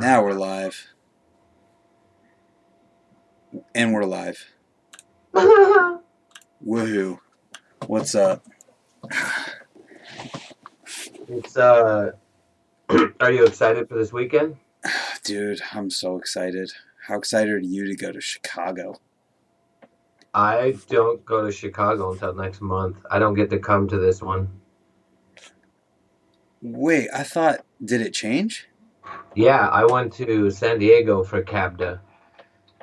Now we're live. And we're live. Woohoo. What's up? It's are you excited for this weekend? Dude, I'm so excited. How excited are you to go to Chicago? I don't go to Chicago until next month. I don't get to come to this one. Wait, I thought, did it change? Yeah, I went to San Diego for CABDA.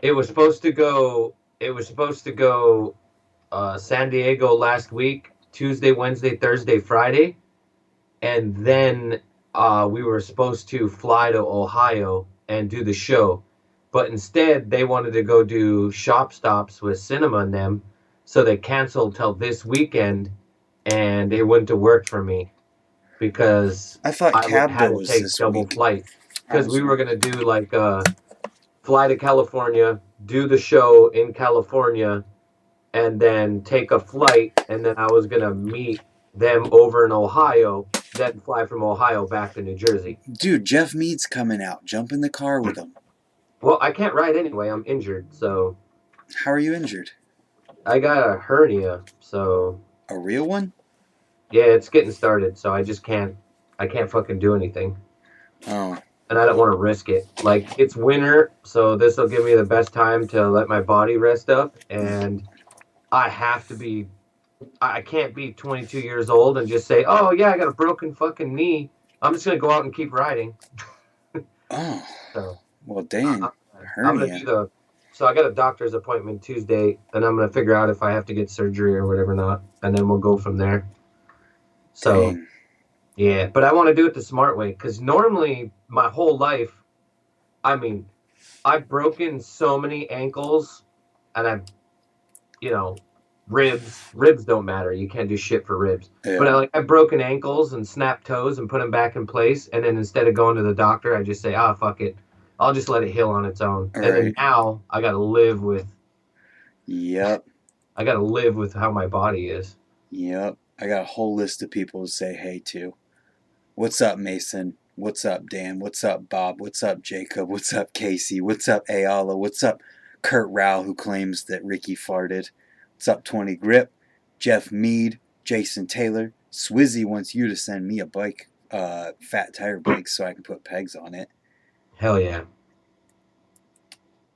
It was supposed to go San Diego last week, Tuesday, Wednesday, Thursday, Friday, and then we were supposed to fly to Ohio and do the show. But instead, they wanted to go do shop stops with Cinema and them, so they canceled till this weekend, and it wouldn't have worked for me because I thought I would CABDA had to was take this double week. flight I because was we were gonna do like fly to California, do the show in California, and then take a flight, and then I was gonna meet them over in Ohio, then fly from Ohio back to New Jersey. Dude, Jeff Mead's coming out. Jump in the car with him. Well, I can't ride anyway. I'm injured, so How are you injured? I got a hernia. So A real one? yeah, it's getting started. So I just can't. I can't fucking do anything, Oh, and I don't want to risk it. Like it's winter, so this will give me the best time to let my body rest up, and I have to be. I can't be 22 years old and just say, "Oh yeah, I got a broken fucking knee. I'm just gonna go out and keep riding." oh. So Well, I, dang. I'm gonna do Hernia. the. So I got a doctor's appointment Tuesday, and I'm gonna figure out if I have to get surgery or whatever not, and then we'll go from there. So Dang. yeah, but I want to do it the smart way because normally my whole life, I mean, I've broken so many ankles, and I've you know, ribs don't matter. You can't do shit for ribs. But Yeah. I've broken ankles and snapped toes and put them back in place, and then instead of going to the doctor, I just say, ah, fuck it, I'll just let it heal on its own. All And then right. now Yep. I gotta live with how my body is. Yep. I got a whole list of people to say hey to. What's up, Mason? What's up, Dan? What's up, Bob? What's up, Jacob? What's up, Casey? What's up, Ayala? What's up, Kurt Rao, who claims that Ricky farted? What's up, 20 Grip? Jeff Mead, Jason Taylor. Swizzy wants you to send me a bike, fat tire bike, so I can put pegs on it. Hell yeah.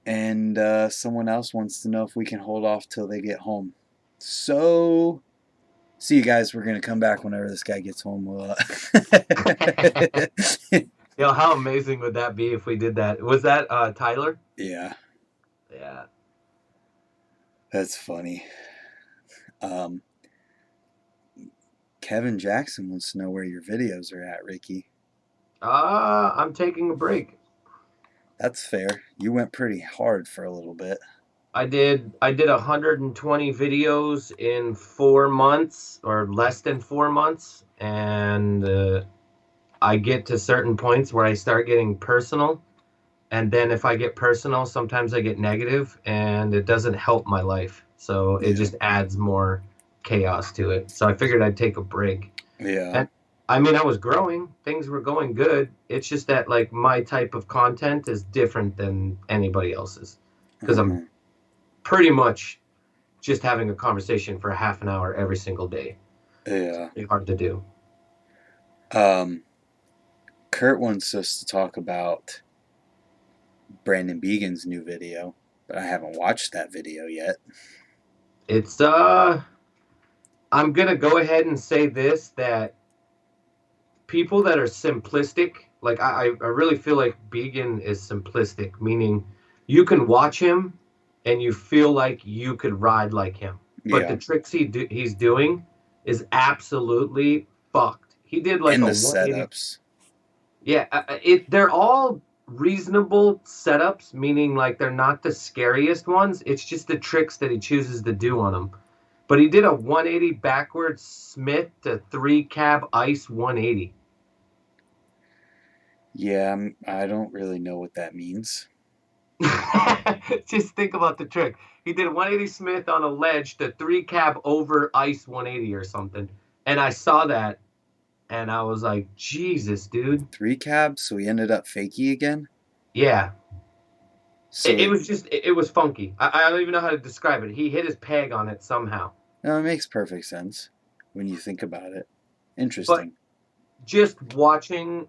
And someone else wants to know if we can hold off till they get home. So, see you guys. We're going to come back whenever this guy gets home. Yo, how amazing would that be if we did that? Was that Tyler? Yeah, Yeah. that's funny. Um, Kevin Jackson wants to know where your videos are at, Ricky. I'm taking a break. That's fair. You went pretty hard for a little bit. I did 120 videos in 4 months or less than 4 months, and I get to certain points where I start getting personal, and then if I get personal, sometimes I get negative, and it doesn't help my life. So it Yeah. just adds more chaos to it. So I figured I'd take a break. Yeah. And I mean, I was growing, things were going good. It's just that like my type of content is different than anybody else's because I'm Uh-huh. pretty much just having a conversation for a half an hour every single day. It's Yeah. really hard to do. Um, Kurt wants us to talk about Brandon Began's new video, but I haven't watched that video yet. It's I'm gonna go ahead and say this that people that are simplistic, like I really feel like Began is simplistic, meaning you can watch him and you feel like you could ride like him. But the Yeah. tricks he's doing is absolutely fucked. He did like And a the 180. setups. Yeah, they're all reasonable setups, meaning like they're not the scariest ones. It's just the tricks that he chooses to do on them. But he did a 180 backwards Smith to three cab ice 180. Yeah, I don't really know what that means. Just think about the trick. He did 180 Smith on a ledge to three cab over ice 180 or something. And I saw that and I was like, Jesus, dude. Three cabs, so he ended up fakie again? Yeah. So It was just, it was funky. I don't even know how to describe it. He hit his peg on it somehow. no, it makes perfect sense when you think about it. But Interesting. just watching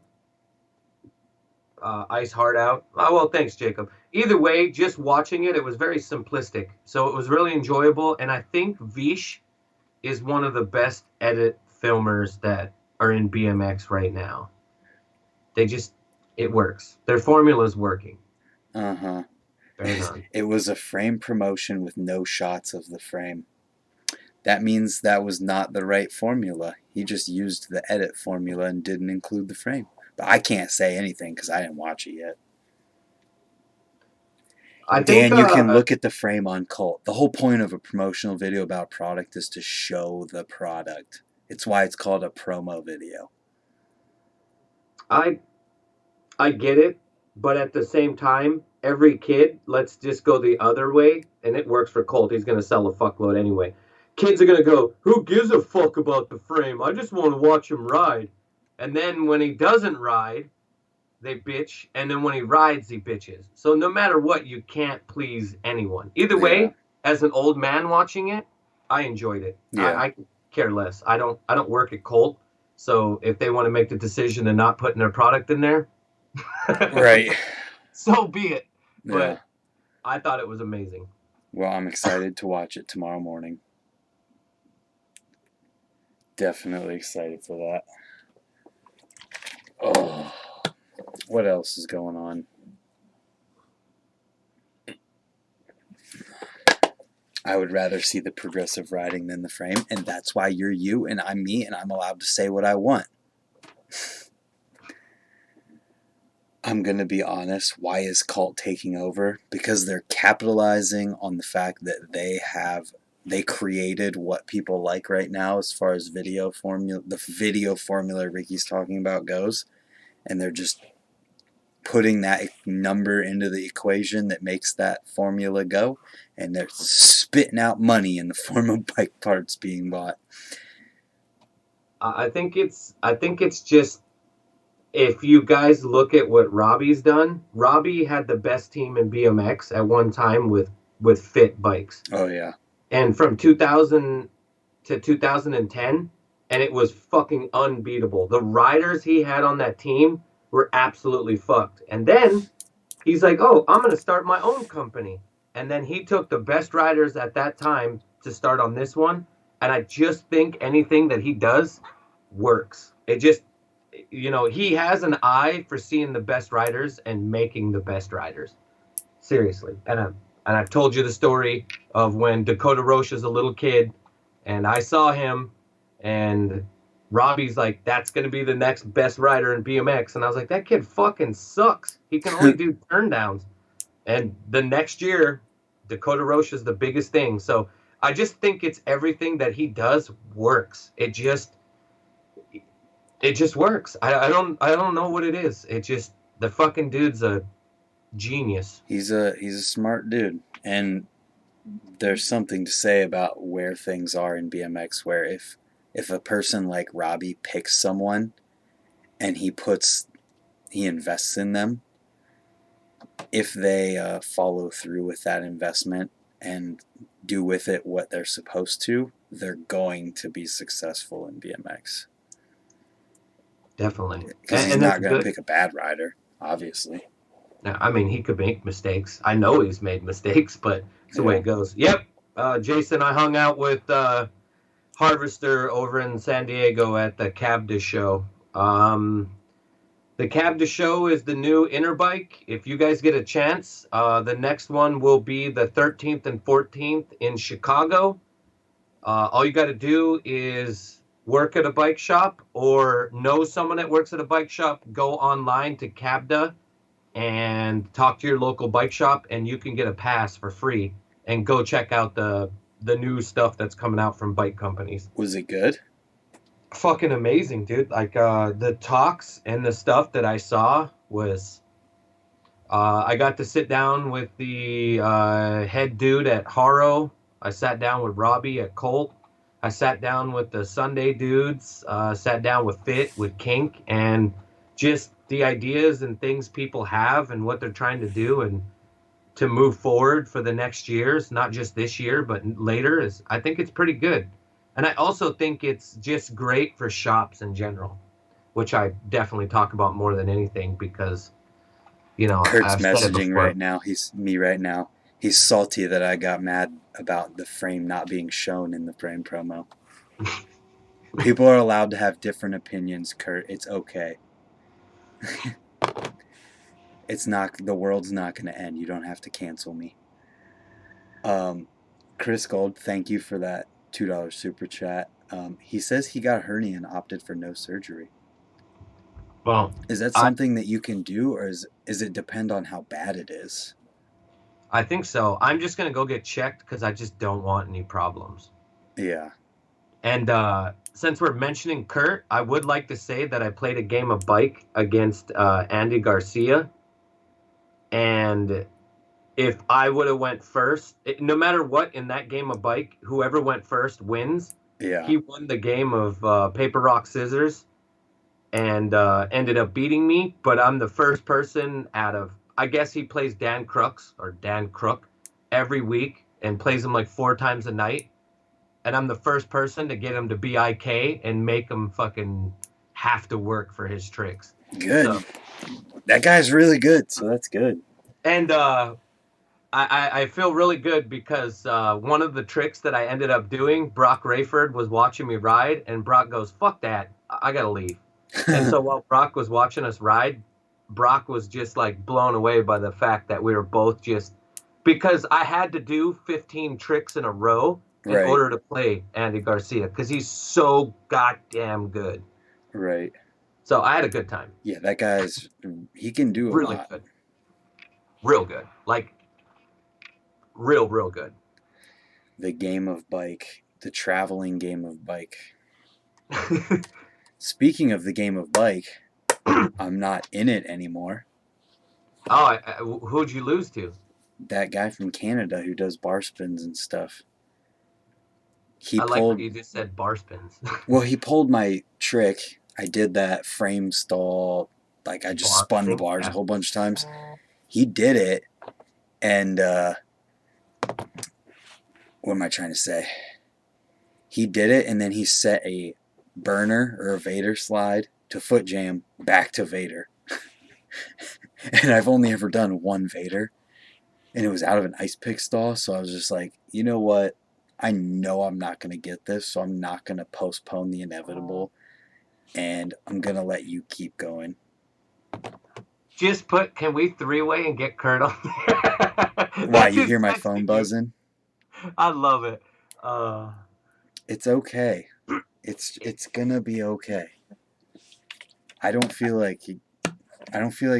Ice Hard Out. Oh, well, thanks, Jacob. Either way, just watching it, it was very simplistic. So it was really enjoyable. And I think Vish is one of the best edit filmers that are in BMX right now. They just, it works. Their formula is working. Uh-huh. Bang on. It was a frame promotion with no shots of the frame. That means that was not the right formula. He just used the edit formula and didn't include the frame. But I can't say anything because I didn't watch it yet. I think, Dan, you can look at the frame on Cult. The whole point of a promotional video about a product is to show the product. It's why it's called a promo video. I I get it, but at the same time, every kid, let's just go the other way, and it works for Colt. He's going to sell a fuckload anyway. Kids are going to go, who gives a fuck about the frame? I just want to watch him ride. And then when he doesn't ride, they bitch, and then when he rides, he bitches. So no matter what, you can't please anyone. Either Yeah. way, as an old man watching it, I enjoyed it. Yeah. I care less. I don't work at Colt, so if they want to make the decision to not putting their product in there, Right. so be it. Yeah. But I thought it was amazing. Well, I'm excited to watch it tomorrow morning. Definitely excited for that. Oh, what else is going on? I would rather see the progressive riding than the frame, and that's why you're you and I'm me, and I'm allowed to say what I want. I'm going to be honest. Why is Cult taking over? Because they're capitalizing on the fact that they created what people like right now as far as video formula, the video formula Ricky's talking about goes, and they're just putting that number into the equation that makes that formula go, and they're spitting out money in the form of bike parts being bought. I think it's just, if you guys look at what Robbie's done, Robbie had the best team in BMX at one time with fit bikes. Oh yeah. And from 2000 to 2010, and it was fucking unbeatable. The riders he had on that team were absolutely fucked. And then he's like, "Oh, I'm going to start my own company." And then he took the best riders at that time to start on this one, and I just think anything that he does works. It just, he has an eye for seeing the best riders and making the best riders. Seriously. And I've told you the story of when Dakota Roche is a little kid, and I saw him, and Robbie's like, "That's going to be the next best rider in BMX." And I was like, "That kid fucking sucks. He can only do turn downs." And the next year, Dakota Roche is the biggest thing. So I just think it's everything that he does works. It just works. I don't know what it is. It just, the fucking dude's a genius. He's a smart dude, and there's something to say about where things are in BMX. Where if a person like Robbie picks someone and he invests in them, if they follow through with that investment and do with it what they're supposed to, they're going to be successful in BMX. Definitely. Because he's And that's not going to good. pick a bad rider, obviously. Now, I mean, he could make mistakes. I know he's made mistakes, but it's the way Yeah. it goes. Yep. Jason, I hung out with Harvester over in San Diego at the Cabda show. The Cabda show is the new Interbike. If you guys get a chance, the next one will be the 13th and 14th in Chicago. All you got to do is work at a bike shop or know someone that works at a bike shop. Go online to Cabda and talk to your local bike shop, and you can get a pass for free and go check out the new stuff that's coming out from bike companies. Was it good? Fucking amazing, dude. Like the talks and the stuff that I saw was, I got to sit down with the head dude at Haro. I sat down with Robbie at Colt. I sat down with the Sunday dudes. Sat down with Fit, with Kink, and just the ideas and things people have and what they're trying to do and to move forward for the next years, not just this year, but later, is I think it's pretty good. And I also think it's just great for shops in general, which I definitely talk about more than anything because, Kurt's I've said it messaging before. right now. He's me right now. He's salty that I got mad about the frame not being shown in the frame promo. People are allowed to have different opinions, Kurt. It's okay. It's not, the world's not going to end. You don't have to cancel me. Chris Gold, thank you for that $2 super chat. He says he got hernia and opted for no surgery. Well, Is that I something that you can do, or is it depend on how bad it is? I think so. I'm just gonna go get checked because I just don't want any problems. Yeah. And since we're mentioning Kurt, I would like to say that I played a game of bike against Andy Garcia, and if I would have went first, no matter what in that game of bike, whoever went first wins. Yeah. He won the game of paper rock scissors and ended up beating me. But I'm the first person out of, I guess he plays Dan Crooks or Dan Crook every week and plays him like 4 times a night. And I'm the first person to get him to BIK and make him fucking have to work for his tricks. Good. So, That guy's really good, so that's good. and I feel really good because one of the tricks that I ended up doing, Brock Rayford was watching me ride, and Brock goes, "Fuck that, I gotta leave." And so while Brock was watching us ride, Brock was just like blown away by the fact that we were both just, because I had to do 15 tricks in a row in Right. order to play Andy Garcia because he's so goddamn good. Right. So I had a good time. Yeah, that guy's, he can do a Really lot. good. Real good. Like, real good. The game of bike, the traveling game of bike. Speaking of the game of bike, I'm not in it anymore. Who'd you lose to? That guy from Canada who does bar spins and stuff. He I like how pulled, you just said bar spins. well, he pulled my trick. I did that frame stall, like I just Bar spun the thing? bars a Yeah. whole bunch of times. He did it, and what am I trying to say? He did it, and then he set a burner or a Vader slide to foot jam back to Vader. And I've only ever done one Vader, and it was out of an ice pick stall. So I was just like, you know what? I know I'm not going to get this, so I'm not going to postpone the inevitable, and I'm going to let you keep going. Just put, can we three-way and get Kurt on there? Why, That you just hear my phone texted you. buzzing? I love it. Uh, It's okay. It's going to be okay. I don't feel like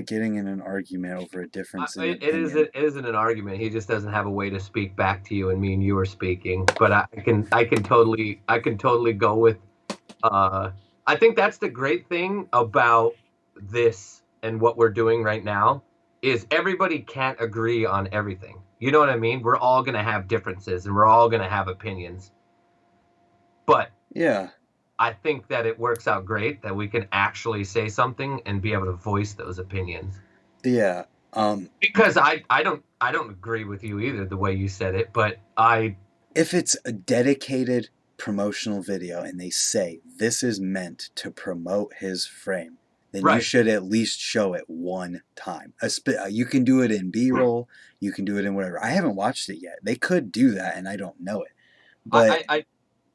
getting in an argument over a difference in opinion. it isn't an argument. He just doesn't have a way to speak back to you, and me and you are speaking. But I can totally go with. Uh, I think that's the great thing about this and what we're doing right now is everybody can't agree on everything. You know what I mean? We're all gonna have differences and we're all gonna have opinions. But Yeah. I think that it works out great that we can actually say something and be able to voice those opinions. Yeah. Because I don't agree with you either the way you said it, but I If it's a dedicated promotional video and they say this is meant to promote his frame, then you right. should at least show it one time. You can do it in B-roll, you can do it in whatever. I haven't watched it yet. They could do that and I don't know it. But I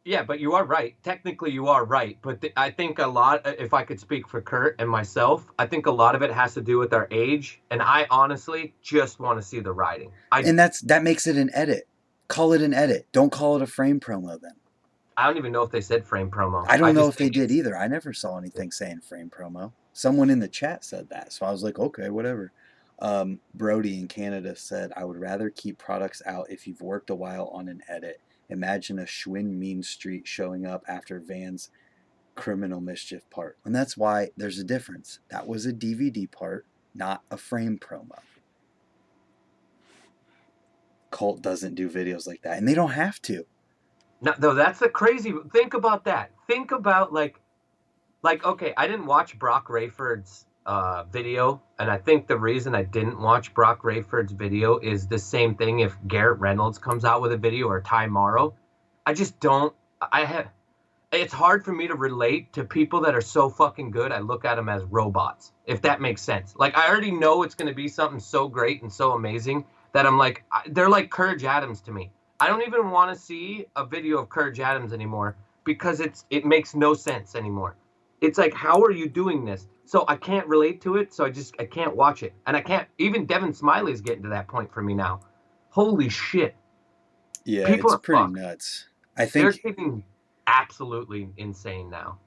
Yeah, but you are right. Technically, you are right. But I think a lot, if I could speak for Kurt and myself, I think a lot of it has to do with our age. And I honestly just want to see the riding. and that makes it an edit. Call it an edit. Don't call it a frame promo then. I don't even know if they said frame promo. I I don't know just if they think did it's either. I never saw anything saying frame promo. Someone in the chat said that, so I was like, okay, whatever. Brody in Canada said, I would rather keep products out if you've worked a while on an edit. Imagine a Schwinn Mean Street showing up after Van's criminal mischief part. And that's why there's a difference. That was a DVD part, not a frame promo. Colt doesn't do videos like that, and they don't have to. no, that's the crazy. Think about that. Think about like okay, I didn't watch Brock Rayford's video, and I think the reason I didn't watch Brock Rayford's video is the same thing. If Garrett Reynolds comes out with a video or Ty Morrow, I just don't. I have. It's hard for me to relate to people that are so fucking good. I look at them as robots, if that makes sense. Like I already know it's going to be something so great and so amazing that I'm like, they're like Courage Adams to me. I don't even want to see a video of Courage Adams anymore because it makes no sense anymore. It's like, how are you doing this? So I can't relate to it. So I can't watch it, and I can't. Even Devin Smiley's getting to that point for me now. Holy shit, Yeah, people it's are pretty fucked. nuts. I They're think, getting absolutely insane now.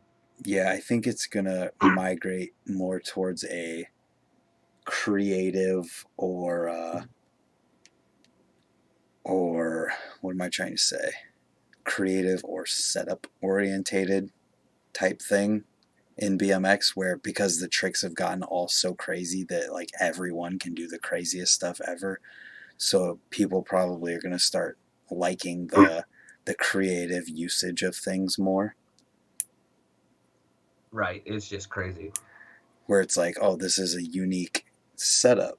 yeah, I think it's gonna migrate more towards a creative or what am I trying to say? Creative or setup orientated type thing in BMX, where because the tricks have gotten all so crazy that like everyone can do the craziest stuff ever. So people probably are going to start liking the creative usage of things more, Right. It's just crazy. where it's like, oh, this is a unique setup.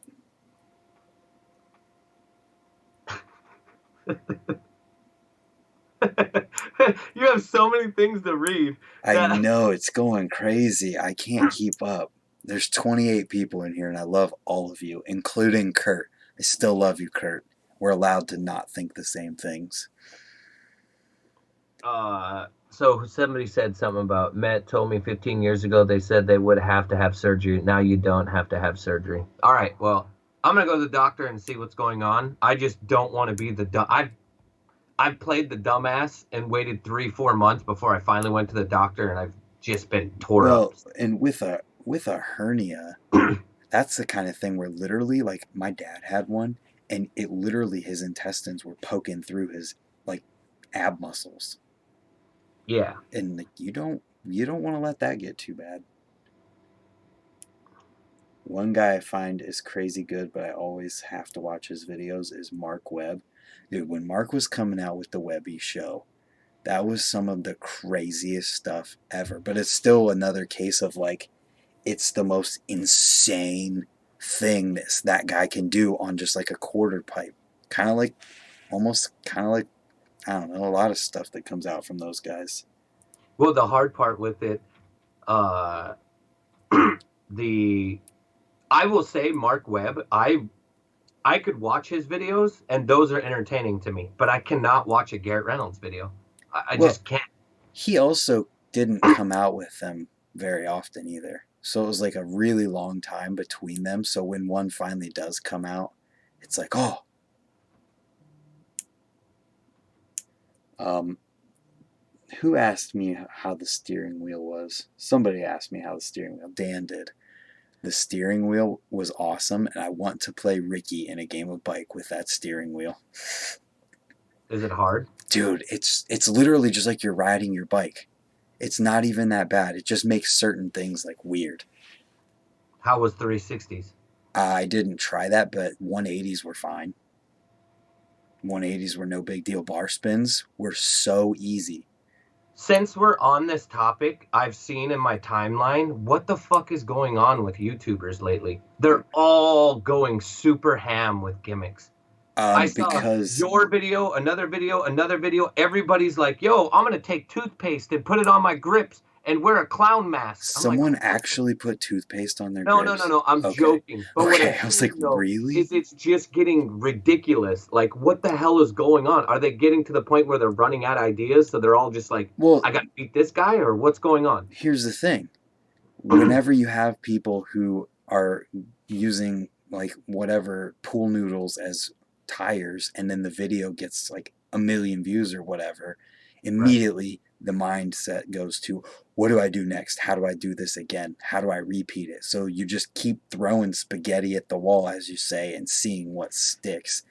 You have so many things to read I that know it's going crazy. I can't keep up. There's 28 people in here, and I love all of you, including Kurt. I still love you, Kurt. We're allowed to not think the same things. so somebody said something about Matt told me 15 years ago they said they would have to have surgery. Now you don't have to have surgery. All right. Well, I'm going to go to the doctor and see what's going on. I just don't want to be the I've played the dumbass and waited 3-4 months before I finally went to the doctor, and I've just been tore up. Well, and with a hernia, that's the kind of thing where literally, like, my dad had one, and it literally his intestines were poking through his like ab muscles, Yeah. and like you don't want to let that get too bad. One guy I find is crazy good, but I always have to watch his videos is Mark Webb. Dude, when Mark was coming out with the Webby show, that was some of the craziest stuff ever. But it's still another case of like it's the most insane thing that guy can do on just like a quarter pipe. Kind of like, almost kind of like, I don't know, a lot of stuff that comes out from those guys. Well, the hard part with it, uh, the I will say Mark Webb. I could watch his videos, and those are entertaining to me. But I cannot watch a Garrett Reynolds video. I Well, just can't. he also didn't come out with them very often either. So it was like a really long time between them. So when one finally does come out, it's like, oh. Um, who asked me how the steering wheel was? Somebody asked me how the steering wheel. Dan did. The steering wheel was awesome, and I want to play Ricky in a game of bike with that steering wheel. Is it hard? Dude, it's literally just like you're riding your bike. It's not even that bad. It just makes certain things like weird. How was 360s? I didn't try that, but 180s were fine. 180s were no big deal. Bar spins were so easy. Since we're on this topic, I've seen in my timeline what the fuck is going on with YouTubers lately. They're all going super ham with gimmicks. I saw Because your video, another video, another video. Everybody's like, yo, I'm going to take toothpaste and put it on my grips and wear a clown mask. I'm like, someone what the? actually put toothpaste on their No, no, no, grips. no. I'm Okay. joking. But what I'm Okay. I was like, saying, though, really? is it's just getting ridiculous. Like, what the hell is going on? Are they getting to the point where they're running out of ideas? So they're all just like, Well, I got to beat this guy, or what's going on? here's the thing. Whenever you have people who are using like whatever pool noodles as tires and then the video gets like a million views or whatever, Right. immediately the mindset goes to what do I do next? How do I do this again? How do I repeat it? So you just keep throwing spaghetti at the wall, as you say, and seeing what sticks.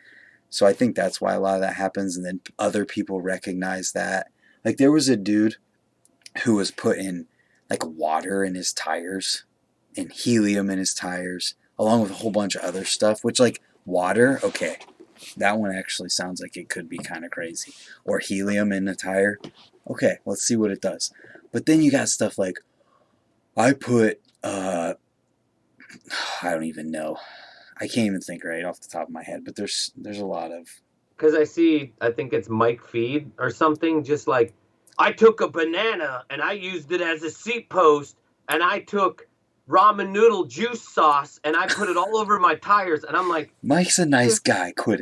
So I think that's why a lot of that happens. And then other people recognize that. Like there was a dude who was putting like water in his tires and helium in his tires, along with a whole bunch of other stuff, which, like, water, okay, that one actually sounds like it could be kind of crazy. Or helium in a tire, okay, let's see what it does. But then you got stuff like, I put I don't even know. I can't even think right off the top of my head, but there's a lot of. Because I think it's Mike Feed or something, just like, I took a banana and I used it as a seat post, and I took ramen noodle juice sauce and I put it all over my tires. And I'm like, Mike's a nice guy. Quit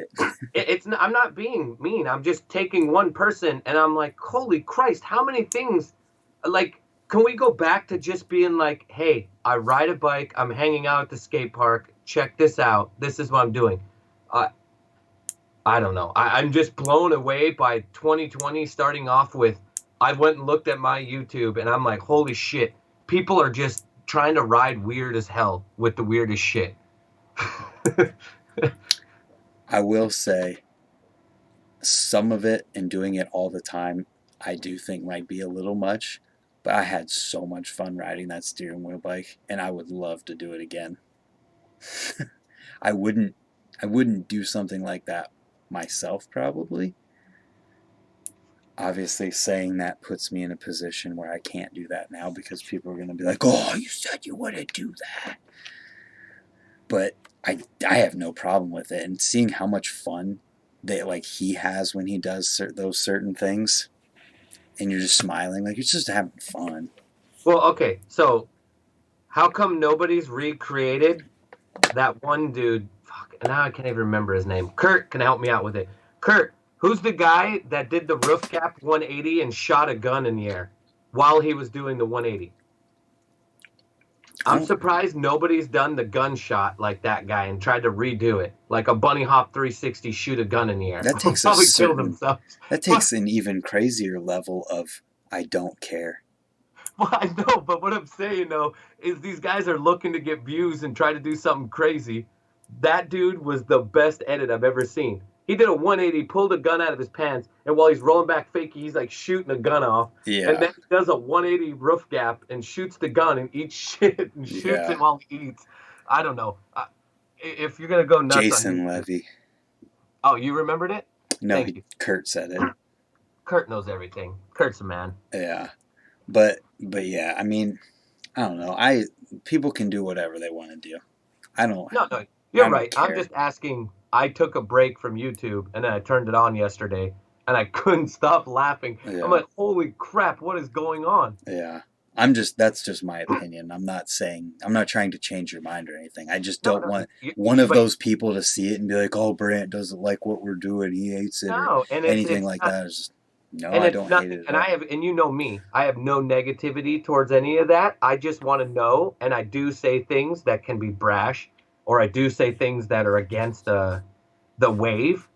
it. I'm not being mean. I'm just taking one person, and I'm like, holy Christ, how many things? Like, can we go back to just being like, hey, I ride a bike, I'm hanging out at the skate park, check this out, this is what I'm doing. Uh, I don't know. I'm just blown away by 2020 starting off with, I went and looked at my YouTube and I'm like, holy shit, people are just trying to ride weird as hell with the weirdest shit. I will say some of it and doing it all the time, I do think might be a little much. But I had so much fun riding that steering wheel bike, and I would love to do it again. I wouldn't I wouldn't do something like that myself probably. Obviously saying that puts me in a position where I can't do that now because people are going to be like, "Oh, you said you wouldn't do that." But I have no problem with it, and seeing how much fun that like he has when he does those certain things, and you're just smiling like you're just having fun. Well, okay, so how come nobody's recreated that one dude? Fuck, now I can't even remember his name. Kurt can help me out with it. Kurt, who's the guy that did the roof cap 180 and shot a gun in the air while he was doing the 180? I I'm don't. surprised nobody's done the gunshot like that guy and tried to redo it, like a bunny hop 360, shoot a gun in the air. That takes a Probably kill certain. themselves. That But takes an even crazier level of I don't care. well, I know, but what I'm saying though is these guys are looking to get views and try to do something crazy. That dude was the best edit I've ever seen. He did a 180, pulled a gun out of his pants, and while he's rolling back fakie, he's like shooting a gun off. And Yeah, then he does a 180 roof gap and shoots the gun and eats shit and shoots yeah. it while he eats. I don't know. If you're gonna go nuts on Jason YouTube, Levy. oh, you remembered it? No, Thank you. Kurt said it. Kurt knows everything. Kurt's a man. Yeah, but yeah. I mean, I don't know. People can do whatever they want to do. I don't. No, no, you're I don't right. I'm care. just asking. I took a break from YouTube and then I turned it on yesterday and I couldn't stop laughing. I'm Yeah, like, holy crap, what is going on? yeah. That's just my opinion. I'm not trying to change your mind or anything. I just No, don't no, want one of but those people to see it and be like, "Oh, Brant doesn't like what we're doing. He hates it," or no, and anything it's like not, that. It's just, no, and I it's don't hate nothing. it at And I all. have, and you know me, I have no negativity towards any of that. I just want to know, and I do say things that can be brash, or I do say things that are against the wave.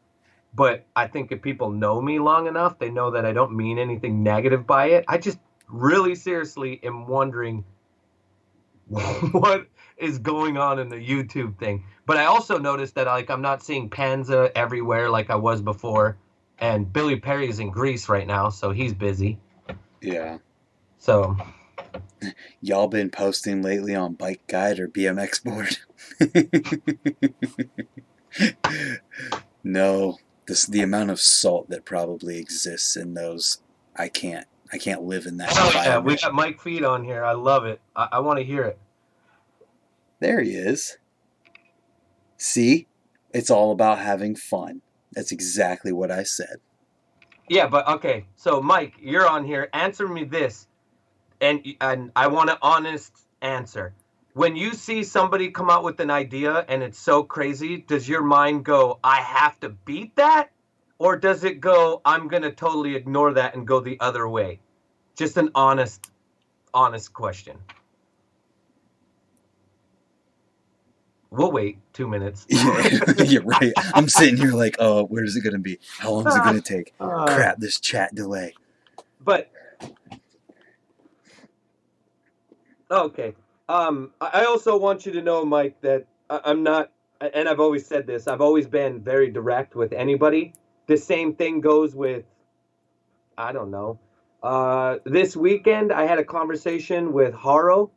But I think if people know me long enough, they know that I don't mean anything negative by it. I just really seriously am wondering what is going on in the YouTube thing. But I also noticed that like I'm not seeing Panza everywhere like I was before. And Billy Perry's in Greece right now, so he's busy. Yeah. So Y'all been posting lately on Bike Guide or BMX board? No, the amount of salt that probably exists in those, I can't live in that hell yeah, we environment. got Mike Feed on here. I love it. I want to hear it. There he is. See, it's all about having fun. That's exactly what I said. Yeah, but okay. So Mike, you're on here. Answer me this. And I want an honest answer. When you see somebody come out with an idea and it's so crazy, does your mind go, I have to beat that? Or does it go, I'm going to totally ignore that and go the other way? Just an honest question. We'll wait 2 minutes. Yeah, you're right. I'm sitting here like, oh, where's it gonna be? How long is it gonna take? Crap, this chat delay. But okay. I also want you to know, Mike, that I'm not, and I've always said this, I've always been very direct with anybody. The same thing goes with, I don't know. This weekend, I had a conversation with Haro,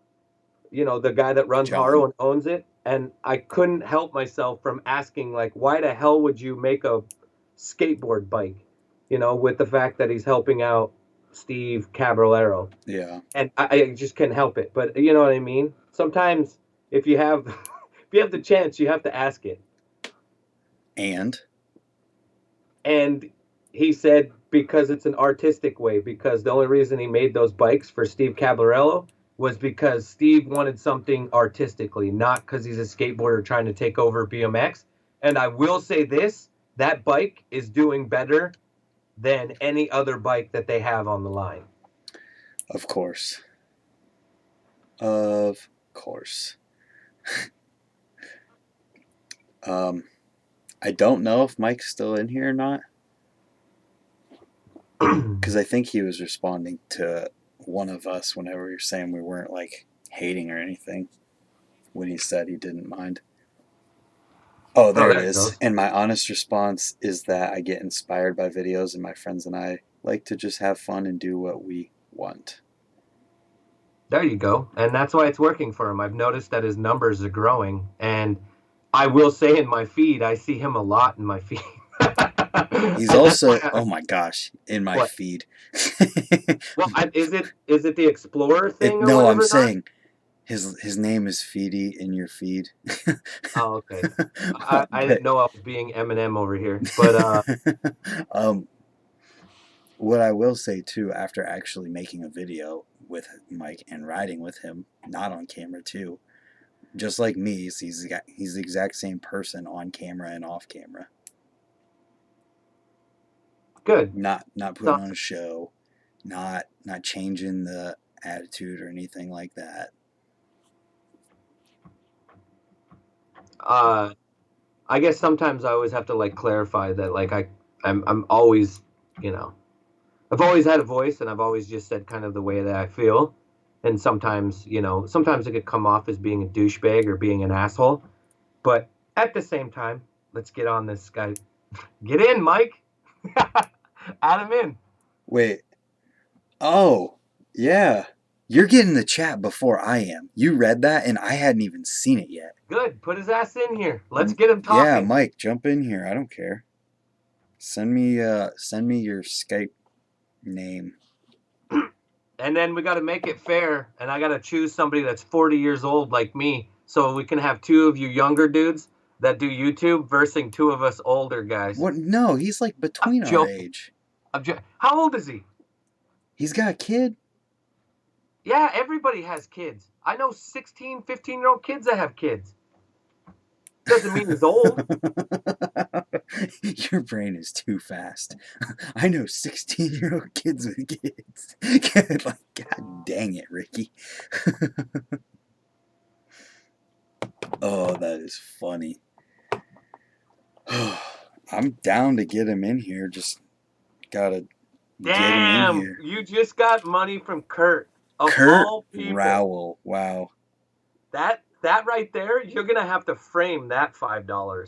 the guy that runs Haro John. and owns it. And I couldn't help myself from asking, like, why the hell would you make a skateboard bike, with the fact that he's helping out Steve Caballero? Yeah. And I just can't help it. But you know what I mean? Sometimes If you have if you have the chance, you have to ask it. And And he said because it's an artistic way, because the only reason he made those bikes for Steve Caballero was because Steve wanted something artistically, not because he's a skateboarder trying to take over BMX. And I will say this, that bike is doing better than any other bike that they have on the line. of course. Of course. I don't know if Mike's still in here or not, because I think he was responding to one of us whenever you're saying we weren't like hating or anything when he said he didn't mind. Oh, there it There is. goes. And my honest response is that I get inspired by videos, and my friends and I like to just have fun and do what we want. There you go. And that's why it's working for him. I've noticed that his numbers are growing. And I will say in my feed, I see him a lot in my feed. He's And that's also, why oh my gosh, in my what? feed. Well, is it the Explorer thing or No, I'm whatever not? saying his name is Feedy in your feed. Oh, okay. I But didn't know I was being Eminem over here. But um, what I will say too, after actually making a video with Mike and riding with him, not on camera too, just like me, he's the exact same person on camera and off camera. good. Not So, putting on a show, not changing the attitude or anything like that. uh, I guess sometimes I always have to like clarify that like I'm always, you know, I've always had a voice and I've always just said kind of the way that I feel. And sometimes, sometimes it could come off as being a douchebag or being an asshole. But at the same time, let's get on this guy. Get in, Mike. Add him in. Wait, oh, yeah. You're getting the chat before I am. You read that and I hadn't even seen it yet. Good. Put his ass in here. Let's get him Yeah, talking. Mike, jump in here. I don't care. Send me your Skype name. And then we got to make it fair. And I got to choose somebody that's 40 years old like me. So we can have two of you younger dudes that do YouTube versus two of us older guys. What? No, he's like I'm between our joking. age. How old is he? He's got a kid. Yeah, everybody has kids. I know 16, 15-year-old kids that have kids. Doesn't mean he's old. Your brain is too fast. I know 16-year-old kids with kids. Like, God dang it, Ricky. Oh, that is funny. I'm down to get him in here. Just gotta get him in Damn, here. you just got money from Kurt. Of Kurt all people. Rowell. Wow. That right there, you're gonna have to frame that $5.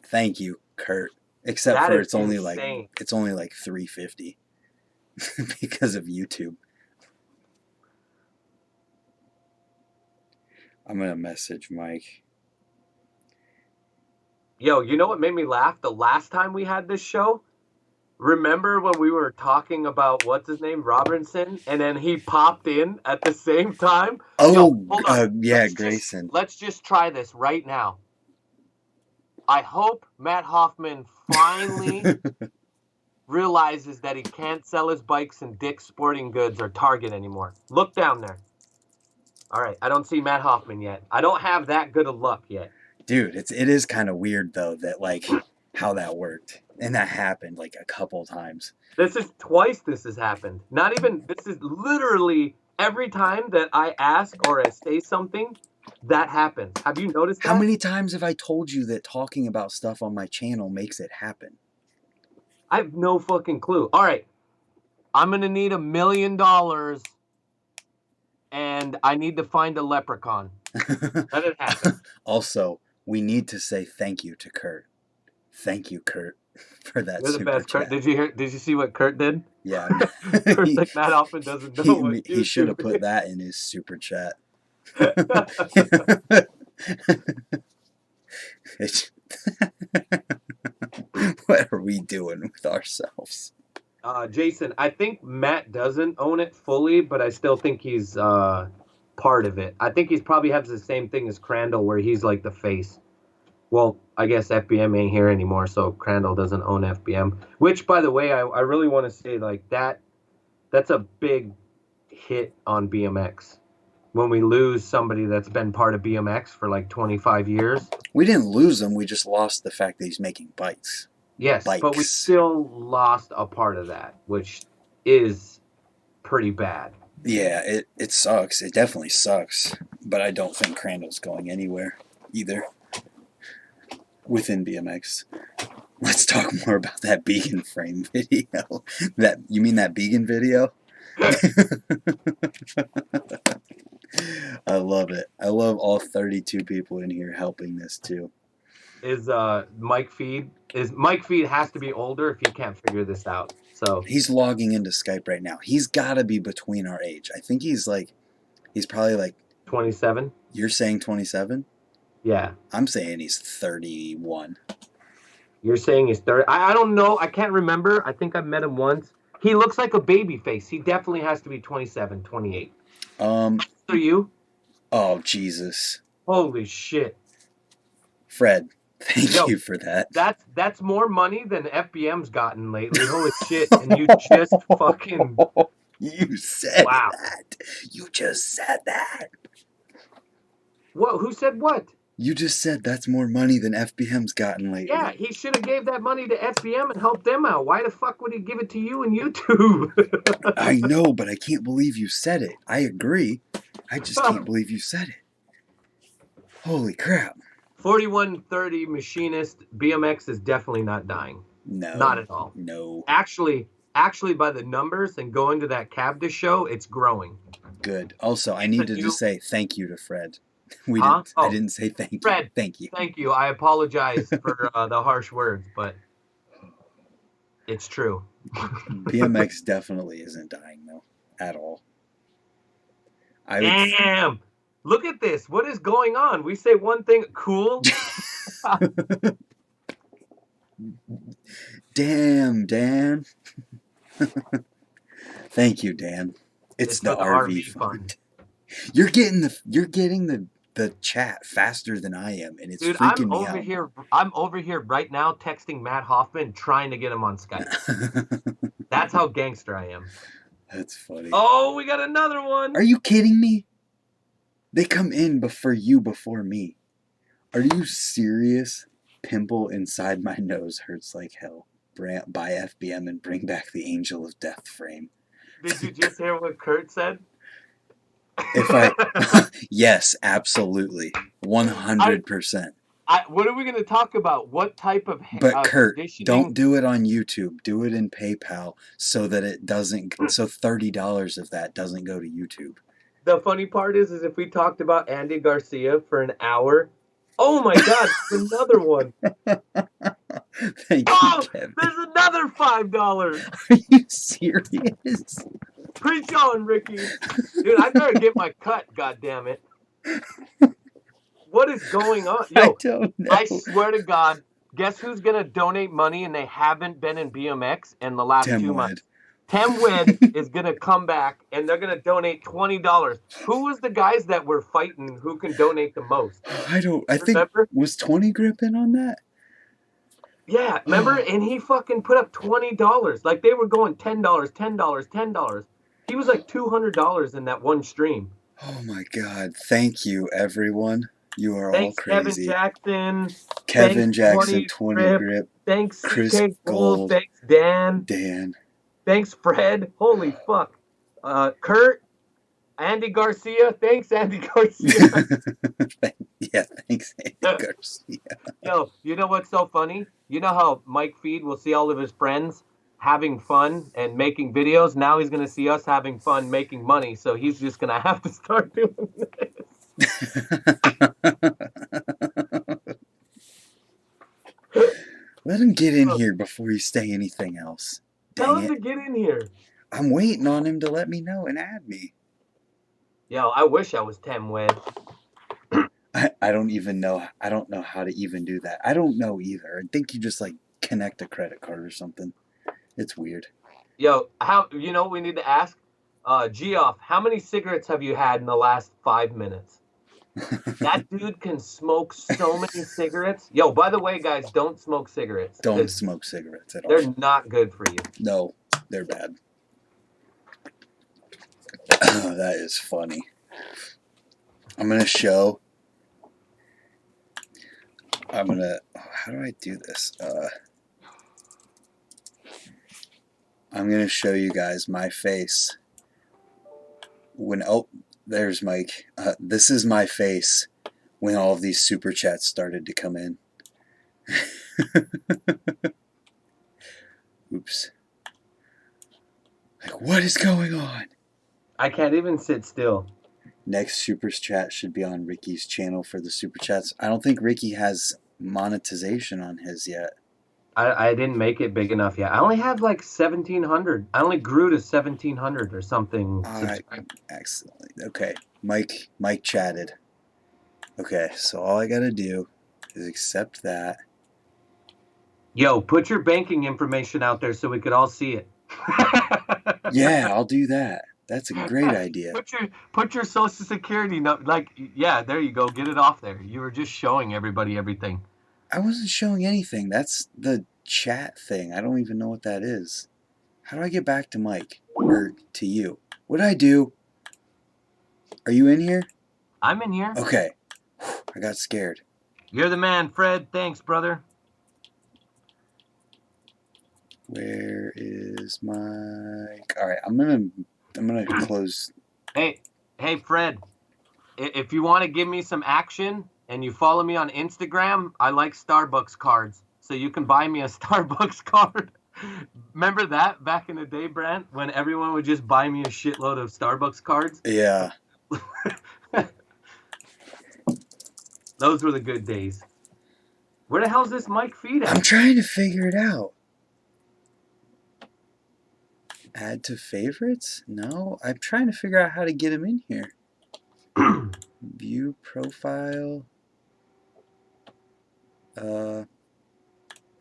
Thank you, Kurt. Except That for is insane. it's only like $3.50 because of YouTube. I'm gonna message Mike. Yo, you know what made me laugh? The last time we had this show, remember when we were talking about what's his name, Robinson, and then he popped in at the same time? Yo, Oh, hold on. yeah, Grayson. Let's just try this right now. I hope Matt Hoffman finally realizes that he can't sell his bikes in Dick's Sporting Goods or Target anymore. Look down there. All right, I don't see Matt Hoffman yet. I don't have that good of luck yet. Dude, it is kind of weird though that like how that worked. And that happened like a couple times. This is twice this has happened. Not even, this is literally every time that I ask or I say something, that happens. Have you noticed that? How many times have I told you that talking about stuff on my channel makes it happen? I have no fucking clue. All right, I'm going to need $1 million and I need to find a leprechaun. Let it happen. Also, we need to say thank you to Kurt. Thank you, Kurt, for that You're the super best, chat. Kurt. Did you see what Kurt did? Yeah. Kurt's like, Matt Hoffman doesn't know what he should have YouTube put that in his super chat. What are we doing with ourselves? Jason, I think Matt doesn't own it fully, but I still think he's part of it. I think he's probably has the same thing as Crandall, where he's like the face. Well, I guess FBM ain't here anymore, so Crandall doesn't own FBM. Which, by the way, I really want to say like that's a big hit on BMX. When we lose somebody that's been part of BMX for like 25 years. We didn't lose him. We just lost the fact that he's making bikes. Yes, but we still lost a part of that, which is pretty bad. Yeah, it sucks. It definitely sucks. But I don't think Crandall's going anywhere either within BMX. Let's talk more about that Began frame video. You mean that Began video? I love it. I love all 32 people in here helping this too. Is Mike Feed has to be older if he can't figure this out. So he's logging into Skype right now. He's got to be between our age. I think he's probably like 27. You're saying 27? Yeah. I'm saying he's 31. You're saying he's 30. I don't know. I can't remember. I think I've met him once. He looks like a baby face. He definitely has to be 27, 28. How are you? Oh, Jesus. Holy shit. Fred, thank you for that. That's more money than FBM's gotten lately. Holy shit. And you just fucking... You said that. You just said that. What? Who said what? You just said that's more money than FBM's gotten lately. Yeah, he should have gave that money to FBM and helped them out. Why the fuck would he give it to you and YouTube? I know, but I can't believe you said it. I agree. I just can't believe you said it. Holy crap. 4130 Machinist BMX is definitely not dying. No. Not at all. No. Actually, by the numbers and going to that Cabda show, it's growing. Good. Also, I needed to say thank you to Fred. I didn't say thank you. Fred, thank you. Thank you. I apologize for the harsh words, but it's true. BMX definitely isn't dying, though, at all. Damn! Look at this. What is going on? We say one thing, cool. Damn, Dan. Thank you, Dan. It's the RV fund. You're getting the chat faster than I am, and it's freaking me out. I'm over here right now texting Matt Hoffman trying to get him on Skype. That's how gangster I am. That's funny. Oh, we got another one. Are you kidding me? They come in before me. Are you serious? Pimple inside my nose hurts like hell. Buy FBM and bring back the Angel of Death frame. Did you just hear what Kurt said? Yes, absolutely, 100%. What are we going to talk about? What type of? But Kurt, don't do it on YouTube. Do it in PayPal so that it doesn't. So $30 of that doesn't go to YouTube. The funny part is if we talked about Andy Garcia for an hour. Oh my God, there's another one. Thank you, Kevin. There's another $5. Are you serious? Preach on, Ricky. Dude, I better get my cut, goddammit. What is going on? Yo, I don't know. I swear to God, guess who's going to donate money and they haven't been in BMX in the last 2 months? Tim Wed is going to come back and they're going to donate $20. Who was the guys that were fighting who can donate the most? I think, was 20 Grip in on that? Yeah, remember? And he fucking put up $20. Like they were going $10, $10, $10. He was like $200 in that one stream. Oh my God. Thank you, everyone. You are all crazy. Kevin Jackson, 20 Grip. Thanks, Chris Gold. Thanks, Dan. Thanks, Fred. Holy fuck. Kurt. Andy Garcia. Thanks, Andy Garcia. Thanks, Andy Garcia. Yo, you know what's so funny? You know how Mike Feed will see all of his friends having fun and making videos? Now he's going to see us having fun making money, so he's just going to have to start doing this. Let him get in here before you say anything else. Tell him to get in here. I'm waiting on him to let me know and add me. Yo, I wish I was Tim Wed. I don't even know. I don't know how to even do that. I don't know either. I think you just like connect a credit card or something. It's weird. Yo, how, you know what we need to ask? Geoff, how many cigarettes have you had in the last 5 minutes? That dude can smoke so many cigarettes. Yo, by the way, guys, don't smoke cigarettes. Don't smoke cigarettes at all. They're not good for you. No, they're bad. That is funny. I'm going to show. How do I do this? I'm going to show you guys my face. There's Mike. This is my face when all of these super chats started to come in. Oops. Like, what is going on? I can't even sit still. Next super chat should be on Ricky's channel for the super chats. I don't think Ricky has monetization on his yet. I didn't make it big enough yet. I only have like 1,700. I only grew to 1,700 or something. Excellent. Okay, Mike chatted. Okay, so all I gotta do is accept that. Yo, put your banking information out there so we could all see it. Yeah, I'll do that. That's a great idea. Put your social security number. Like, yeah, there you go. Get it off there. You were just showing everybody everything. I wasn't showing anything. That's the chat thing. I don't even know what that is. How do I get back to Mike? Or to you? What did I do? Are you in here? I'm in here. Okay. I got scared. You're the man, Fred. Thanks, brother. Where is Mike? All right, I'm gonna close. Hey, Fred. If you want to give me some action and you follow me on Instagram, I like Starbucks cards, so you can buy me a Starbucks card. Remember that back in the day, Brant, when everyone would just buy me a shitload of Starbucks cards? Yeah. Those were the good days. Where the hell's this Mike feed at? I'm trying to figure it out. Add to favorites? No, I'm trying to figure out how to get him in here. View profile.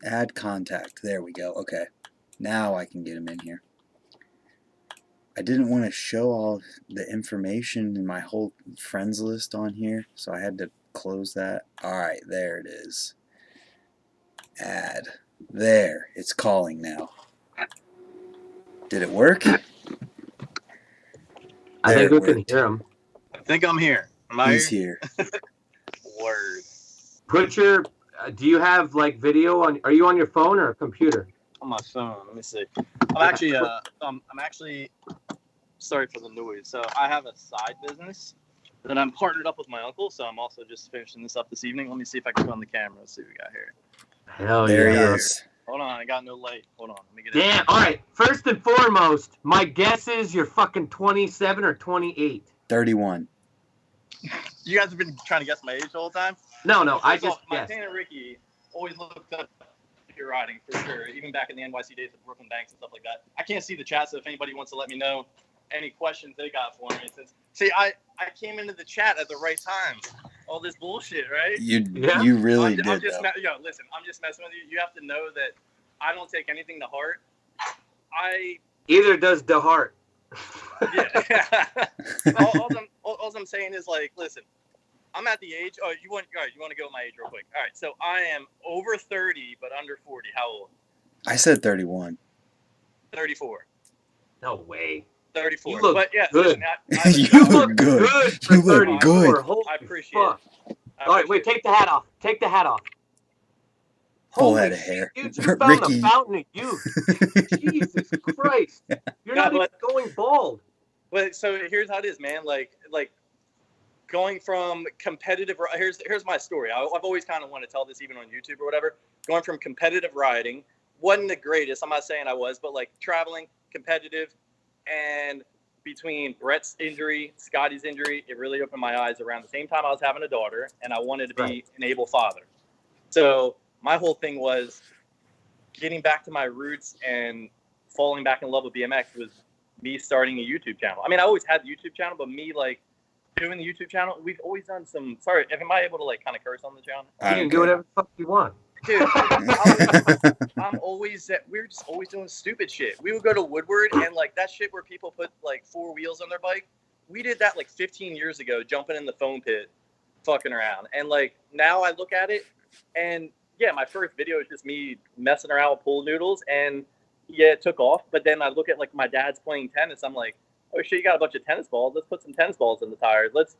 Add contact. There we go. Okay. Now I can get him in here. I didn't want to show all the information in my whole friends list on here, so I had to close that. Alright, there it is. Add. There. It's calling now. Did it work? I think we can hear him. I think I'm here. Am I He's here. Word. Put your. Do you have like video on? Are you on your phone or a computer? On my phone. Let me see. I'm actually. I'm actually. Sorry for the noise. So I have a side business that I'm partnered up with my uncle. So I'm also just finishing this up this evening. Let me see if I can put on the camera. Let's see what we got here. Hell there yeah. he is. Hold on, I got no light. Hold on, let me get it. Damn. All right. First and foremost, my guess is you're fucking 27 or 28. 31. You guys have been trying to guess my age the whole time? No, I First just off, my guessed. Tanner Ricky always looked up your riding for sure, even back in the NYC days of Brooklyn Banks and stuff like that. I can't see the chat, so if anybody wants to let me know any questions they got for me. See, I came into the chat at the right time. All this bullshit, right? You really did. Listen, I'm just messing with you. You have to know that I don't take anything to heart. Either does the heart. Yeah. all I'm saying is, like, listen, I'm at the age. Oh, you want to go with my age real quick? All right. So I am over 30, but under 40. How old? I said 31. 34. No way. 34. You look but yeah, good. Listen, You look good. You look good. I appreciate it. All right, wait. Take the hat off. Take the hat off. Full Holy head of hair. Dude, you found Ricky. the fountain of youth. Jesus Christ. You're not even going bald. But so here's how it is, man. Like going from competitive. Here's my story. I've always kind of wanted to tell this even on YouTube or whatever. Going from competitive riding wasn't the greatest. I'm not saying I was, but like traveling, competitive, and between Brett's injury, Scotty's injury, it really opened my eyes around the same time I was having a daughter, and I wanted to be an able father. So my whole thing was getting back to my roots and falling back in love with BMX was me starting a YouTube channel. I mean, I always had the YouTube channel, but me like doing the YouTube channel, we've always done some. Sorry, am I able to like kind of curse on the channel? You can do whatever the fuck you want. Dude, I'm always we're just always doing stupid shit. We would go to Woodward and like that shit where people put like 4 wheels on their bike. We did that like 15 years ago, jumping in the foam pit, fucking around. And like now I look at it, and yeah, my first video is just me messing around with pool noodles, and yeah, it took off. But then I look at like my dad's playing tennis. I'm like, oh shit, you got a bunch of tennis balls. Let's put some tennis balls in the tires. Let's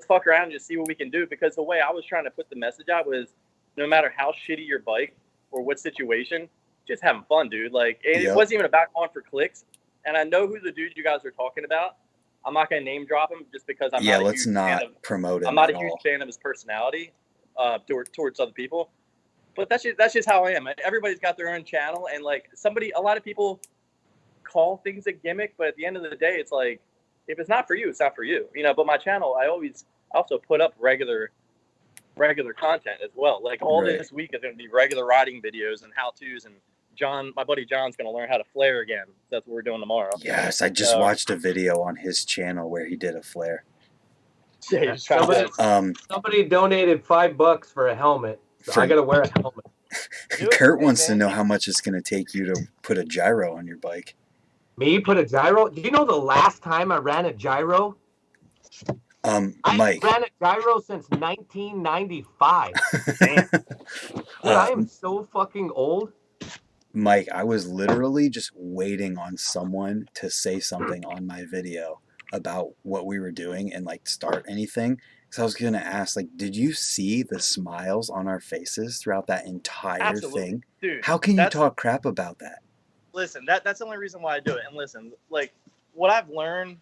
fuck around and just see what we can do. Because the way I was trying to put the message out was, no matter how shitty your bike or what situation, just having fun, dude. Like, and it wasn't even about going for clicks. And I know who the dude you guys are talking about. I'm not going to name drop him just because I'm not a huge fan of promote him. I'm not a huge fan of his personality towards other people. But that's just how I am. Everybody's got their own channel, and like a lot of people call things a gimmick, but at the end of the day, it's like, if it's not for you, it's not for you. You know. But my channel, I also put up regular content as well. Like all this week is going to be regular riding videos and how-tos, and my buddy John's going to learn how to flare again. That's what we're doing tomorrow. Yes, I just watched a video on his channel where he did a flare. Yeah, somebody donated $5 for a helmet. So I got to wear a helmet. Kurt wants to know how much it's going to take you to put a gyro on your bike. Me put a gyro? Do you know the last time I ran a gyro? Mike. I ran a gyro since 1995. Damn. I am so fucking old. Mike, I was literally just waiting on someone to say something on my video about what we were doing and like start anything. So I was going to ask, like, did you see the smiles on our faces throughout that entire thing? Dude, how can you talk crap about that? Listen, that's the only reason why I do it. And listen, like, what I've learned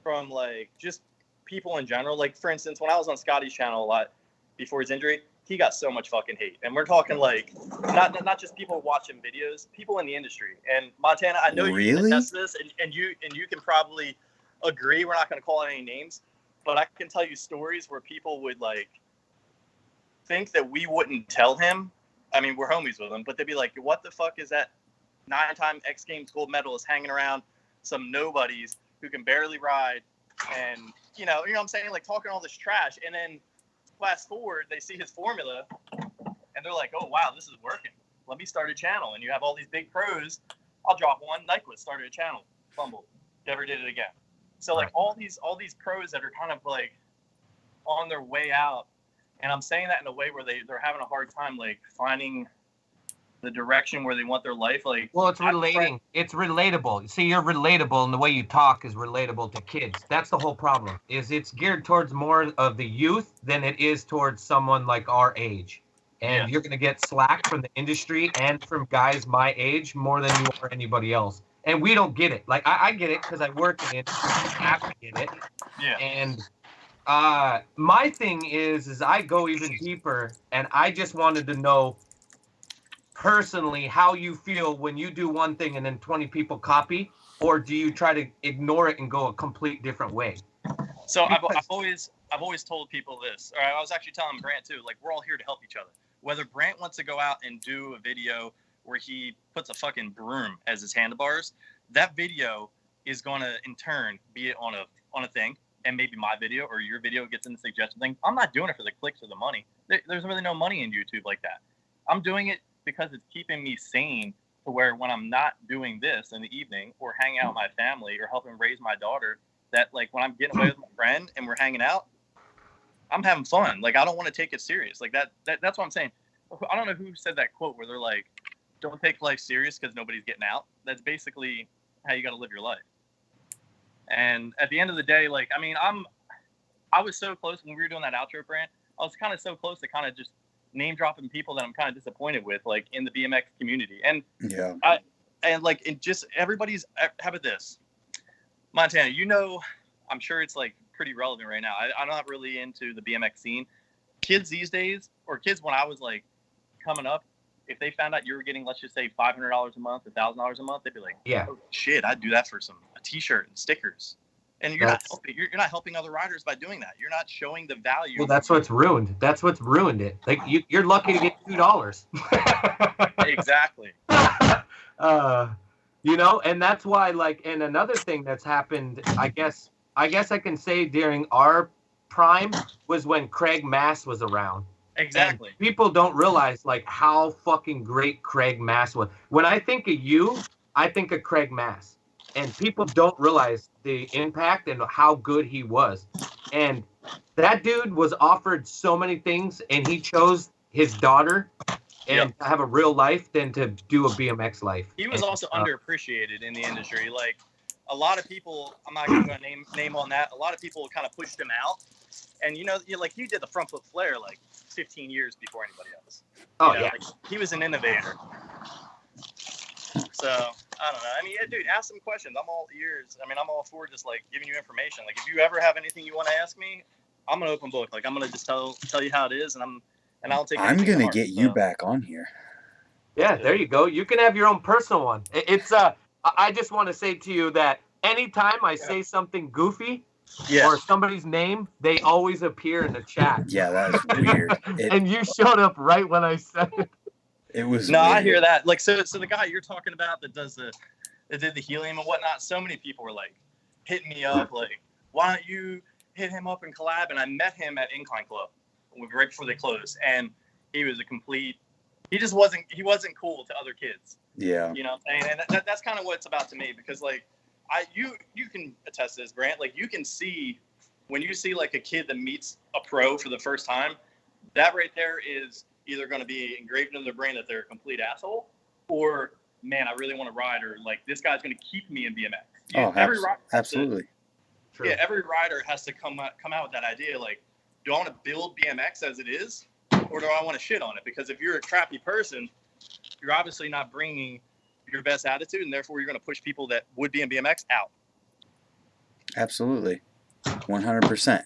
from like just people in general, like for instance, when I was on Scotty's channel a lot before his injury, he got so much fucking hate. And we're talking like not just people watching videos, people in the industry. And Montana, I know you can attest this, and you can probably agree. We're not going to call any names, but I can tell you stories where people would like think that we wouldn't tell him. I mean, we're homies with him, but they'd be like, "What the fuck is that 9-time X Games gold medalist hanging around some nobodies who can barely ride?" And you know what I'm saying, like talking all this trash. And then fast forward, they see his formula, and they're like, "Oh wow, this is working. Let me start a channel." And you have all these big pros. I'll drop one. Nyquist started a channel, fumbled, never did it again. So like all these pros that are kind of like on their way out, and I'm saying that in a way where they're having a hard time like finding the direction where they want their life. Like, well, it's relating. It's relatable. See, you're relatable, and the way you talk is relatable to kids. That's the whole problem. Is it's geared towards more of the youth than it is towards someone like our age. And you're gonna get slack from the industry and from guys my age more than you are anybody else. And we don't get it. Like I get it because I work in it. I have to get it. Yeah. And my thing is I go even deeper, and I just wanted to know personally how you feel when you do one thing and then 20 people copy, or do you try to ignore it and go a complete different way? So I've always told people this, or I was actually telling Brant too, like we're all here to help each other. Whether Brant wants to go out and do a video where he puts a fucking broom as his handlebars, that video is gonna in turn be it on a thing, and maybe my video or your video gets in the suggestion thing. I'm not doing it for the clicks or the money. There's really no money in YouTube like that. I'm doing it because it's keeping me sane to where when I'm not doing this in the evening or hanging out with my family or helping raise my daughter, that like when I'm getting away with my friend and we're hanging out, I'm having fun. Like I don't want to take it serious. Like that's what I'm saying. I don't know who said that quote where they're like, "Don't take life serious because nobody's getting out." That's basically how you got to live your life. And at the end of the day, like I mean, I was so close when we were doing that outro, Brant. I was kind of so close to kind of just name dropping people that I'm kind of disappointed with, like in the BMX community. And just everybody's. How about this, Montana? You know, I'm sure it's like pretty relevant right now. I'm not really into the BMX scene. Kids these days, or kids when I was like coming up, if they found out you were getting, let's just say $500 a month, $1,000 a month, they'd be like, "Yeah, oh, shit, I'd do that for a T-shirt and stickers." And you're not helping other riders by doing that. You're not showing the value. Well, that's what's ruined. That's what's ruined it. Like you're lucky to get $2. Exactly. You know, and that's why, like, and another thing that's happened, I guess I can say during our prime was when Craig Mass was around. Exactly. And people don't realize like how fucking great Craig Mass was. When I think of you, I think of Craig Mass. And people don't realize the impact and how good he was. And that dude was offered so many things, and he chose his daughter Yep. and to have a real life than to do a BMX life. He was And, also underappreciated in the industry. Like a lot of people, I'm not even going to name on that. A lot of people kind of pushed him out. And like you did the front foot flare like 15 years before anybody else. yeah. Like, he was an innovator. So I don't know. I mean, yeah, dude, ask some questions. I'm all ears. I mean, I'm all for just like giving you information. Like if you ever have anything you want to ask me, I'm an open book. Like I'm gonna just tell you how it is, and I'll take. I'm anything gonna to heart. get you back on here. Yeah, there you go. You can have your own personal one. I just want to say to you that anytime I say something goofy or somebody's name, they always appear in the chat. Yeah, that is weird. And you showed up right when I said it. It was No, weird. I hear that. Like so the guy you're talking about that did the helium and whatnot, so many people were like hitting me up like, why don't you hit him up and collab? And I met him at Incline Club right before they closed, and he was he just wasn't cool to other kids. Yeah. You know, and that's kind of what it's about to me, because like you can attest to this, Grant. Like you can see when you see like a kid that meets a pro for the first time, that right there is either going to be engraved in their brain that they're a complete asshole, or man, I really want to ride, or like this guy's going to keep me in BMX. Absolutely. Every rider has to come out with that idea. Like, do I want to build BMX as it is, or do I want to shit on it? Because if you're a crappy person, you're obviously not bringing your best attitude, and therefore you're going to push people that would be in BMX out. Absolutely. 100%.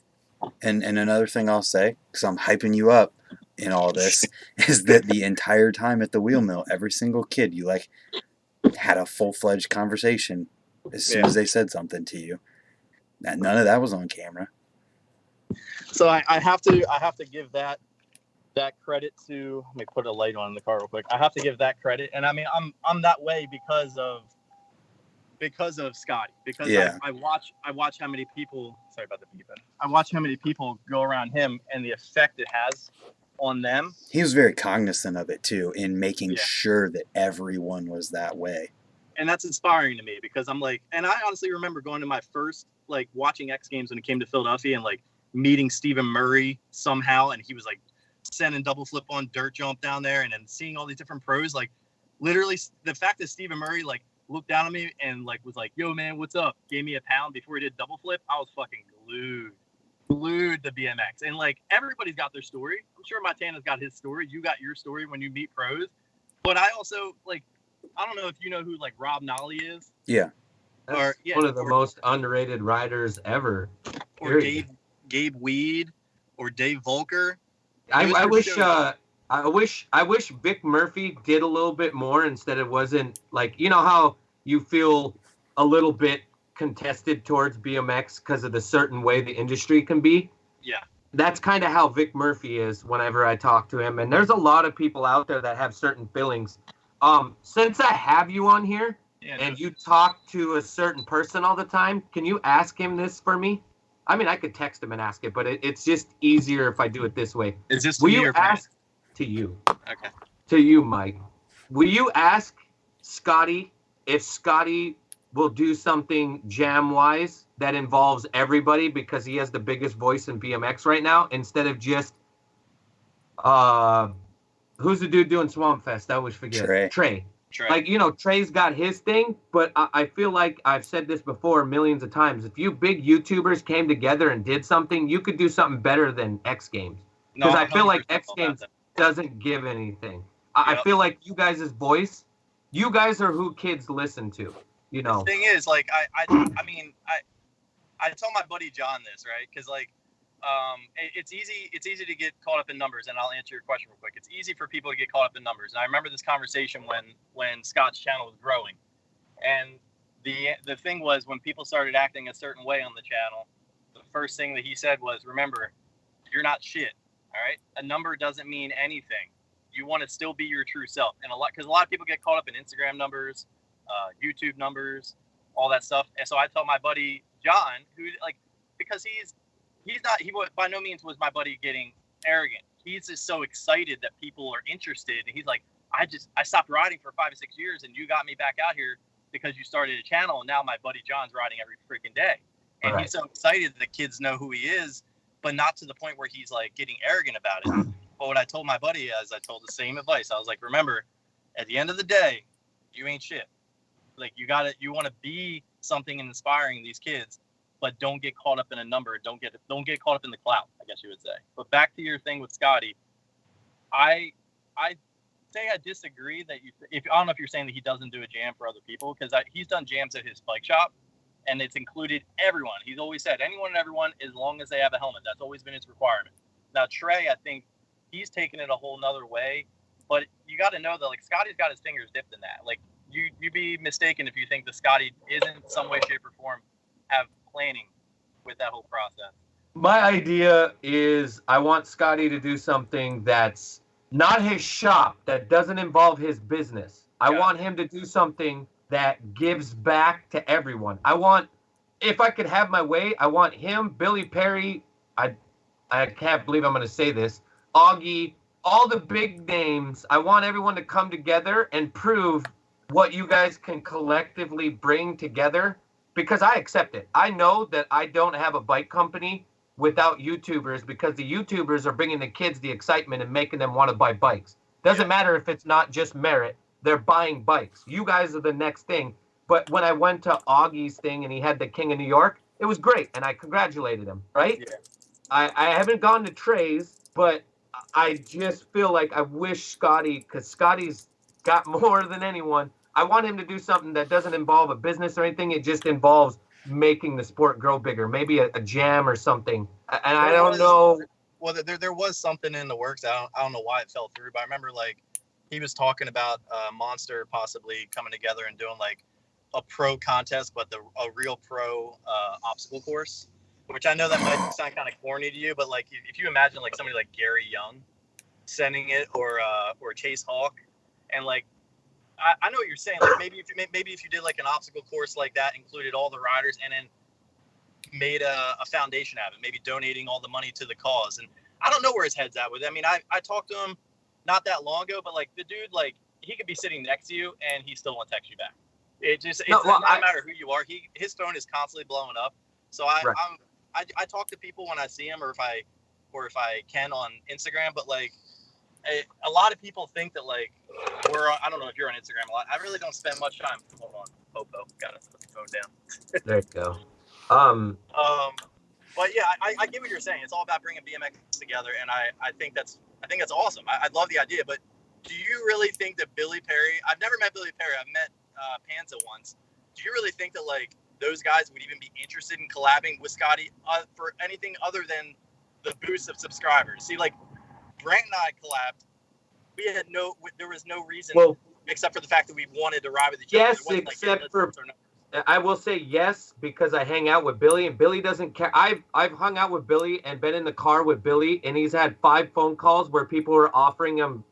And another thing I'll say, because I'm hyping you up in all this, is that the entire time at the wheel mill, every single kid, you like had a full-fledged conversation as soon as they said something to you. None of that was on camera. So I have to give that credit to. Let me put a light on in the car real quick. I have to give that credit, and I mean I'm that way because of Scotty. Because I watch how many people. Sorry about the beeping. I watch how many people go around him and the effect it has on them. He was very cognizant of it too, in making sure that everyone was that way. And that's inspiring to me, because I'm like, and I honestly remember going to my first like watching X Games when it came to Philadelphia, and like meeting Stephen Murray somehow, and he was like sending double flip on dirt jump down there, and then seeing all these different pros. Like literally the fact that Stephen Murray like looked down at me and like was like, yo man, what's up, gave me a pound before he did double flip, I was fucking glued to BMX. And like everybody's got their story. I'm sure Montana's got his story, you got your story when you meet pros. But I also like, I don't know if you know who like Rob Nolly is. Yeah. That's one of the most underrated riders ever. Or Gabe Weed or Dave Volker. I wish Vic Murphy did a little bit more, instead it wasn't like, you know how you feel a little bit contested towards BMX because of the certain way the industry can be. Yeah. That's kind of how Vic Murphy is whenever I talk to him. And there's a lot of people out there that have certain feelings. Since I have you on here and you talk to a certain person all the time, can you ask him this for me? I mean, I could text him and ask it, but it's just easier if I do it this way. Is this Will you ask to you? Okay. To you, Mike. Will you ask Scotty if Scotty will do something jam-wise that involves everybody, because he has the biggest voice in BMX right now, instead of just who's the dude doing Swamp Fest? I always forget. Trey. Like, you know, Trey's got his thing, but I feel like I've said this before millions of times. If you big YouTubers came together and did something, you could do something better than X Games. Because I feel like X Games doesn't give anything. I feel like you guys' voice, you guys are who kids listen to, you know. The thing is, like, I mean, I tell my buddy John this, right? Because, like, it's easy to get caught up in numbers, and I'll answer your question real quick. It's easy for people to get caught up in numbers, and I remember this conversation when Scott's channel was growing, and the thing was, when people started acting a certain way on the channel, the first thing that he said was, remember, you're not shit, all right? A number doesn't mean anything. You want to still be your true self, and a lot of people get caught up in Instagram numbers, YouTube numbers, all that stuff. And so I tell my buddy John, who, like, because he by no means was my buddy getting arrogant. he's just so excited that people are interested. And he's like, I stopped riding for 5 or 6 years, and you got me back out here because you started a channel, and now my buddy John's riding every freaking day. And Right. he's so excited that kids know who he is, but not to the point where he's like getting arrogant about it. But what I told my buddy is I told the same advice. I was like, remember, at the end of the day, you ain't shit. Like you want to be something inspiring these kids, but don't get caught up in a number. Don't get caught up in the clout, I guess you would say. But back to your thing with Scotty, I say I disagree that I don't know if you're saying that he doesn't do a jam for other people, because he's done jams at his bike shop, and it's included everyone. He's always said anyone and everyone as long as they have a helmet. That's always been his requirement. Now Trey, I think he's taken it a whole nother way, but you got to know that like Scotty's got his fingers dipped in that. Like you'd be mistaken if you think that Scotty isn't some way, shape, or form have planning with that whole process. My idea is I want Scotty to do something that's not his shop, that doesn't involve his business. I want him to do something that gives back to everyone. If I could have my way, I want him, Billy Perry, I can't believe I'm going to say this, Augie, all the big names. I want everyone to come together and prove what you guys can collectively bring together, because I accept it. I know that I don't have a bike company without YouTubers, because the YouTubers are bringing the kids the excitement and making them want to buy bikes. Doesn't matter if it's not just merit. They're buying bikes. You guys are the next thing. But when I went to Augie's thing and he had the King of New York, it was great, and I congratulated him, right? Yeah. I haven't gone to Trey's, but I just feel like I wish Scotty, because Scotty's got more than anyone. I want him to do something that doesn't involve a business or anything. It just involves making the sport grow bigger, maybe a jam or something. And I don't know. Well, there was something in the works. I don't know why it fell through, but I remember like he was talking about Monster possibly coming together and doing like a pro contest, but a real pro obstacle course. Which I know that might sound kind of corny to you, but like if you imagine like somebody like Gary Young sending it, or Chase Hawk, and like I know what you're saying. Like maybe if you did like an obstacle course like that, included all the riders, and then made a foundation out of it, maybe donating all the money to the cause. And I don't know where his head's at with it. I mean, I talked to him not that long ago, but like the dude, like he could be sitting next to you and he still won't text you back. It's no matter who you are. His phone is constantly blowing up. So I talk to people when I see him, or if I can on Instagram, but like a lot of people think that like I don't know if you're on Instagram a lot. I really don't spend much time. Hold on, Popo, gotta put the phone down. There you go. But yeah, I get what you're saying. It's all about bringing BMX together, and I think that's awesome. I love the idea, but do you really think that Billy Perry? I've never met Billy Perry. I've met Panza once. Do you really think that like those guys would even be interested in collabing with Scotty for anything other than the boost of subscribers? See, like Brent and I collabed. There was no reason except for the fact that we wanted to ride with each other. Yes, except for. I will say yes, because I hang out with Billy, and Billy doesn't care. I've hung out with Billy and been in the car with Billy, and he's had 5 phone calls where people were offering him.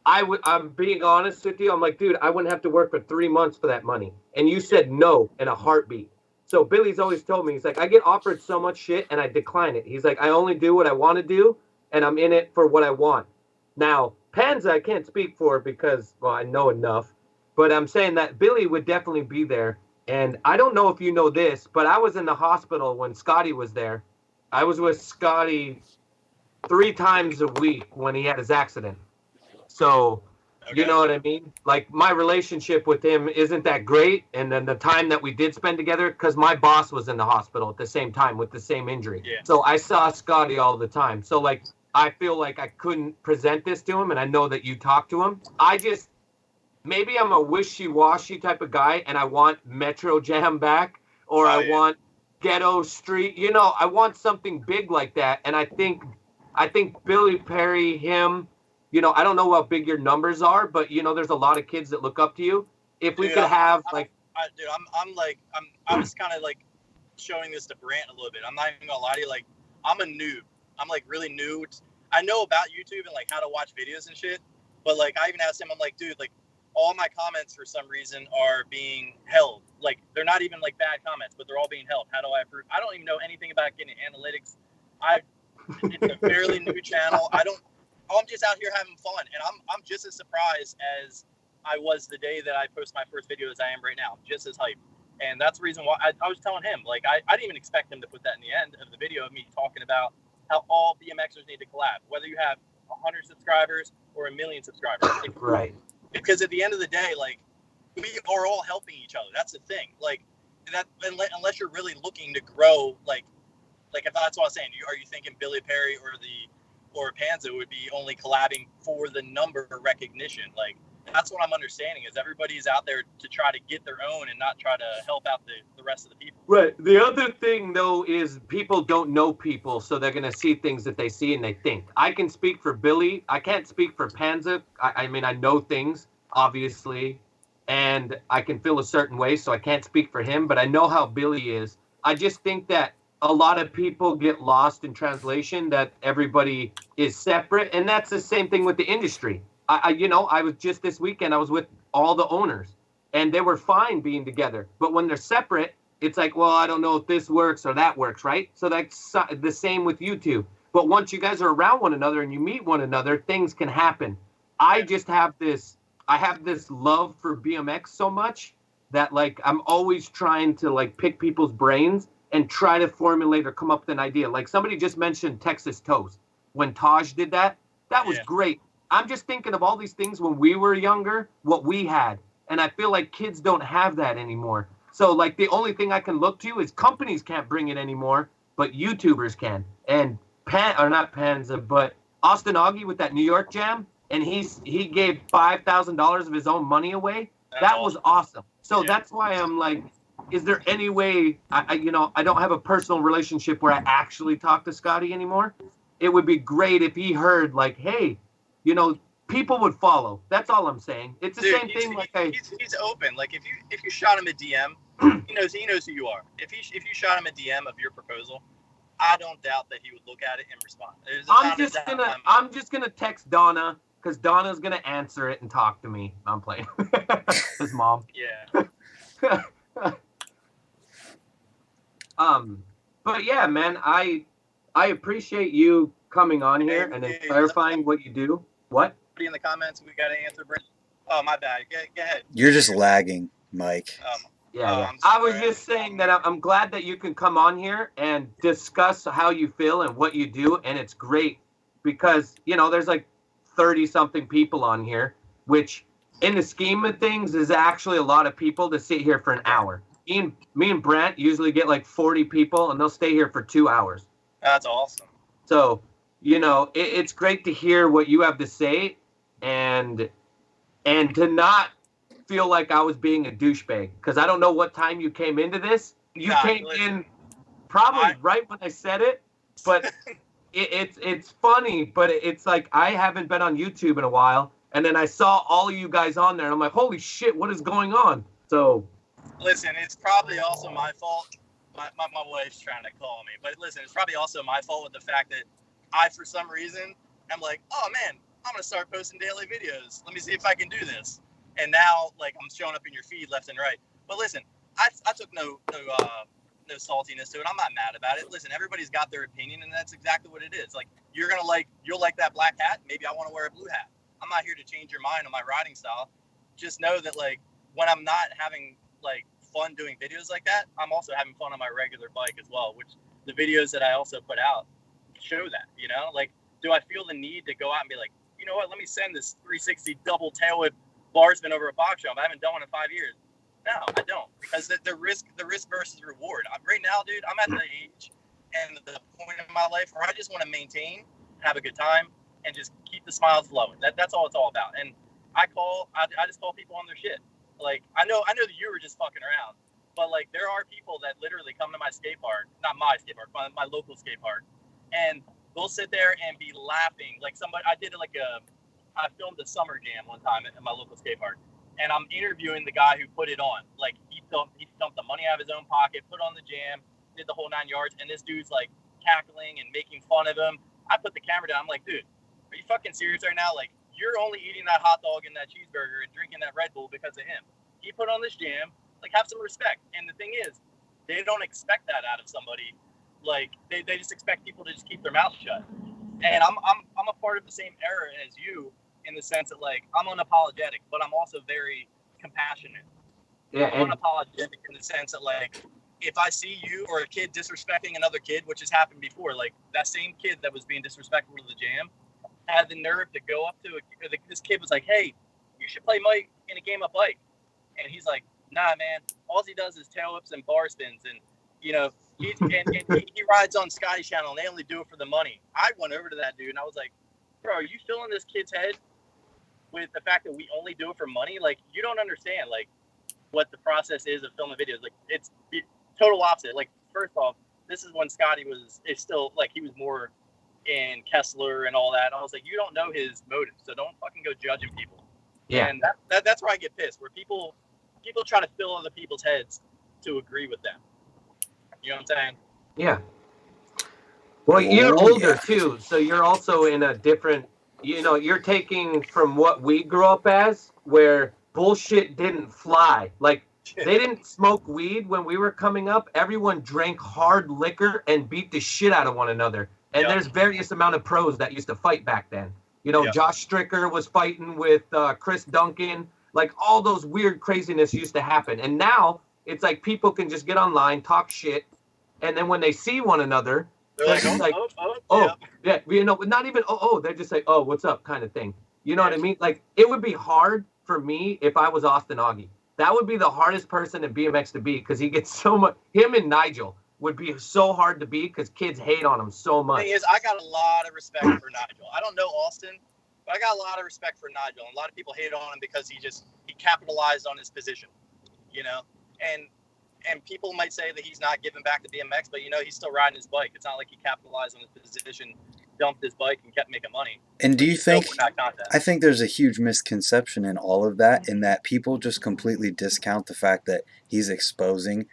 I'm being honest with you. I'm like, dude, I wouldn't have to work for 3 months for that money. And you said no in a heartbeat. So Billy's always told me, he's like, I get offered so much shit and I decline it. He's like, I only do what I want to do, and I'm in it for what I want. Now, Panza, I can't speak for because, well, I know enough. But I'm saying that Billy would definitely be there. And I don't know if you know this, but I was in the hospital when Scotty was there. I was with Scotty 3 times a week when he had his accident. So, You know what I mean? Like, my relationship with him isn't that great. And then the time that we did spend together, because my boss was in the hospital at the same time with the same injury. Yeah. So I saw Scotty all the time. So, like, I feel like I couldn't present this to him, and I know that you talked to him. Maybe I'm a wishy-washy type of guy, and I want Metro Jam back, or I want Ghetto Street. You know, I want something big like that. And I think Billy Perry, him, you know, I don't know how big your numbers are, but, you know, there's a lot of kids that look up to you. If we could have, like... I was kind of, like, showing this to Brant a little bit. I'm not even going to lie to you. Like, I'm a noob. I'm, like, really new. I know about YouTube and, like, how to watch videos and shit. But, like, I even asked him, I'm like, dude, like, all my comments for some reason are being held. Like, they're not even like bad comments, but they're all being held. How do I approve? I don't even know anything about getting analytics. It's a fairly new channel. I'm just out here having fun, and I'm just as surprised as I was the day that I posted my first video as I am right now. I'm just as hyped. And that's the reason why I was telling him, like, I didn't even expect him to put that in the end of the video of me talking about how all BMXers need to collab, whether you have 100 subscribers or 1 million subscribers. Right. Because at the end of the day, like, we are all helping each other. That's the thing. Like, that unless you're really looking to grow, like if that's what I was saying, are you thinking Billy Perry or Panza would be only collabing for the number recognition? Like, that's what I'm understanding is everybody's out there to try to get their own and not try to help out the rest of the people. Right. The other thing, though, is people don't know people, so they're going to see things that they see and they think. I can speak for Billy. I can't speak for Panza. I mean, I know things, obviously, and I can feel a certain way, so I can't speak for him, but I know how Billy is. I just think that a lot of people get lost in translation, that everybody is separate, and that's the same thing with the industry. I was just this weekend, I was with all the owners, and they were fine being together. But when they're separate, it's like, well, I don't know if this works or that works, right? So that's the same with YouTube. But once you guys are around one another and you meet one another, things can happen. I have this love for BMX so much that, like, I'm always trying to, like, pick people's brains and try to formulate or come up with an idea. Like, somebody just mentioned Texas Toast. When Taj did that, that was great. I'm just thinking of all these things when we were younger, what we had. And I feel like kids don't have that anymore. So, like, the only thing I can look to is companies can't bring it anymore, but YouTubers can. And not Panza, but Austin Augie with that New York Jam, and he gave $5,000 of his own money away. That was awesome. So that's why I'm like, is there any way, I don't have a personal relationship where I actually talk to Scotty anymore. It would be great if he heard, like, hey, people would follow. That's all I'm saying. It's the same thing. He's open. Like, if you shot him a DM, he knows who you are. If you shot him a DM of your proposal, I don't doubt that he would look at it and respond. I'm just gonna text Donna, because Donna's gonna answer it and talk to me. I'm playing. His mom. Yeah. But yeah, man, I appreciate you coming on here and then clarifying what you do. What? In the comments, we got to answer. Oh, my bad. Go ahead. You're just lagging, Mike. Yeah. I was just saying that I'm glad that you can come on here and discuss how you feel and what you do, and it's great because, there's like 30-something people on here, which in the scheme of things is actually a lot of people to sit here for an hour. Me and Brent usually get like 40 people, and they'll stay here for 2 hours. That's awesome. So, it's great to hear what you have to say and to not feel like I was being a douchebag, because I don't know what time you came into this. You came in probably right when I said it, but it's funny, but it's like I haven't been on YouTube in a while, and then I saw all of you guys on there, and I'm like, holy shit, what is going on? So, listen, it's probably also my fault. My wife's trying to call me, but listen, it's probably also my fault with the fact that I, for some reason, I'm like, oh man, I'm gonna start posting daily videos. Let me see if I can do this. And now, like, I'm showing up in your feed left and right. But listen, I took no saltiness to it. I'm not mad about it. Listen, everybody's got their opinion, and that's exactly what it is. Like, you'll like that black hat. Maybe I want to wear a blue hat. I'm not here to change your mind on my riding style. Just know that, like, when I'm not having, like, fun doing videos like that, I'm also having fun on my regular bike as well, which the videos that I also put out show that, like, do I feel the need to go out and be like, you know what, let me send this 360 double tailwhip bar spin over a box jump. I haven't done one in 5 years. No, I don't, because the risk versus reward. Right now, dude, I'm at the age and the point in my life where I just want to maintain, have a good time, and just keep the smiles flowing. That's all it's all about. And I just call people on their shit. Like, I know that you were just fucking around, but, like, there are people that literally come to my skate park, not my skate park, but my local skate park, and they'll sit there and be laughing. Like, I filmed a summer jam one time at my local skate park, and I'm interviewing the guy who put it on. Like, he dumped the money out of his own pocket, put on the jam, did the whole 9 yards, and this dude's, like, cackling and making fun of him. I put the camera down. I'm like, dude, are you fucking serious right now? Like, you're only eating that hot dog and that cheeseburger and drinking that Red Bull because of him. He put on this jam. Like, have some respect. And the thing is, they don't expect that out of somebody. Like, they just expect people to just keep their mouth shut. And I'm a part of the same era as you in the sense that like I'm unapologetic, but I'm also very compassionate. Yeah, I'm and unapologetic in the sense that like if I see you or a kid disrespecting another kid, which has happened before, like that same kid that was being disrespectful to the jam had the nerve to go up to this kid was like, "Hey, you should play Mike in a game of bike," and he's like, "Nah, man. All he does is tail whips and bar spins, and you know, he rides on Sky Channel, and they only do it for the money." I went over to that dude, and I was like, "Bro, are you filling this kid's head with the fact that we only do it for money? Like, you don't understand like what the process is of filming videos. Like, it's total opposite. Like, first off, this is when Scotty is still like he was more in Kessler and all that. I was like, you don't know his motives, so don't fucking go judging people." yeah, And that's where I get pissed, where people try to fill other people's heads to agree with them. You know what I'm saying? yeah. Well, you're Oh older yeah. too, so you're also in a different, you're taking from what we grew up as, where bullshit didn't fly. Like, they didn't smoke weed when we were coming up. Everyone drank hard liquor and beat the shit out of one another. And Yep. there's various amount of pros that used to fight back then. Yep. Josh Stricker was fighting with Chris Duncan. Like, all those weird craziness used to happen. And now it's like people can just get online, talk shit, and then when they see one another, They're they're like, just like, oh, oh, yep. yeah, not even, they're just like, oh, what's up, kind of thing. You know Yeah. what I mean? Like, it would be hard for me if I was Austin Augie. That would be the hardest person in BMX to beat because he gets so much. Him and Nigel would be so hard to beat because kids hate on him so much. Thing is, I got a lot of respect for Nigel. I don't know Austin, but I got a lot of respect for Nigel. And a lot of people hate on him because he capitalized on his position, you know. And people might say that he's not giving back to BMX, but he's still riding his bike. It's not like he capitalized on his position, dumped his bike, and kept making money. And do you think? I I think there's a huge misconception in all of that, in that people just completely discount the fact that he's exposing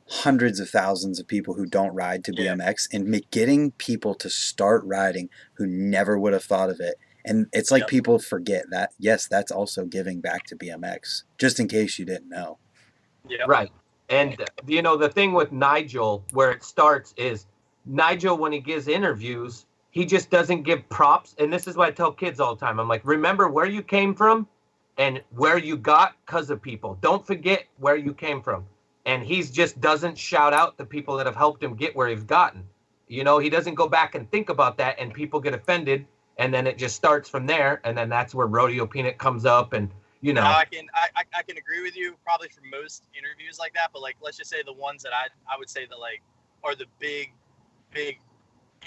hundreds of thousands of people who don't ride to BMX and getting people to start riding who never would have thought of it. And it's like people forget that, yes, that's also giving back to BMX, just in case you didn't know. Yeah. Right. And, the thing with Nigel, where it starts is Nigel, when he gives interviews, he just doesn't give props. And this is what I tell kids all the time. I'm like, remember where you came from and where you got because of people. Don't forget where you came from. And he just doesn't shout out the people that have helped him get where he's gotten. He doesn't go back and think about that, and people get offended. And then it just starts from there. And then that's where Rodeo Peanut comes up. And, No, I can agree with you probably for most interviews like that, but like let's just say the ones that I would say that like are the big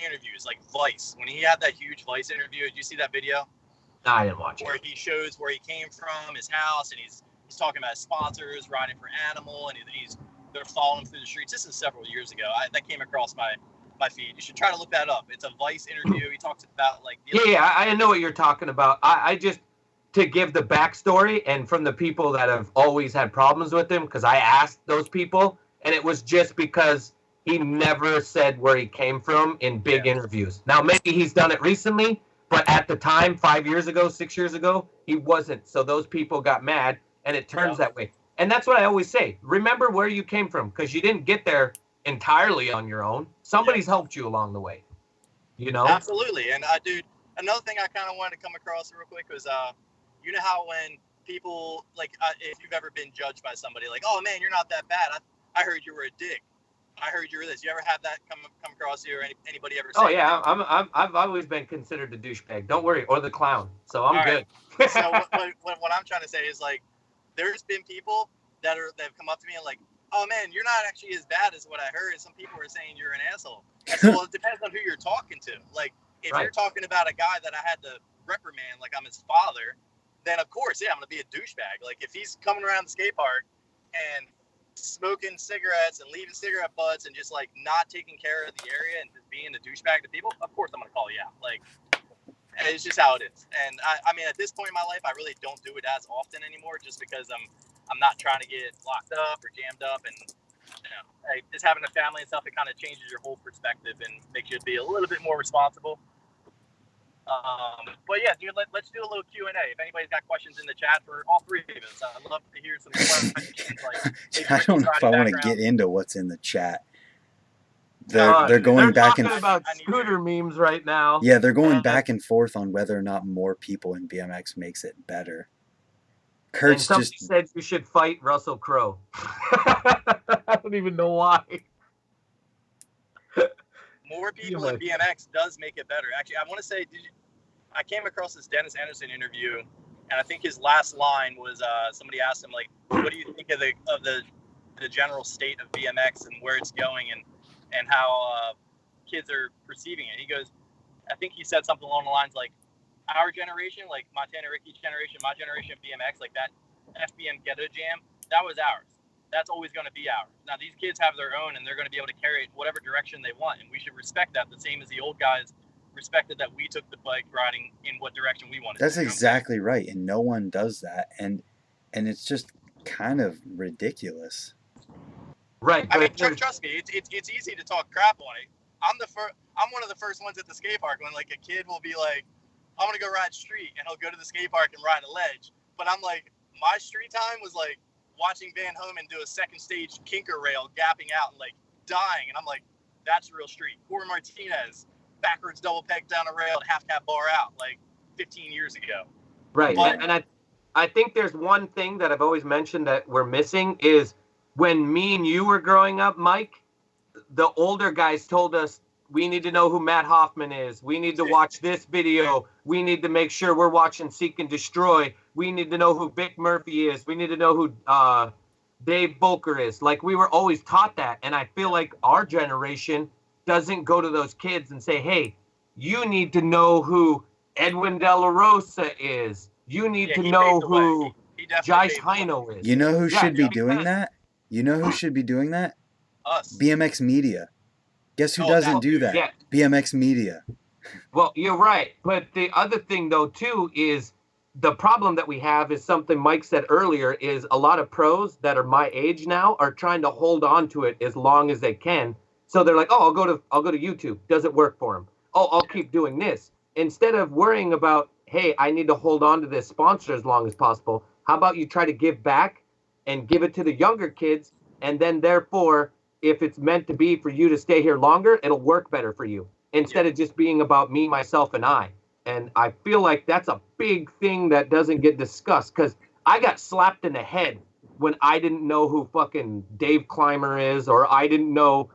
interviews, like Vice. When he had that huge Vice interview, did you see that video? I didn't watch it. Where he shows where he came from, his house, and he's talking about his sponsors, riding for Animal, and they're following him through the streets. This is several years ago. That came across my feed. You should try to look that up. It's a Vice interview. He talks about like I know what you're talking about. I just, to give the backstory, and from the people that have always had problems with him, because I asked those people, and it was just because he never said where he came from in big interviews. Now, maybe he's done it recently, but at the time, 5 years ago, 6 years ago, he wasn't. So those people got mad, and it turns that way. And that's what I always say. Remember where you came from, because you didn't get there entirely on your own. Somebody's helped you along the way. Absolutely. And dude, another thing I kind of wanted to come across real quick was you know how when people like if you've ever been judged by somebody like, oh man, you're not that bad, I heard you were a dick, I heard you were this. You ever have that come across you, or anybody ever say? Oh yeah, I've always been considered the douchebag. Don't worry, or the clown. So I'm good. So what I'm trying to say is like, there's been people that have come up to me and like, oh man, you're not actually as bad as what I heard. Some people are saying you're an asshole. I said, well, it depends on who you're talking to. Like, if you're talking about a guy that I had to reprimand, like I'm his father, then of course, I'm gonna be a douchebag. Like if he's coming around the skate park and smoking cigarettes and leaving cigarette butts and just like not taking care of the area and just being a douchebag to people, of course I'm gonna call you out. Like, it's just how it is. And I mean, at this point in my life, I really don't do it as often anymore, just because I'm not trying to get locked up or jammed up, and just having a family and stuff, it kind of changes your whole perspective and makes you be a little bit more responsible. But yeah, dude, let's do a little Q&A. If anybody's got questions in the chat for all three of us, I'd love to hear some questions. Like, I don't know if I want to get into what's in the chat. They're going They're back talking and about scooter memes right now. yeah, they're going and, back and forth on whether or not more people in BMX makes it better. and Kurt's somebody just said you should fight Russell Crowe. I don't even know why. More people in BMX does make it better. Actually, I want to say, I came across this Dennis Anderson interview, and I think his last line was somebody asked him like, "What do you think of the general state of BMX and where it's going and how kids are perceiving it?" He goes, I think he said something along the lines like, "Our generation, like Montana Ricky's generation, my generation of BMX, like that FBM Ghetto Jam, that was ours. That's always going to be ours. Now these kids have their own, and they're going to be able to carry it in whatever direction they want, and we should respect that the same as the old guys respected that we took the bike riding in what direction we wanted." That's exactly right, and no one does that, and it's just kind of ridiculous. Right. I mean, trust me, it's easy to talk crap on it. I'm one of the first ones at the skate park when like a kid will be like, "I'm gonna go ride street," and he'll go to the skate park and ride a ledge. But I'm like, my street time was like watching Van Homan do a second stage kinker rail, gapping out and like dying, and I'm like, that's real street. Corey Martinez, backwards double peg down a rail, half cap bar out, like 15 years ago. Right, and I think there's one thing that I've always mentioned that we're missing is when me and you were growing up, Mike, the older guys told us we need to know who Matt Hoffman is. We need to watch this video. We need to make sure we're watching Seek and Destroy. We need to know who Vic Murphy is. We need to know who Dave Bolker is. Like, we were always taught that. And I feel like our generation doesn't go to those kids and say, hey, you need to know who Edwin De La Rosa is. You need to know who Josh Hino is. You know who should be doing that? You know who should be doing that? Us. BMX Media. Guess who doesn't do that? Yeah. BMX Media. Well, you're right. But the other thing, though, too, is the problem that we have is something Mike said earlier is a lot of pros that are my age now are trying to hold on to it as long as they can. So they're like, oh, I'll go to YouTube. Does it work for them? Oh, I'll keep doing this. Instead of worrying about, hey, I need to hold on to this sponsor as long as possible, how about you try to give back and give it to the younger kids, and then therefore, if it's meant to be for you to stay here longer, it'll work better for you instead of just being about me, myself, and I. And I feel like that's a big thing that doesn't get discussed because I got slapped in the head when I didn't know who fucking Dave Clymer is, or I didn't know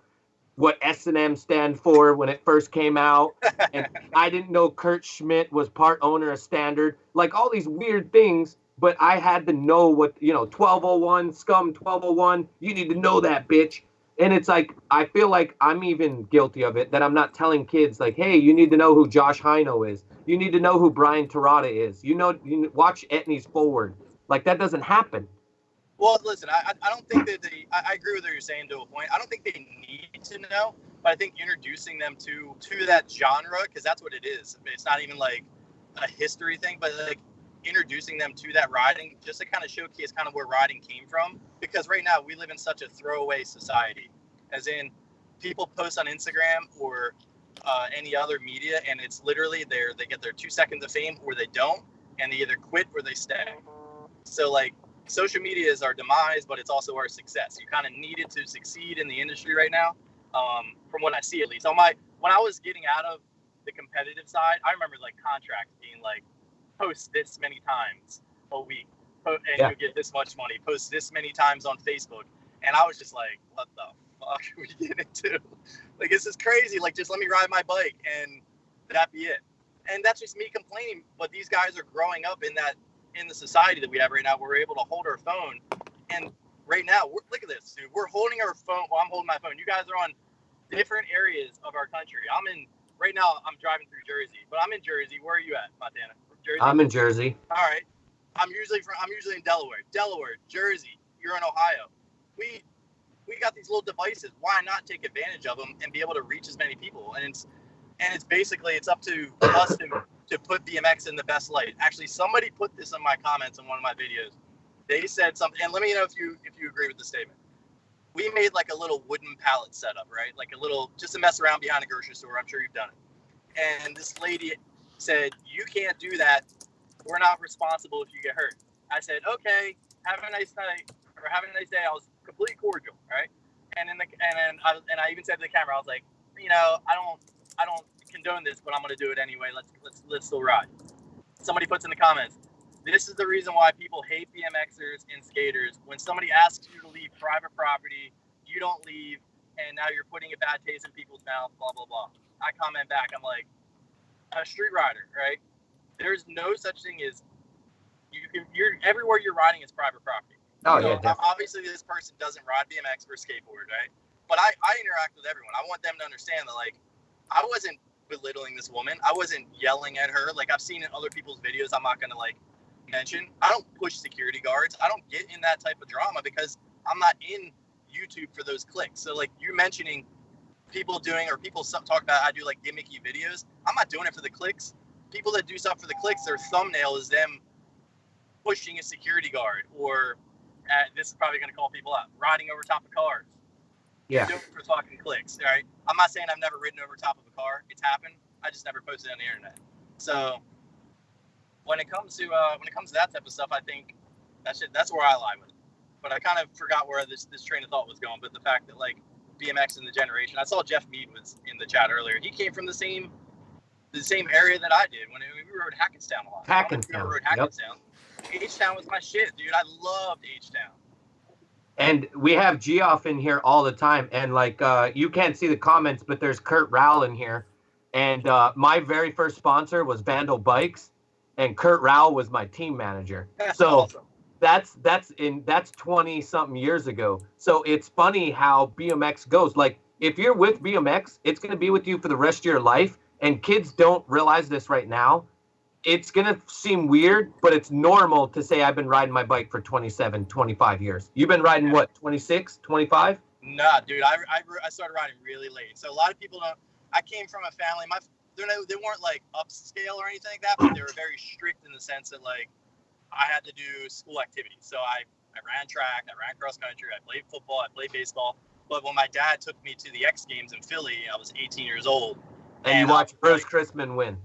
what S&M stand for when it first came out. And I didn't know Kurt Schmidt was part owner of Standard. Like all these weird things, but I had to know what, 1201, scum 1201, you need to know that, bitch. And it's like, I feel like I'm even guilty of it, that I'm not telling kids like, hey, you need to know who Josh Hino is. You need to know who Brian Terada is. You watch Etney's Forward. Like, that doesn't happen. Well, listen, I don't think that I agree with what you're saying to a point. I don't think they need to know, but I think introducing them to that genre, because that's what it is. It's not even like a history thing, but like introducing them to that riding just to kind of showcase kind of where riding came from. Because right now we live in such a throwaway society, as in people post on Instagram or any other media, and it's literally they get their 2 seconds of fame or they don't, and they either quit or they stay. So like, social media is our demise, but it's also our success. You kind of need it to succeed in the industry right now, from what I see at least. When I was getting out of the competitive side, I remember like contracts being like, post this many times a week, and you'll get this much money. Post this many times on Facebook, and I was just like, what the fuck are we getting into? Like, this is crazy. Like, just let me ride my bike and that be it. And that's just me complaining. But these guys are growing up in the society that we have right now, where we're able to hold our phone. And right now, look at this, dude. We're holding our phone. Well, I'm holding my phone. You guys are on different areas of our country. Right now, I'm driving through Jersey, but I'm in Jersey. Where are you at, Montana? Jersey? I'm in Jersey. All right. I'm usually in Delaware. Jersey. You're in Ohio. We got these little devices. Why not take advantage of them and be able to reach as many people? And it's basically, it's up to us to put BMX in the best light. Actually, somebody put this in my comments in one of my videos. They said something, and let me know if you agree with the statement. We made like a little wooden pallet setup, right? Like a little, just to mess around behind a grocery store. I'm sure you've done it. And this lady said, you can't do that. We're not responsible if you get hurt. I said, okay, have a nice night, or have a nice day. I was completely cordial, right? And I even said to the camera, I was like, I don't condone this, but I'm gonna do it anyway. Let's still ride. Somebody puts in the comments, this is the reason why people hate BMXers and skaters. When somebody asks you to leave private property, you don't leave, and now you're putting a bad taste in people's mouth, blah, blah, blah. I comment back, I'm like, a street rider, right? There's no such thing as, you're everywhere you're riding is private property. Oh, so yeah, definitely. Obviously this person doesn't ride BMX or skateboard, right? But I interact with everyone. I want them to understand that, like, I wasn't belittling this woman. I wasn't yelling at her. Like, I've seen in other people's videos, I'm not going to, like, mention. I don't push security guards. I don't get in that type of drama because I'm not in YouTube for those clicks. So, like, you mentioning people talk about I do, like, gimmicky videos. I'm not doing it for the clicks. People that do stuff for the clicks, their thumbnail is them pushing a security guard or, this is probably going to call people out, riding over top of cars. Yeah. Doing it for fucking clicks, all right? I'm not saying I've never ridden over top of a car. It's happened. I just never posted it on the internet. So when it comes to that type of stuff, I think that's where I lie with it. But I kind of forgot where this train of thought was going. But the fact that, like, BMX in the generation, I saw Jeff Mead was in the chat earlier. He came from the same area that I did when we rode Hackettstown a lot. Hackettstown. Rode Hackettstown. Yep. H-Town was my shit, dude. I loved H-Town. And we have Geoff in here all the time. And, like, you can't see the comments, but there's Kurt Rowell in here. And my very first sponsor was Vandal Bikes, and Kurt Rowell was my team manager. That's so awesome. that's 20-something years ago. So it's funny how BMX goes. Like, if you're with BMX, it's going to be with you for the rest of your life. And kids don't realize this right now. It's going to seem weird, but it's normal to say I've been riding my bike for 27, 25 years. You've been riding, what, 26, 25? Nah, dude, I started riding really late. So a lot of people don't. I came from a family. They weren't, like, upscale or anything like that, but they were very strict in the sense that, like, I had to do school activities. So I ran track, I ran cross country, I played football, I played baseball. But when my dad took me to the X Games in Philly, I was 18 years old. And you watched Bruce Chrisman win.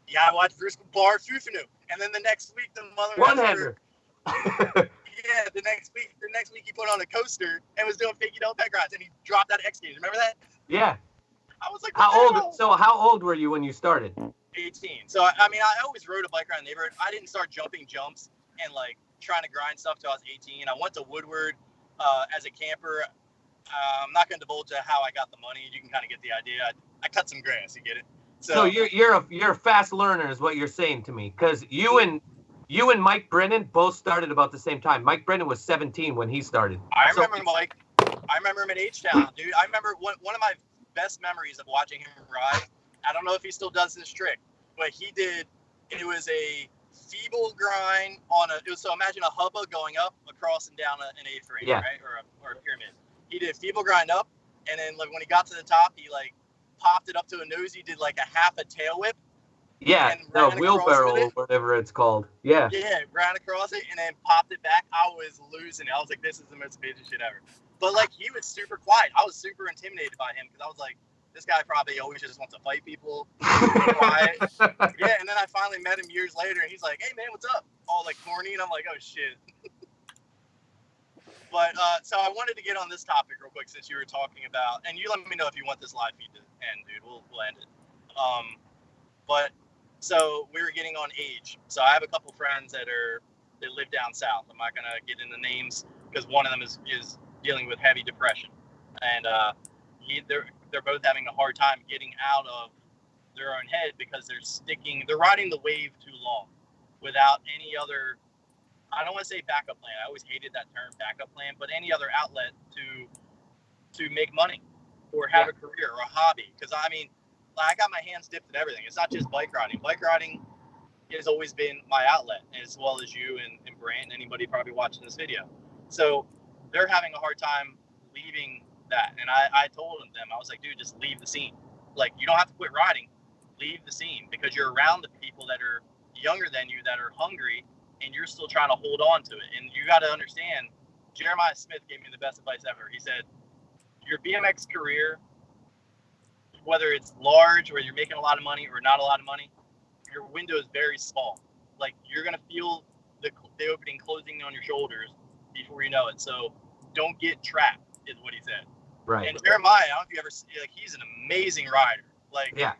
Yeah, I watched Bruce Bar Fufanu. And then the next week, the mother one-hander. Yeah, the next week he put on a coaster and was doing fakie double peg rides, and he dropped out of X Games. Remember that? Yeah. I was like, how old were you when you started? 18. So I mean, I always rode a bike around the neighborhood. I didn't start jumping jumps and, like, trying to grind stuff till I was 18. I went to Woodward as a camper. I'm not going to divulge how I got the money. You can kind of get the idea. I cut some grass. You get it? So you're a fast learner, is what you're saying to me, because you and Mike Brennan both started about the same time. Mike Brennan was 17 when he started. I remember Mike. I remember him at H-Town, dude. I remember one of my best memories of watching him ride. I don't know if he still does this trick, but he did. It was a feeble grind on so imagine a hubba going up across and down an A-frame, right, or a pyramid. He did feeble grind up, and then, like, when he got to the top, he, like, popped it up to a nose. He did, like, a half a tail whip. Yeah, the wheelbarrow, whatever it's called. Yeah. Yeah, ran across it and then popped it back. I was losing it. I was like, this is the most amazing shit ever. But, like, he was super quiet. I was super intimidated by him because I was like, this guy probably always just wants to fight people. Quiet. Yeah, and then I finally met him years later, and he's like, hey, man, what's up? All, like, corny, and I'm like, oh, shit. But, so I wanted to get on this topic real quick since you were talking about, and you let me know if you want this live feed to end, dude. We'll end it. But, so we were getting on age. So I have a couple friends that live down south. I'm not going to get into names because one of them is dealing with heavy depression. And they're both having a hard time getting out of their own head because they're riding the wave too long without any other, I don't want to say backup plan. I always hated that term, backup plan, but any other outlet to make money or have a career or a hobby. Because, I mean, I got my hands dipped in everything. It's not just bike riding. Bike riding has always been my outlet, as well as you and Brant and anybody probably watching this video. So they're having a hard time leaving that. And I told them, I was like, dude, just leave the scene. Like, you don't have to quit riding. Leave the scene because you're around the people that are younger than you that are hungry and you're still trying to hold on to it. And you got to understand, Jeremiah Smith gave me the best advice ever. He said, your BMX career, whether it's large or you're making a lot of money or not a lot of money, your window is very small. Like, you're going to feel the opening closing on your shoulders before you know it. So don't get trapped is what he said. Right. And Jeremiah, I don't know if you ever see, like, he's an amazing rider. Like, Yeah.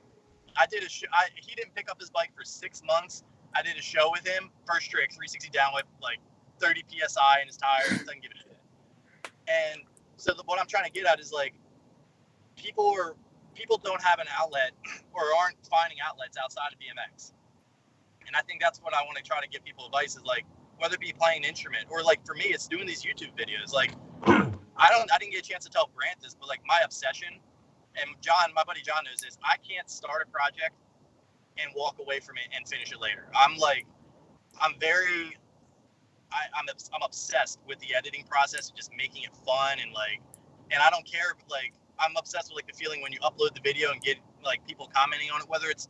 I did a show. He didn't pick up his bike for 6 months. I did a show with him. First trick, 360 downwhip, like 30 psi in his tires. Doesn't give a shit. And so what I'm trying to get at is, like, people don't have an outlet or aren't finding outlets outside of BMX. And I think that's what I want to try to give people advice is, like, whether it be playing an instrument or, like, for me, it's doing these YouTube videos. Like, I didn't get a chance to tell Brant this, but, like, my obsession, and John, my buddy John knows this, I can't start a project and walk away from it and finish it later. I'm obsessed with the editing process, just making it fun, and, like, and I don't care, but, like, I'm obsessed with, like, the feeling when you upload the video and get, like, people commenting on it, whether it's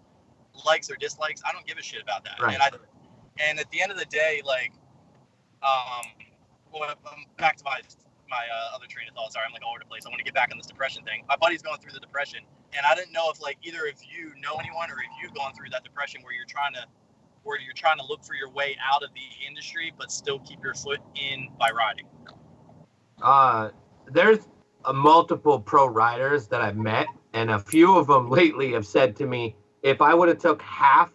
likes or dislikes. I don't give a shit about that. Right. And at the end of the day, like, well, I'm back to my other train of thought. Sorry, I'm, like, all over the place. I want to get back on this depression thing. My buddy's going through the depression, and I didn't know if, like, either of you know anyone, or if you've gone through that depression where you're trying to look for your way out of the industry but still keep your foot in by riding. There's multiple pro riders that I've met, and a few of them lately have said to me, if I would have took half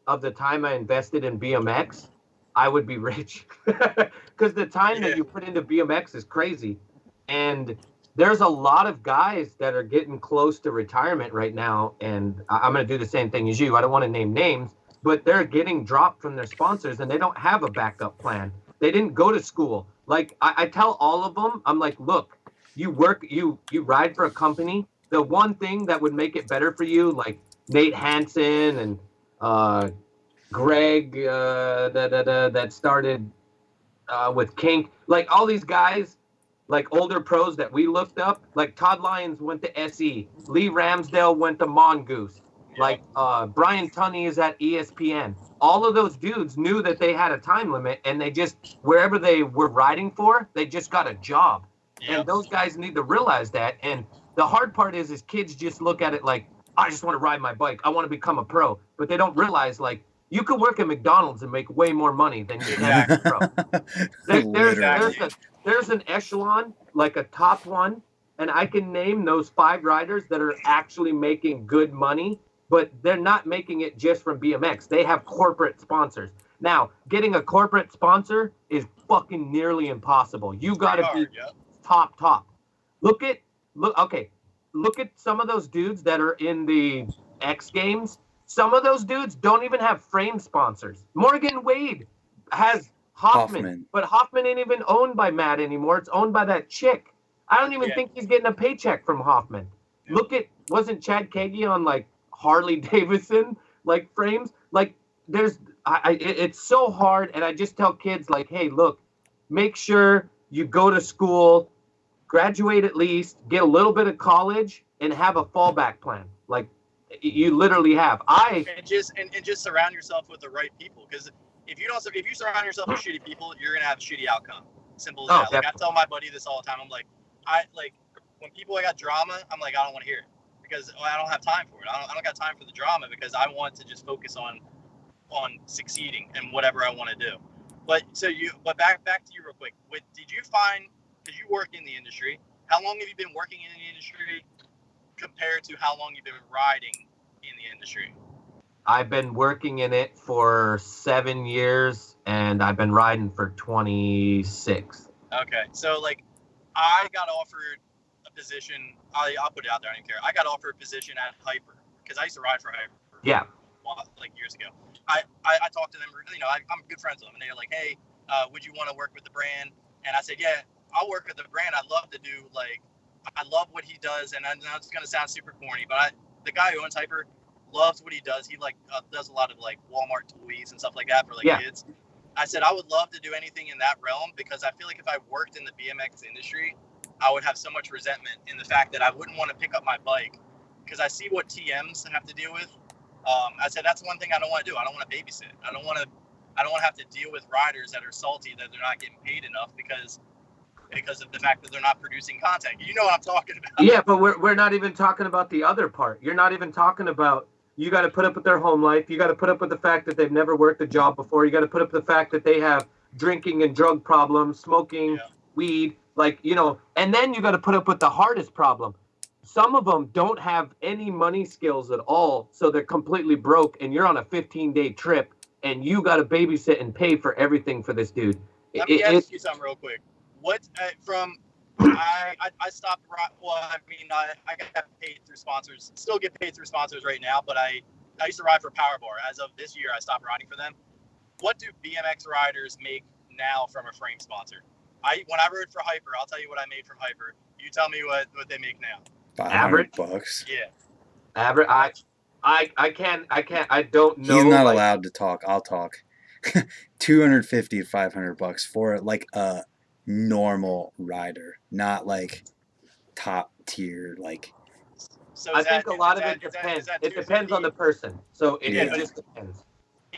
of the time I invested in BMX, I would be rich. Because the time that you put into BMX is crazy. And there's a lot of guys that are getting close to retirement right now, and I'm going to do the same thing as you. I don't want to name names, but they're getting dropped from their sponsors, and they don't have a backup plan. They didn't go to school. Like, I tell all of them, I'm like, look, you ride for a company. The one thing that would make it better for you, like Nate Hansen and Greg that started with Kink, like all these guys, like older pros that we looked up, like Todd Lyons went to SE, Lee Ramsdale went to Mongoose, like Brian Tunney is at ESPN. All of those dudes knew that they had a time limit, and they just, wherever they were riding for, they just got a job. And those guys need to realize that. And the hard part is kids just look at it like, I just want to ride my bike. I want to become a pro. But they don't realize, like, you could work at McDonald's and make way more money than you can as a pro. There's an echelon, like a top one, and I can name those 5 riders that are actually making good money, but they're not making it just from BMX. They have corporate sponsors. Now, getting a corporate sponsor is fucking nearly impossible. You got to be top. Look at some of those dudes that are in the X Games. Some of those dudes don't even have frame sponsors. Morgan Wade has Hoffman, but Hoffman ain't even owned by Matt anymore. It's owned by that chick. I don't even think he's getting a paycheck from Hoffman. Look at, wasn't Chad Kagi on, like, Harley Davidson, like, frames? Like, it's so hard, and I just tell kids, like, hey, look, make sure you go to school, graduate at least, get a little bit of college, and have a fallback plan. Like, you literally have. And just surround yourself with the right people, because if you surround yourself with shitty people, you're gonna have a shitty outcome. Simple as that. Like, I tell my buddy this all the time. I'm like, when people got drama, I'm like, I don't want to hear it, because I don't have time for it. I don't got time for the drama, because I want to just focus on succeeding and whatever I want to do. But back to you real quick. Did you find, because you work in the industry, how long have you been working in the industry compared to how long you've been riding in the industry? I've been working in it for 7 years, and I've been riding for 26. Okay, so, like, I got offered a position. I'll put it out there. I don't care. I got offered a position at Hyper, because I used to ride for Hyper. Yeah. Like, years ago. I talked to them. You know, I'm good friends with them, and they're like, hey, would you want to work with the brand? And I said, yeah, I'll work with the brand. I'd love to do, like, I love what he does, and I know it's gonna sound super corny, but the guy who owns Hyper loves what he does. He, like, does a lot of, like, Walmart toys and stuff like that for, like, kids. I said I would love to do anything in that realm, because I feel like if I worked in the BMX industry, I would have so much resentment in the fact that I wouldn't want to pick up my bike, because I see what TMs have to deal with. I said that's one thing I don't want to do. I don't want to babysit. I don't want to have to deal with riders that are salty that they're not getting paid enough because of the fact that they're not producing content. You know what I'm talking about. Yeah, but we're not even talking about the other part. You're not even talking about, you got to put up with their home life. You got to put up with the fact that they've never worked a job before. You got to put up with the fact that they have drinking and drug problems, smoking weed. Like, you know, and then you got to put up with the hardest problem. Some of them don't have any money skills at all, so they're completely broke, and you're on a 15-day trip, and you got to babysit and pay for everything for this dude. Let me ask you something real quick. What I stopped. Well, I mean, I got paid through sponsors. Still get paid through sponsors right now, but I used to ride for Powerbar. As of this year, I stopped riding for them. What do BMX riders make now from a frame sponsor? When I rode for Hyper, I'll tell you what I made from Hyper. You tell me what they make now. $500. Yeah. Average. I don't know. He's not allowed to talk. I'll talk. 250 to $500 for like a normal rider, not like top tier. Like, so I think a lot of it depends. It depends on the person. So it just depends.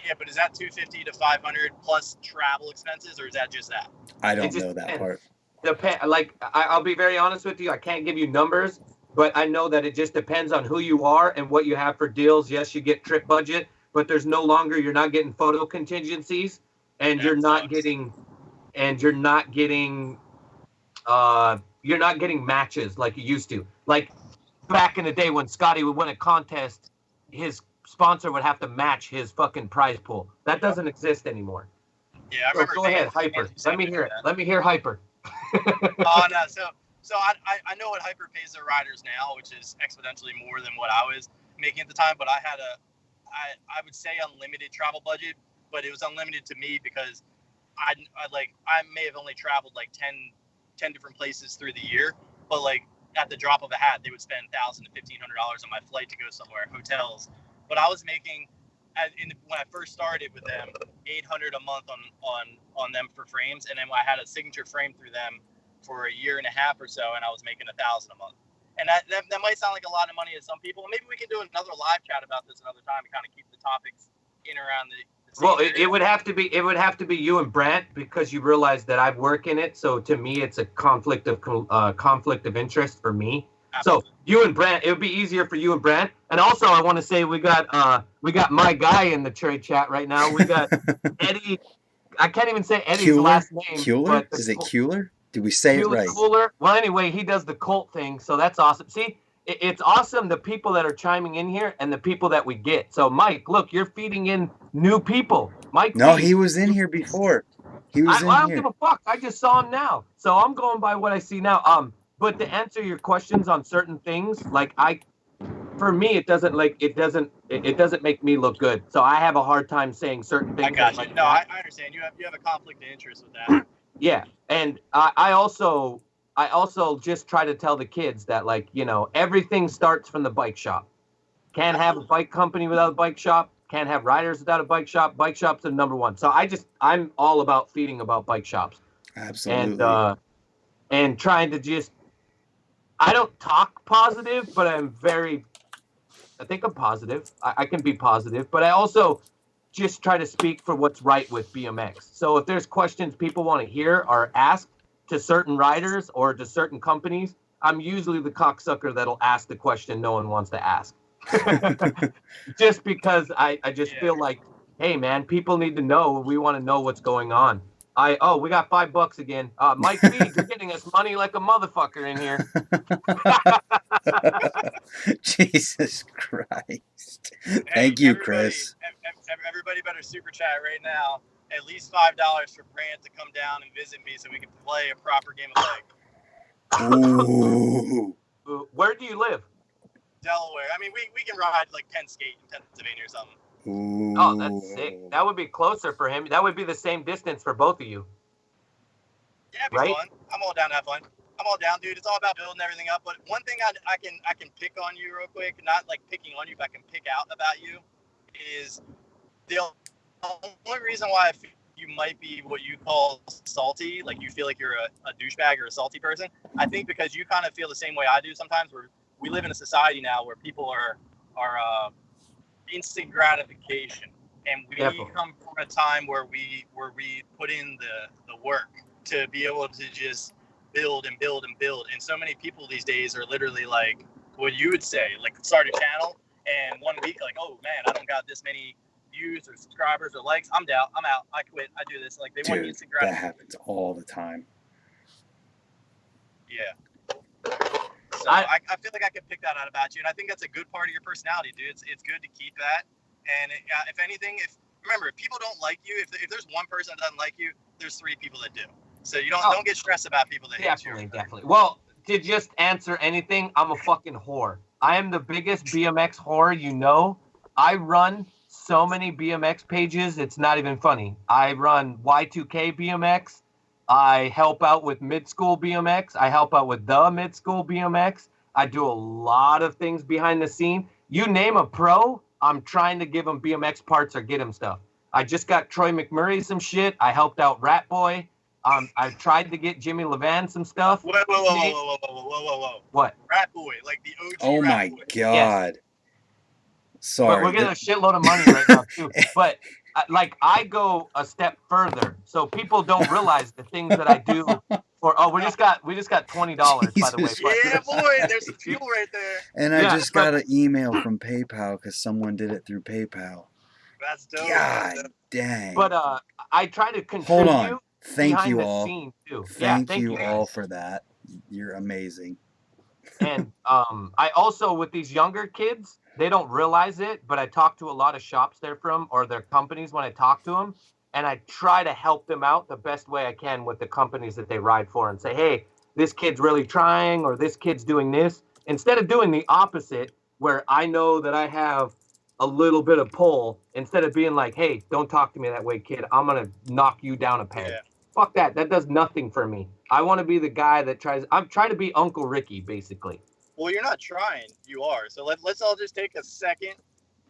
Yeah, but is that 250 to 500 plus travel expenses, or is that just that? I don't know that part. Like, I'll be very honest with you. I can't give you numbers, but I know that it just depends on who you are and what you have for deals. Yes, you get trip budget, but you're not getting photo contingencies, and you're not getting matches like you used to. Like back in the day when Scotty would win a contest, his sponsor would have to match his fucking prize pool. That doesn't exist anymore. Yeah, I remember. Go ahead, Hyper. Let me hear it. Let me hear Hyper. Oh no, so I know what Hyper pays their riders now, which is exponentially more than what I was making at the time. But I had I would say unlimited travel budget, but it was unlimited to me because I may have only traveled like 10 different places through the year, but like at the drop of a hat, they would spend $1,000 to $1,500 on my flight to go somewhere, hotels. But I was making, when I first started with them, $800 a month on them for frames, and then I had a signature frame through them for a year and a half or so, and I was making $1,000 a month. And that might sound like a lot of money to some people. Maybe we can do another live chat about this another time and kind of keep the topics in around the. Well, it would have to be you and Brant, because you realize that I work in it. So to me, it's a conflict of interest for me. Absolutely. So you and Brant, it would be easier for you and Brant. And also, I want to say we got my guy in the trade chat right now. We got Eddie. I can't even say Eddie's last name. Kuehler? Is it Kuehler? Did we say it right? Kuehler. Well, anyway, he does the cult thing, so that's awesome. See, it's awesome, the people that are chiming in here and the people that we get. So, Mike, look, you're feeding in new people. Mike. No, he was in here before. I don't give a fuck. I just saw him now, so I'm going by what I see now. But to answer your questions on certain things, like for me, it doesn't make me look good. So I have a hard time saying certain things. I got you. Like no, I understand. You have a conflict of interest with that. Yeah, and I also just try to tell the kids that, like, you know, everything starts from the bike shop. Can't have a bike company without a bike shop. Can't have riders without a bike shop. Bike shops are number one. So I'm all about feeding about bike shops. Absolutely. And trying to just, I don't talk positive, but I think I'm positive. I can be positive, but I also just try to speak for what's right with BMX. So if there's questions people want to hear or ask to certain riders or to certain companies, I'm usually the cocksucker that'll ask the question no one wants to ask. Just because I just feel like, hey man, people need to know. We want to know what's going on. We got $5 again. Mike B, you're getting us money like a motherfucker in here. Jesus Christ. Thank you, Chris. Everybody better super chat right now. At least $5 for Brant to come down and visit me so we can play a proper game of Ooh. Where do you live? Delaware. I mean, we can ride like Penn State in Pennsylvania or something. Ooh. Oh, that's sick. That would be closer for him. That would be the same distance for both of you. Yeah, it'd be fun. I'm all down to have fun. I'm all down, dude. It's all about building everything up. But one thing I can pick on you real quick, not like picking on you, but I can pick out about you, is the only reason why I feel you might be what you call salty, like you feel like you're a douchebag or a salty person. I think because you kind of feel the same way I do sometimes. Where we live in a society now where people are instant gratification, and we come from a time where we put in the work to be able to just build and build and build. And so many people these days are literally like what you would say, like start a channel and 1 week like, oh man, I don't got this many views or subscribers or likes. I'm down. I'm out. I quit. I do this. Like they want instant gratification. That happens all the time. Yeah. So I feel like I could pick that out about you, and I think that's a good part of your personality, dude. It's good to keep that. And if anything, remember, if people don't like you, if there's one person that doesn't like you, there's 3 people that do. So you don't get stressed about people that hate you. Definitely. Well, to just answer anything, I'm a fucking whore. I am the biggest BMX whore you know. I run so many BMX pages, it's not even funny. I run Y2K BMX. I help out with mid-school BMX. I help out with the mid-school BMX. I do a lot of things behind the scene. You name a pro, I'm trying to give them BMX parts or get them stuff. I just got Troy McMurray some shit. I helped out Rat Boy. I tried to get Jimmy Levan some stuff. Whoa. What? Rat Boy, like the OG Oh Rat my Boy. God. Yes. Sorry. But we're getting a shitload of money right now too. But I go a step further, so people don't realize the things that I do. We just got $20 by the way. Yeah, boy, there's some fuel right there. And I just got an email from PayPal because someone did it through PayPal. That's dope. God dang. But I try to contribute. Hold on. Thank you all. Scene too. Thank you all for that. You're amazing. And I also, with these younger kids, they don't realize it, but I talk to a lot of shops they're from or their companies when I talk to them, and I try to help them out the best way I can with the companies that they ride for and say, hey, this kid's really trying or this kid's doing this. Instead of doing the opposite, where I know that I have a little bit of pull, instead of being like, hey, don't talk to me that way, kid. I'm going to knock you down a peg. Yeah. Fuck that. That does nothing for me. I want to be the guy that I'm trying to be Uncle Ricky, basically. Well, you're not trying. You are. So let's all just take a second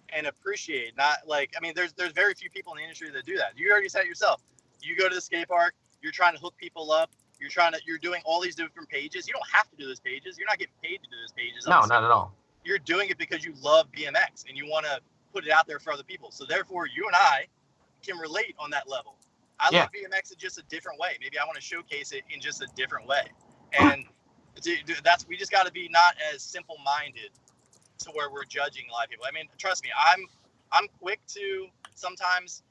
and appreciate. There's very few people in the industry that do that. You already said it yourself. You go to the skate park. You're trying to hook people up. You're doing all these different pages. You don't have to do those pages. You're not getting paid to do those pages. No, not at all. You're doing it because you love BMX and you want to put it out there for other people. So therefore, you and I can relate on that level. I love BMX in just a different way. Maybe I want to showcase it in just a different way. And we just got to be not as simple-minded to where we're judging a lot of people. I mean, trust me, I'm quick to sometimes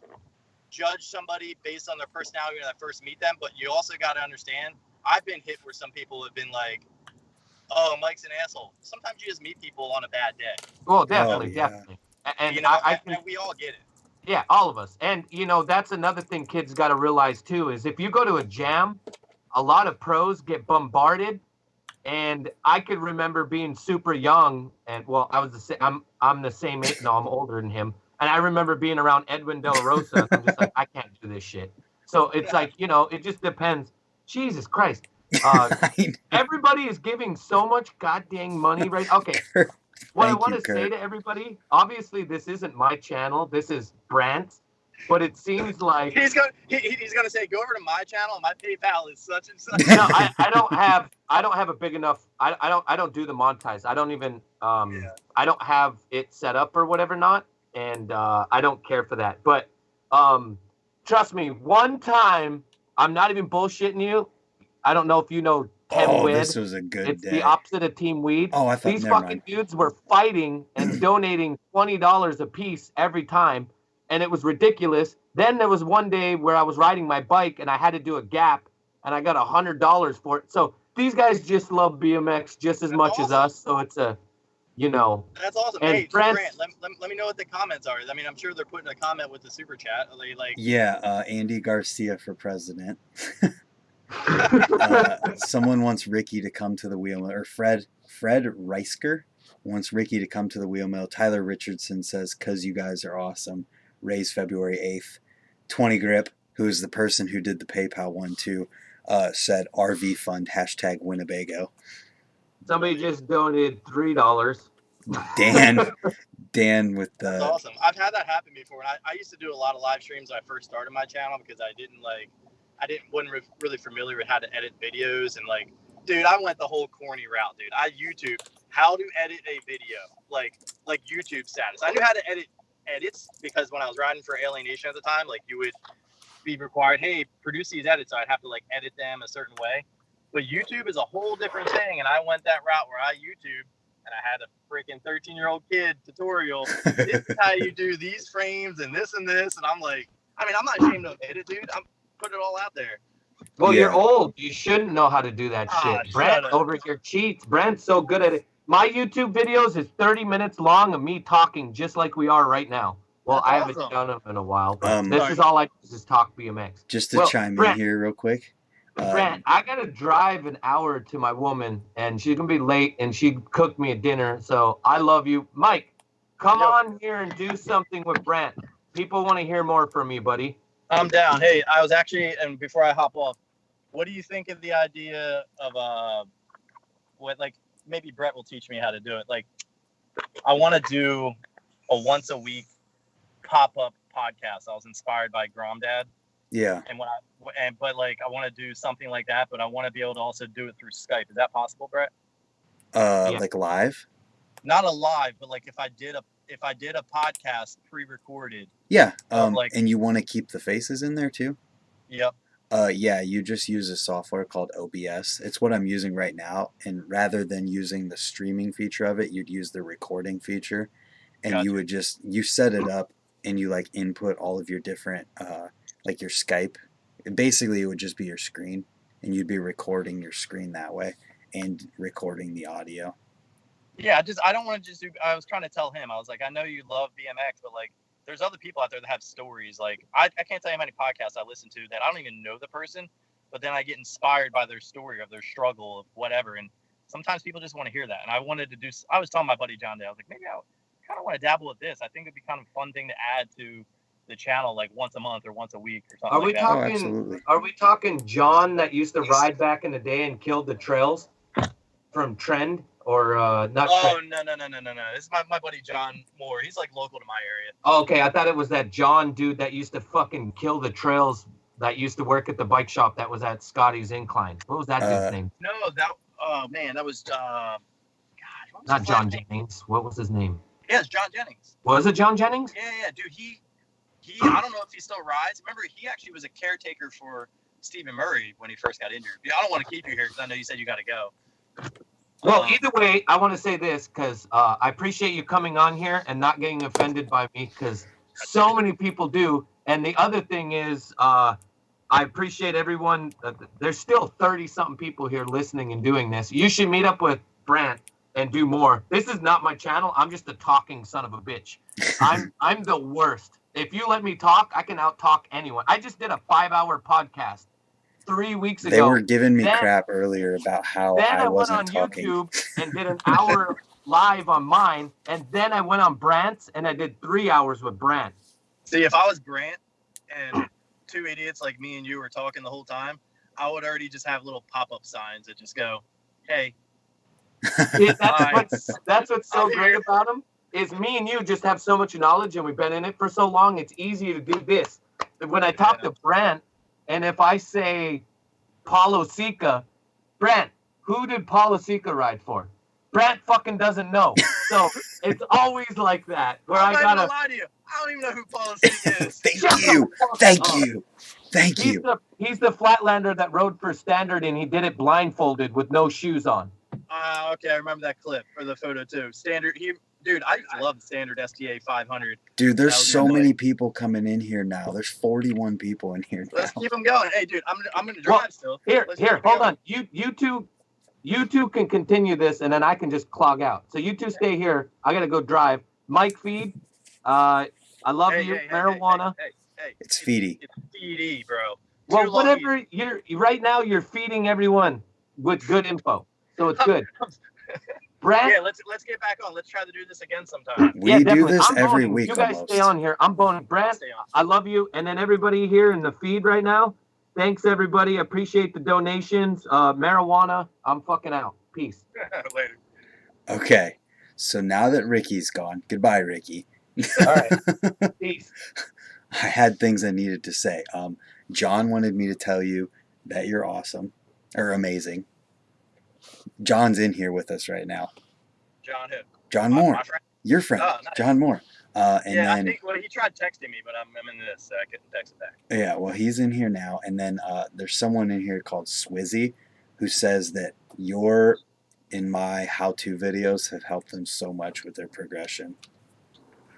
judge somebody based on their personality when I first meet them. But you also got to understand, I've been hit where some people have been like, oh, Mike's an asshole. Sometimes you just meet people on a bad day. Well, definitely. And and we all get it. Yeah, all of us. And, that's another thing kids got to realize, too, is if you go to a jam, a lot of pros get bombarded. And I could remember being super young. And, well, I'm the same age. No, I'm older than him. And I remember being around Edwin De La Rosa. And I'm just like, I can't do this shit. So it's like, it just depends. Jesus Christ. Everybody is giving so much goddamn money right. Okay. What I want to say to everybody, obviously this isn't my channel. This is Brant's. But it seems like he's gonna say, go over to my channel and my PayPal is such and such. No, I don't have a big enough. I don't do the monetize. I don't even I don't have it set up or whatever not, and I don't care for that. But trust me, one time, I'm not even bullshitting you. I don't know if you know Tim Weed. This was a good It's day. The opposite of Team Weed. Oh, I thought these fucking dudes were fighting and donating $20 a piece every time, and it was ridiculous. Then there was one day where I was riding my bike and I had to do a gap, and I got $100 for it. So these guys just love BMX just as much as us. So it's a, That's awesome. And hey, Grant, let me know what the comments are. I mean, I'm sure they're putting a comment with the super chat. Are they like? Yeah, Andy Garcia for president. Someone wants Ricky to come to the wheel mill, or Fred Reisker wants Ricky to come to the wheel mill. Tyler Richardson says, "'Cause you guys are awesome." Raise February 8th. 20 Grip, who is the person who did the PayPal one too, said RV Fund #Winnebago. Somebody just donated $3. Dan with the. That's awesome. I've had that happen before, and I used to do a lot of live streams when I first started my channel because wasn't really familiar with how to edit videos, and dude, I went the whole corny route, dude. I YouTube how to edit a video, like YouTube status. I knew how to edit edits because when I was riding for Alienation at the time, you would be required, hey, produce these edits. So I'd have to edit them a certain way. But YouTube is a whole different thing, and I went that route where I YouTube, and I had a freaking 13-year-old kid tutorial. This is how you do these frames and this, and I'm like, I'm not ashamed of edit, dude. I'm putting it all out there. Well, you're Yeah. old. You shouldn't know how to do that Ah, shit. Brant shut up. over here cheats. Brant's so good at it. My YouTube videos is 30 minutes long of me talking just like we are right now. Well, That's I haven't awesome. done them in a while, but this Sorry. is all I do is talk BMX. Just to Well, chime in Brant, here real quick. Brant, I gotta drive an hour to my woman, and she's gonna be late, and she cooked me a dinner. So I love you, Mike. Come Yo. on here and do something with Brant. People want to hear more from you, buddy. I'm down. Hey, I was actually, and before I hop off, what do you think of the idea of what, like, maybe Brett will teach me how to do it. Like, I want to do a once a week pop-up podcast. I was inspired by Gromdad, Yeah. but like I want to do something like that, but I want to be able to also do it through Skype. Is that possible, Brett? Yeah. Like live. Not a live, but like if I did a podcast pre-recorded. Yeah. Like, and you want to keep the faces in there too? yep. Yeah, you just use a software called OBS. It's what I'm using right now. And rather than using the streaming feature of it, you'd use the recording feature. And Gotcha. you would you set it up and you like input all of your different, like your Skype. And basically, it would just be your screen. And you'd be recording your screen that way and recording the audio. Yeah, I don't want to just do. I was trying to tell him. I was like, I know you love BMX, but like, there's other people out there that have stories. Like, I can't tell you how many podcasts I listen to that I don't even know the person, but then I get inspired by their story of their struggle of whatever. And sometimes people just want to hear that. And I wanted to do. I was telling my buddy John Day, I was like, maybe I kind of want to dabble with this. I think it'd be kind of a fun thing to add to the channel, like once a month or once a week or something Are we like that. talking? Absolutely. Are we talking John that used to ride back in the day and killed the trails from Trend or not? Oh, Trend? no. This is my buddy John Moore. He's like local to my area. Oh, okay, I thought it was that John dude that used to fucking kill the trails that used to work at the bike shop that was at Scotty's Incline. What was that dude's name? No, oh man, that was God. What was Not his John last name? Jennings. What was his name? Yeah, it's John Jennings. Was it John Jennings? Yeah, dude. He. I don't know if he still rides. Remember, he actually was a caretaker for Stephen Murray when he first got injured. I don't want to keep you here because I know you said you got to go. Well, either way, I want to say this because I appreciate you coming on here and not getting offended by me because so many people do. And the other thing is, I appreciate everyone. There's still 30-something people here listening and doing this. You should meet up with Brant and do more. This is not my channel. I'm just a talking son of a bitch. I'm the worst. If you let me talk, I can out-talk anyone. I just did a 5-hour podcast 3 weeks ago. They were giving me crap earlier about how Then I went wasn't on talking. YouTube and did an hour live on mine, and then I went on Brant's and I did 3 hours with Brant. See, if I was Brant and two idiots like me and you were talking the whole time, I would already just have little pop-up signs that just go, "Hey." Yeah, that's what's so great about him is me and you just have so much knowledge and we've been in it for so long. It's easy to do this. When I talk to Brant, and if I say Paulo Sica, Brant, who did Paulo Sica ride for? Brant fucking doesn't know. So it's always like that. Where I'm not gonna lie to you. I don't even know who Paulo Sica is. Thank you. He's the flatlander that rode for Standard and he did it blindfolded with no shoes on. Okay, I remember that clip or the photo too. Standard, dude, I used to love the Standard STA 500. Dude, there's so many people coming in here now. There's 41 people in here now. Let's keep them going. Hey, dude, I'm gonna drive still. Here, hold on. You two can continue this, and then I can just clog out. So you two stay here. I gotta go drive. Mike Feed, I love you. Marijuana. Hey, it's Feedy. It's Feedy, bro. Well, whatever. Right now, you're feeding everyone with good info, so it's good. Brant, yeah, let's get back on. Let's try to do this again sometime. We do this every week. You guys stay on here. I'm boning. Brant, I love you. And then everybody here in the feed right now, thanks everybody. Appreciate the donations. Marijuana, I'm fucking out. Peace. Later. Okay, so now that Ricky's gone, goodbye, Ricky. All right. Peace. I had things I needed to say. John wanted me to tell you that you're awesome or amazing. John's in here with us right now. John who? John Moore. My friend? Your friend. Oh, nice. John Moore. And yeah, then, I think he tried texting me, but I'm in this, so I couldn't text it back. Yeah, well, he's in here now. And then there's someone in here called Swizzy who says that you're in my how-to videos have helped them so much with their progression.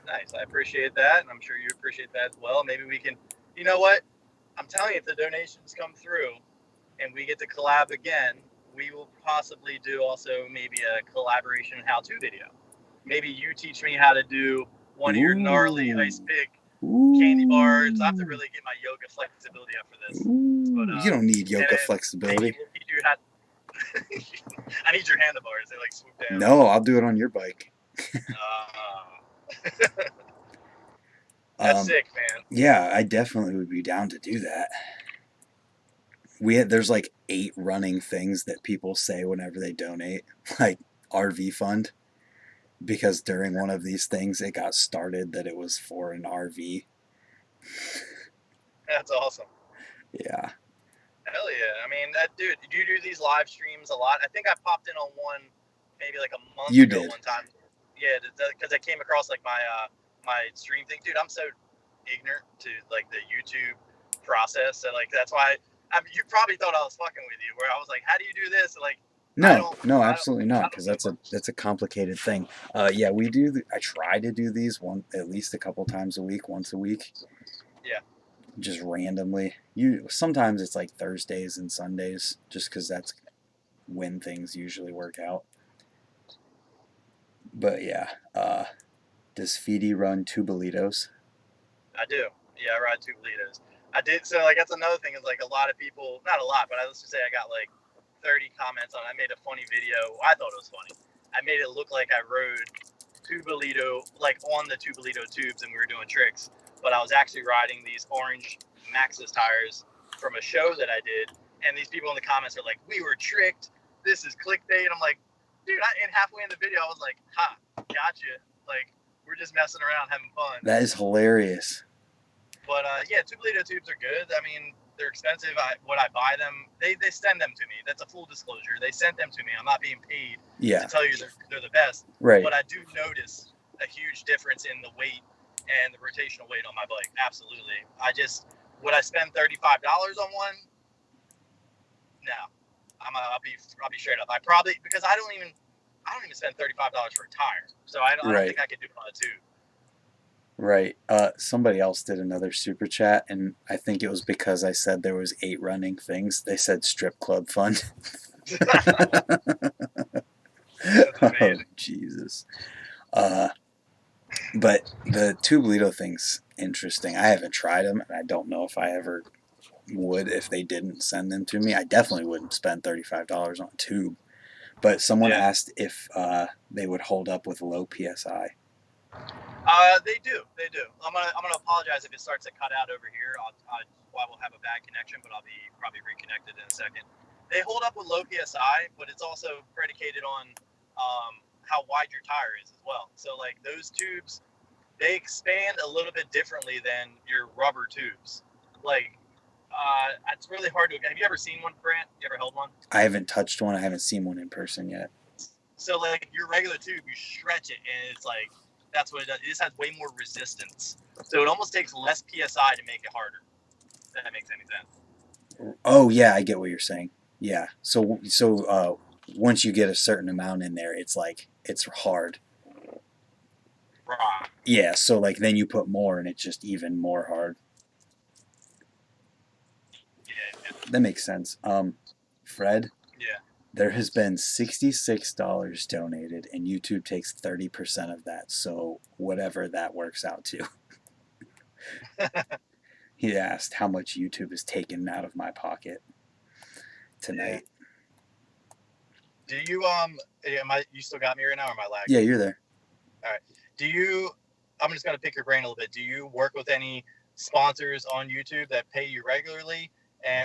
Nice. I appreciate that, and I'm sure you appreciate that as well. Maybe we can, you know what? I'm telling you, if the donations come through, and we get to collab again, we will possibly do also maybe a collaboration how-to video. Maybe you teach me how to do one of your gnarly ice pick candy bars. I have to really get my yoga flexibility up for this. But You don't need yoga and then flexibility. maybe we'll teach you how. I need your handlebars. They like swoop down. No, I'll do it on your bike. That's sick, man. Yeah, I definitely would be down to do that. There's like 8 running things that people say whenever they donate, like RV fund, because during one of these things it got started that it was for an RV. That's awesome. Yeah. Hell yeah. I mean, dude, do you do these live streams a lot? I think I popped in on one maybe like a month ago one time. Yeah, because I came across like my stream thing. Dude, I'm so ignorant to like the YouTube process. So like that's why you probably thought I was fucking with you, where I was like, how do you do this? And, like, No, absolutely not, because that's a complicated thing. Yeah, we do. I try to do these at least a couple times a week, once a week. Yeah. Just randomly. Sometimes it's like Thursdays and Sundays, just because that's when things usually work out. But yeah, does Feedy run Tubalitos? I do. Yeah, I ride Tubalitos. I did. So like that's another thing is like a lot of people, not a lot, but let's just say I got like 30 comments on it. I made a funny video. I thought it was funny. I made it look like I rode Tubolito, like on the Tubolito tubes, and we were doing tricks. But I was actually riding these orange Maxxis tires from a show that I did. And these people in the comments are like, we were tricked. This is clickbait. And I'm like, dude, and halfway in the video, I was like, ha, gotcha. Like, we're just messing around, having fun. That is hilarious. But yeah, Tubolito tubes are good. I mean, they're expensive. When I buy them, they send them to me. That's a full disclosure. They sent them to me. I'm not being paid to tell you they're the best. Right. But I do notice a huge difference in the weight and the rotational weight on my bike. Absolutely. Would I spend $35 on one? No. I'll be straight up. I probably, because I don't even spend $35 for a tire. So I don't think I could do it on a tube. Right. Somebody else did another super chat, and I think it was because I said there was 8 running things. They said strip club fund. Oh, Jesus. But the Tubelito thing's interesting. I haven't tried them, and I don't know if I ever would if they didn't send them to me. I definitely wouldn't spend $35 on a tube. But someone asked if they would hold up with low PSI. They do. I'm gonna apologize if it starts to cut out over here. I will have a bad connection, but I'll be probably reconnected in a second. They hold up with low PSI, but it's also predicated on how wide your tire is as well. So like those tubes, they expand a little bit differently than your rubber tubes. Like it's really hard to. Have you ever seen one, Grant? You ever held one? I haven't touched one. I haven't seen one in person yet. So like your regular tube, you stretch it, and it's like. That's what it does. It just has way more resistance. So it almost takes less PSI to make it harder. If that makes any sense. Oh, yeah, I get what you're saying. Yeah. So once you get a certain amount in there, it's like, it's hard. Right. Yeah, so like then you put more and it's just even more hard. Yeah. That makes sense. Fred? Yeah. There has been $66 donated, and YouTube takes 30% of that, so whatever that works out to. He asked how much YouTube is taken out of my pocket tonight. Yeah. Do you you still got me right now, or am I lagging? Yeah, you're there. All right. I'm just gonna pick your brain a little bit. Do you work with any sponsors on YouTube that pay you regularly?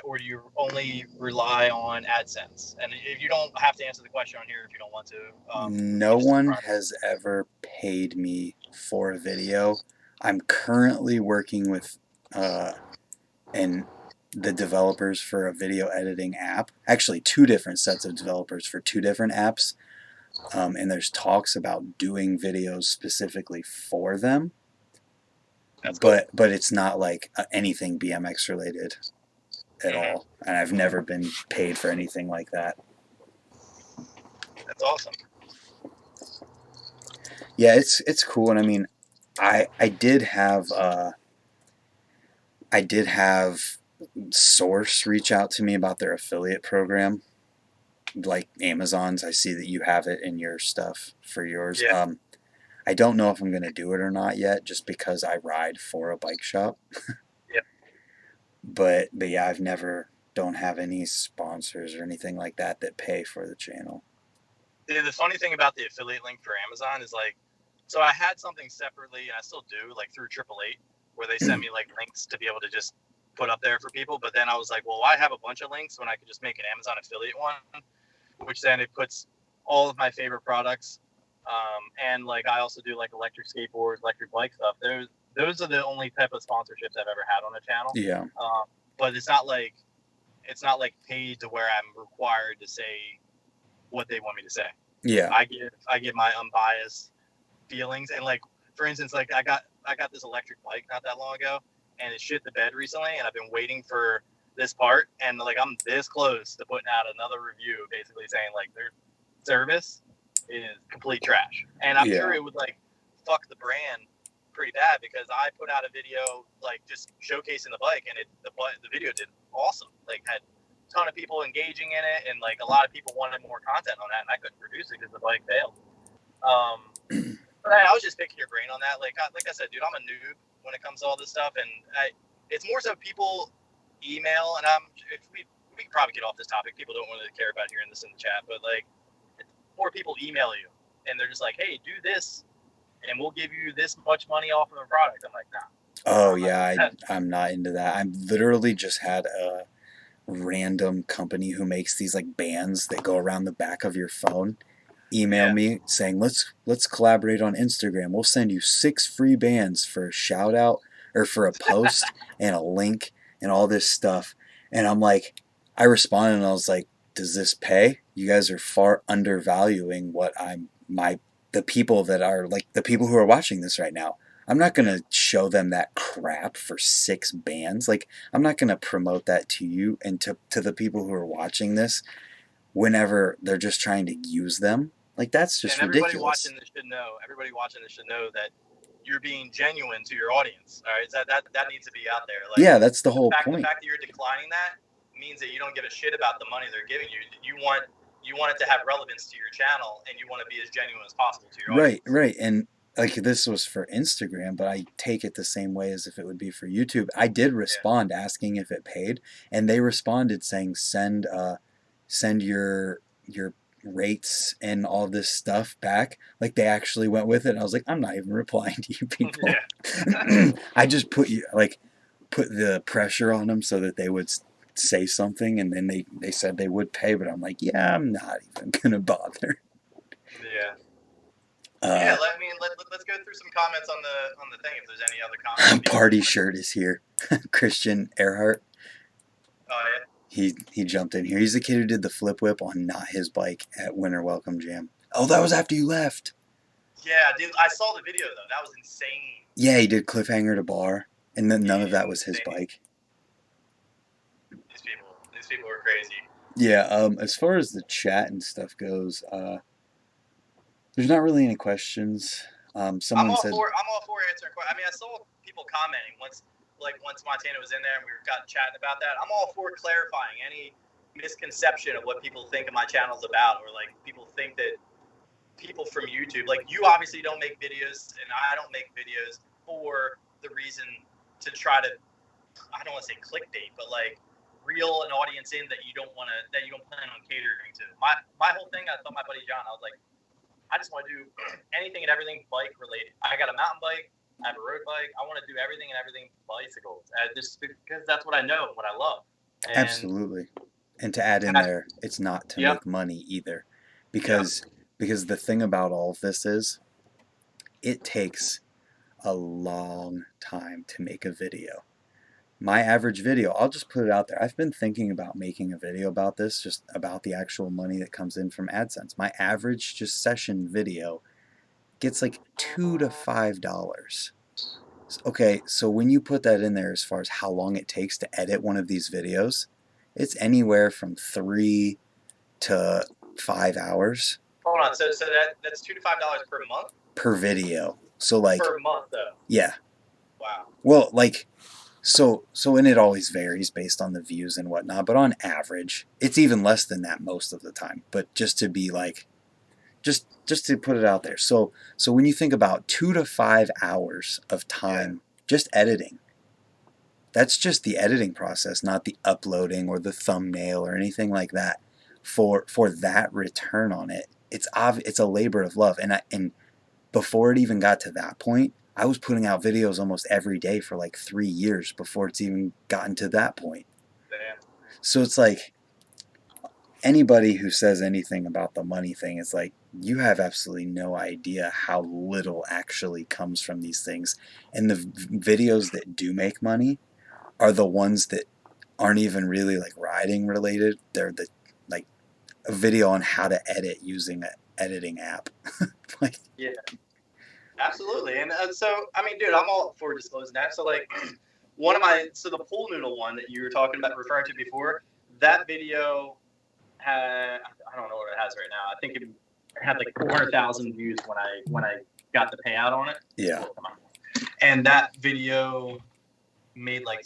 Or do you only rely on AdSense? And if you don't have to answer the question on here if you don't want to. No one has ever paid me for a video. I'm currently working with the developers for a video editing app. Actually, 2 different sets of developers for 2 different apps. And there's talks about doing videos specifically for them. That's cool. But it's not like anything BMX related at all, and I've never been paid for anything like that. That's awesome. Yeah, it's cool, and I mean, I did have Source reach out to me about their affiliate program, like Amazon's. I see that you have it in your stuff for yours. Yeah. I don't know if I'm going to do it or not yet, just because I ride for a bike shop. Yep. But yeah, don't have any sponsors or anything like that that pay for the channel. The funny thing about the affiliate link for Amazon is like, so I had something separately, and I still do, like through 888, where they sent me like links to be able to just put up there for people. But then I was like, well, why have a bunch of links when I could just make an Amazon affiliate one, which then it puts all of my favorite products. And like I also do like electric skateboards, electric bike stuff. Those are the only type of sponsorships I've ever had on the channel. Yeah. But it's not like paid to where I'm required to say what they want me to say. Yeah. I give my unbiased feelings, and like for instance, like I got this electric bike not that long ago, and it shit the bed recently, and I've been waiting for this part, and like I'm this close to putting out another review, basically saying like their service is complete trash, and I'm sure it would like fuck the brand pretty bad, because I put out a video like just showcasing the bike, and the video did awesome, like had a ton of people engaging in it, and like a lot of people wanted more content on that, and I couldn't produce it because the bike failed. But I was just picking your brain on that. Like I said, dude, I'm a noob when it comes to all this stuff, and it's more so people email, and we can probably get off this topic. People don't really care about hearing this in the chat, but like more people email you, and they're just like, hey, do this, and we'll give you this much money off of a product. I'm like, nah. Oh yeah, I'm not into that. I'm literally just had a random company who makes these like bands that go around the back of your phone email me saying let's collaborate on Instagram. We'll send you 6 free bands for a shout out or for a post and a link and all this stuff. And I'm like, I responded and I was like, does this pay? You guys are far undervaluing what the people that are like the people who are watching this right now. I'm not going to show them that crap for 6 bands. Like, I'm not going to promote that to you and to the people who are watching this whenever they're just trying to use them. Like, that's just ridiculous. Everybody watching this should know that you're being genuine to your audience. All right, that needs to be out there. Like, yeah, that's the whole point. The fact that you're declining that means that you don't give a shit about the money they're giving you. You want it to have relevance to your channel, and you want to be as genuine as possible to your audience. Right. And like, this was for Instagram, but I take it the same way as if it would be for YouTube. I did respond asking if it paid, and they responded saying send your rates and all this stuff back. Like, they actually went with it. And I was like, I'm not even replying to you people. I just put the pressure on them so that they would say something, and then they said they would pay, but I'm like, yeah, I'm not even gonna bother. Let's go through some comments on the thing, if there's any other comments. Party shirt is here. Christian Earhart. Oh yeah. He jumped in here. He's the kid who did the flip whip on not his bike at Winter Welcome Jam. Oh, that was after you left. Yeah, dude, I saw the video though. That was insane. Yeah, he did cliffhanger to bar, and then none of that was his bike. These people were crazy. Yeah. As far as the chat and stuff goes, there's not really any questions. Someone said, I'm all for answering questions. I mean, I saw people commenting once Montana was in there and we got chatting about that. I'm all for clarifying any misconception of what people think of my channel's about, or like people think that people from YouTube, like you obviously don't make videos and I don't make videos for the reason to try to, I don't want to say clickbait, but like reel an audience in that you don't plan on catering to. My whole thing, I told my buddy John, I was like, I just want to do anything and everything bike related. I got a mountain bike, I have a road bike. I want to do everything and everything bicycles, just because that's what I know and what I love. And absolutely. And to add in there, it's not to make money either, because the thing about all of this is, it takes a long time to make a video. My average video, I'll just put it out there. I've been thinking about making a video about this, just about the actual money that comes in from AdSense. My average just session video gets like $2 to $5. Okay, so when you put that in there as far as how long it takes to edit one of these videos, it's anywhere from 3 to 5 hours. Hold on, so that's $2 to $5 per month? Per video. So like, per month though? Yeah. Wow. Well, like, And it always varies based on the views and whatnot, but on average, it's even less than that most of the time. But just to be like, just to put it out there. So when you think about 2 to 5 hours of time just editing, that's just the editing process, not the uploading or the thumbnail or anything like that. For that return on it, it's a labor of love. And before it even got to that point, I was putting out videos almost every day for like 3 years before it's even gotten to that point. Damn. So it's like, anybody who says anything about the money thing is like, you have absolutely no idea how little actually comes from these things. And the videos that do make money are the ones that aren't even really like riding related. They're the like a video on how to edit using an editing app. Like, Yeah, absolutely. And so, I mean, dude, I'm all for disclosing that. So, like, the pool noodle one that you were talking about, referring to before, that video had, I don't know what it has right now. I think it had like 400,000 views when I got the payout on it. yeah. And that video made like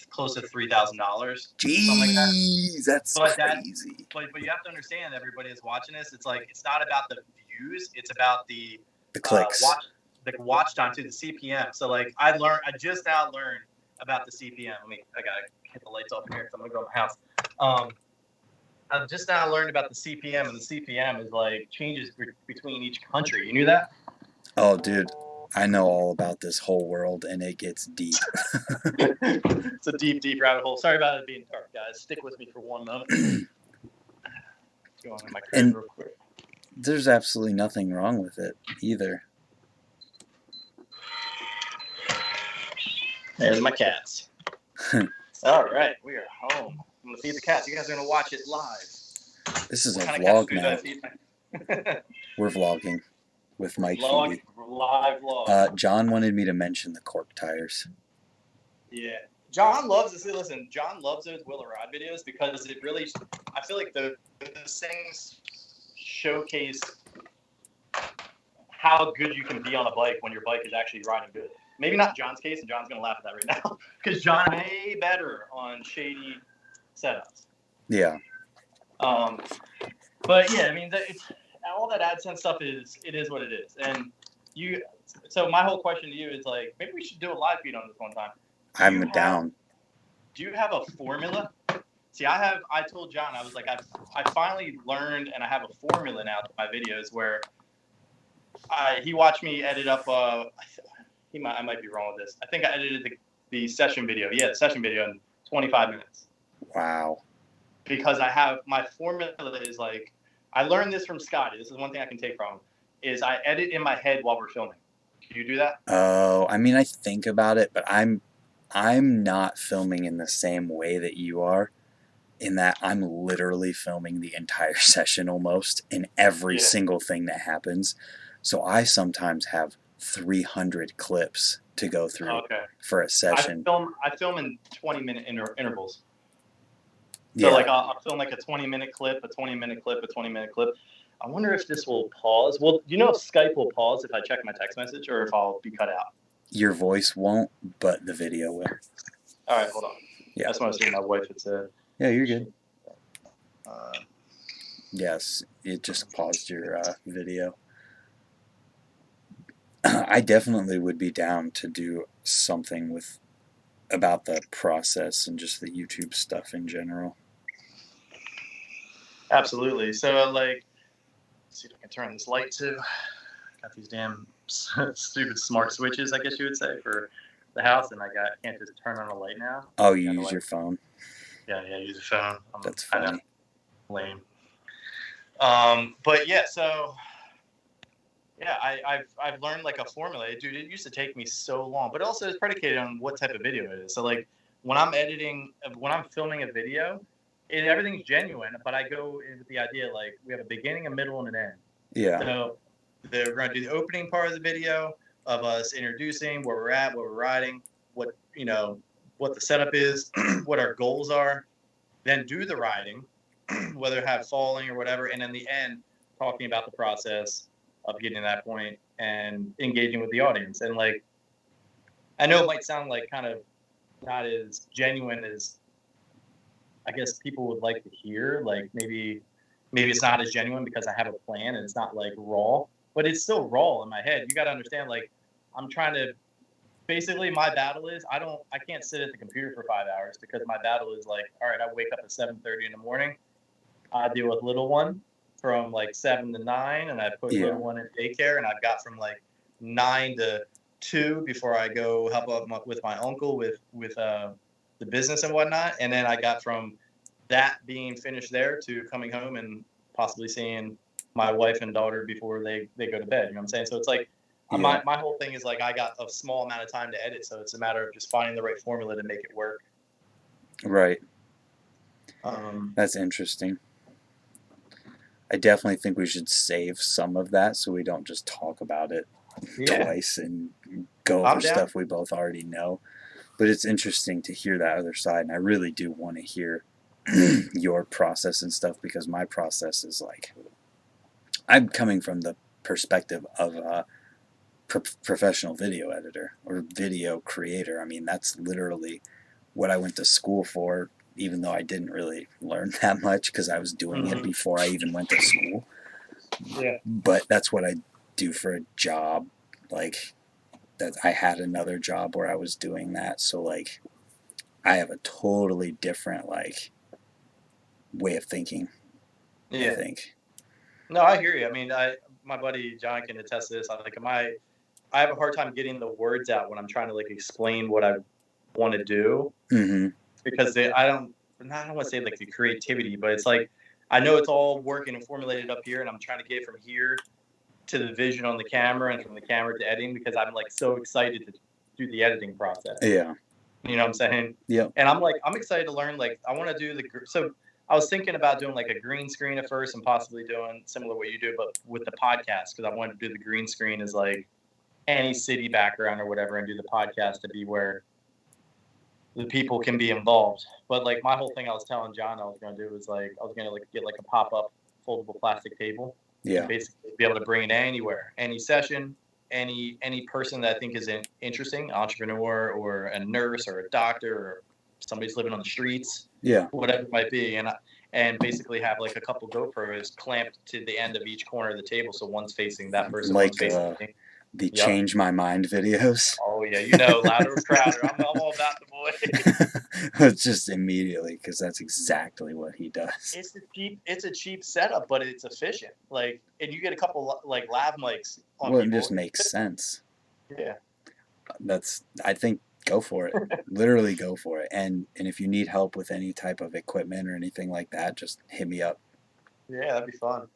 close to $3,000. Jeez, that's crazy. But you have to understand, everybody that's watching this, it's like, it's not about the views, it's about the clicks. Watch time to the CPM. So like I just now learned about the CPM. I gotta hit the lights off in here because I'm gonna go to my house. I've just now learned about the CPM, and the CPM is like changes between each country. You knew that? Oh, dude, I know all about this whole world, and it gets deep. It's a deep, deep rabbit hole. Sorry about it being dark, guys. Stick with me for 1 moment. Go on in my crib real quick. There's absolutely nothing wrong with it either. There's my cats. All right, we are home. I'm gonna feed the cats. You guys are gonna watch it live. This is a vlog now. We're vlogging with Mike Feedy. Live vlog. John wanted me to mention the cork tires. Yeah. John loves this. Listen, John loves those Will Ride videos because it really, I feel like the things showcase how good you can be on a bike when your bike is actually riding good. Maybe not John's case, and John's going to laugh at that right now, because John is way better on shady setups. Yeah. But yeah, I mean, all that AdSense stuff is what it is. And so my whole question to you is like, maybe we should do a live feed on this one time. I'm down. Do you have a formula? See, I told John, I was like, I finally learned, and I have a formula now to my videos where he watched me edit up. I might be wrong with this. I think I edited the session video. Yeah, the session video in 25 minutes. Wow. Because I have my formula is like, I learned this from Scotty. This is one thing I can take from him, is I edit in my head while we're filming. Do you do that? Oh, I mean, I think about it, but I'm not filming in the same way that you are, in that I'm literally filming the entire session almost in every single thing that happens. So I sometimes have 300 clips to go through for a session. I film in 20-minute intervals. So like I'll film like a 20-minute clip, a 20-minute clip, a 20-minute clip. I wonder if this will pause. Well, do you know if Skype will pause if I check my text message, or if I'll be cut out? Your voice won't, but the video will. All right, hold on. Yeah. That's what I was saying. My wife had said. Yeah, you're good. Yes, it just paused your video. I definitely would be down to do something about the process and just the YouTube stuff in general. Absolutely. So, like, let's see if I can turn this light too. Got these damn stupid smart switches, I guess you would say, for the house, and I can't just turn on a light now. Oh, you use your phone? Yeah, use a phone. That's funny. I know. Lame. But yeah, so yeah, I've learned like a formula. Dude, it used to take me so long, but also it's predicated on what type of video it is. So like when I'm filming a video, everything's genuine, but I go in with the idea like we have a beginning, a middle, and an end. Yeah. So we're going to do the opening part of the video of us introducing where we're at, where we're riding, what the setup is, what our goals are, then do the riding, whether have falling or whatever, and in the end, talking about the process of getting to that point and engaging with the audience. And like, I know it might sound like kind of not as genuine as I guess people would like to hear. Like maybe it's not as genuine because I have a plan and it's not like raw, but it's still raw in my head. You got to understand, like I'm trying to basically my battle is I can't sit at the computer for 5 hours because my battle is like, all right, I wake up at 7:30 in the morning. I deal with little one from like 7 to 9, and I put Yeah. little one in daycare, and I've got from like 9 to 2 before I go help out with my uncle with the business and whatnot, and then I got from that being finished there to coming home and possibly seeing my wife and daughter before they go to bed. You know what I'm saying? So it's like Yeah. my whole thing is like I got a small amount of time to edit, so it's a matter of just finding the right formula to make it work. Right. Um, That's interesting. I definitely think we should save some of that so we don't just talk about it yeah, twice and go I'm over down. stuff we both already know. But it's interesting to hear that other side, and I really do want to hear your process and stuff because my process is like I'm coming from the perspective of a professional video editor or video creator. I mean, that's literally what I went to school for, even though I didn't really learn that much because I was doing it before I even went to school. Yeah. But that's what I do for a job. Like, that I had another job where I was doing that. So, like, I have a totally different, like, way of thinking, I think. No, I hear you. I mean, my buddy John can attest to this. I have a hard time getting the words out when I'm trying to like explain what I want to do Mm-hmm. because I don't want to say like the creativity, but it's like I know it's all working and formulated up here, and I'm trying to get it from here to the vision on the camera and from the camera to editing because I'm like so excited to do the editing process. Yeah. You know what I'm saying? Yep. And I'm excited to learn. Like I want to do so. I was thinking about doing like a green screen at first and possibly doing similar what you do, but with the podcast because I wanted to do the green screen as like any city background or whatever, and do the podcast to be where the people can be involved. But like my whole thing, I was telling John I was going to do was like I was going to like get like a pop up foldable plastic table Yeah. and basically be able to bring it anywhere, any session, any person that I think is interesting, entrepreneur or a nurse or a doctor or somebody's living on the streets, Yeah. whatever it might be, and basically have like a couple GoPros clamped to the end of each corner of the table, so one's facing that person, Like one's facing me. the Yep. Change My Mind videos. Oh yeah, you know, louder or prouder. I'm all about the boy. It's just immediately because that's exactly what he does. It's a cheap setup, but it's efficient. Like, and you get a couple like lav mics on Well, it people. just makes sense. Yeah. I think go for it. Literally go for it. And if you need help with any type of equipment or anything like that, just hit me up. Yeah, that'd be fun.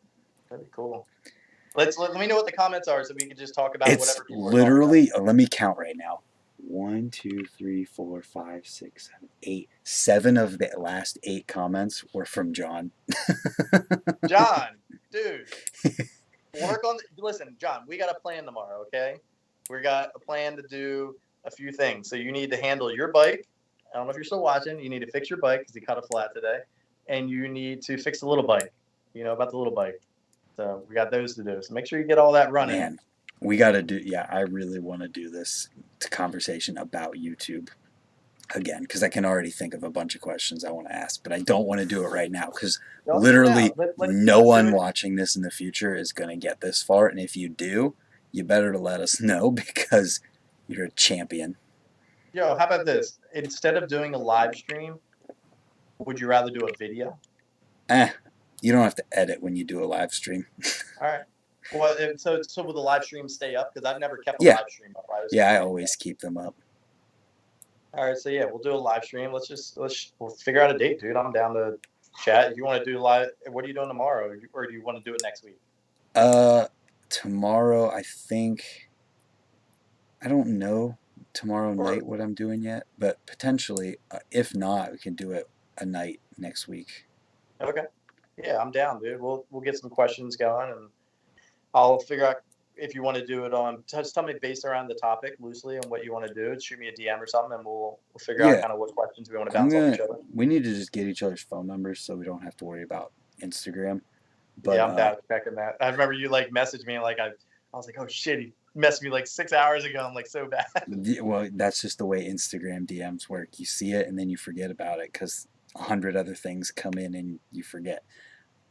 That'd be cool. Let me know what the comments are so we can just talk about It's whatever people literally, let me count right now. 1, 2, 3, 4, 5, 6, 7, 8. 7 of the last 8 comments were from John. John, dude, work on. Listen, John, we got a plan tomorrow. Okay, we got a plan to do a few things. So you need to handle your bike. I don't know if you're still watching. You need to fix your bike because he cut it flat today, and you need to fix the little bike. You know about the little bike. So we got those to do. So make sure you get all that running. Man, we got to do. Yeah, I really want to do this conversation about YouTube again because I can already think of a bunch of questions I want to ask, but I don't want to do it right now because literally no one watching this in the future is going to get this far, and if you do, you better let us know because you're a champion. Yo, how about this? Instead of doing a live stream, would you rather do a video? You don't have to edit when you do a live stream. All right. Well, so will the live stream stay up? Because I've never kept a live stream up. I always keep them up. All right, so yeah, we'll do a live stream. We'll figure out a date, dude. I'm down to chat. If you want to do live, what are you doing tomorrow, or do you want to do it next week? Tomorrow I think I don't know tomorrow night what I'm doing yet, but potentially, if not, we can do it a night next week. Okay. Yeah, I'm down, dude. We'll get some questions going, and I'll figure out if you want to do it on. Just tell me based around the topic loosely and what you want to do. Shoot me a DM or something, and we'll figure out kind of what questions we want to bounce off each other. We need to just get each other's phone numbers so we don't have to worry about Instagram. But, yeah, I'm down checking that. I remember you like messaged me and like I was like, oh shit, messaged me like 6 hours ago. I'm like so bad. Well, that's just the way Instagram DMs work. You see it and then you forget about it because 100 other things come in and you forget.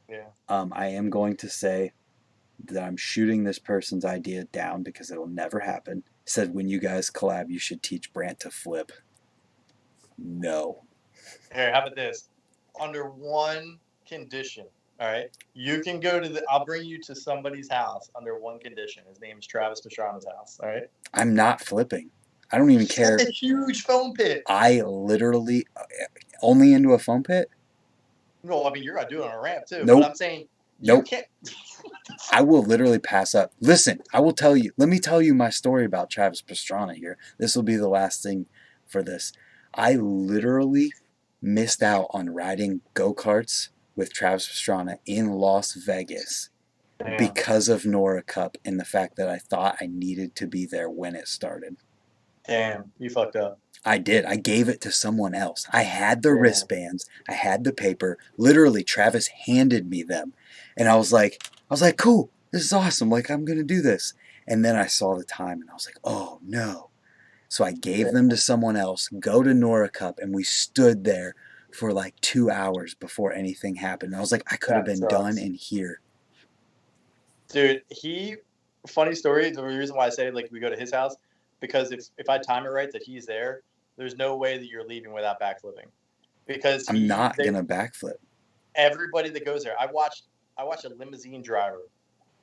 Yeah. I am going to say that I'm shooting this person's idea down because it'll never happen. Said when you guys collab, you should teach Brant to flip. No. Here, how about this? Under one condition, all right? You can go to I'll bring you to somebody's house under one condition. His name is Travis Pastrana's house, all right? I'm not flipping. I don't even care. That's a huge foam pit. I literally only into a foam pit. No, I mean you're gonna do it on a ramp too. Nope. But I'm saying you Nope. can't. I will literally pass up. Listen, I will tell you. Let me tell you my story about Travis Pastrana here. This will be the last thing for this. I literally missed out on riding go-karts with Travis Pastrana in Las Vegas because of Nora Cup and the fact that I thought I needed to be there when it started. Damn, you fucked up. I did. I gave it to someone else. I had the wristbands. I had the paper. Literally, Travis handed me them. And I was like, cool. This is awesome. Like, I'm going to do this. And then I saw the time and I was like, oh, no. So I gave them to someone else, go to Nora Cup, and we stood there for like 2 hours before anything happened. And I was like, I could have been done in here. Dude, funny story, the reason why I say like we go to his house, because if I time it right that he's there, there's no way that you're leaving without backflipping. Because I'm not going to backflip. Everybody that goes there, I watched a limousine driver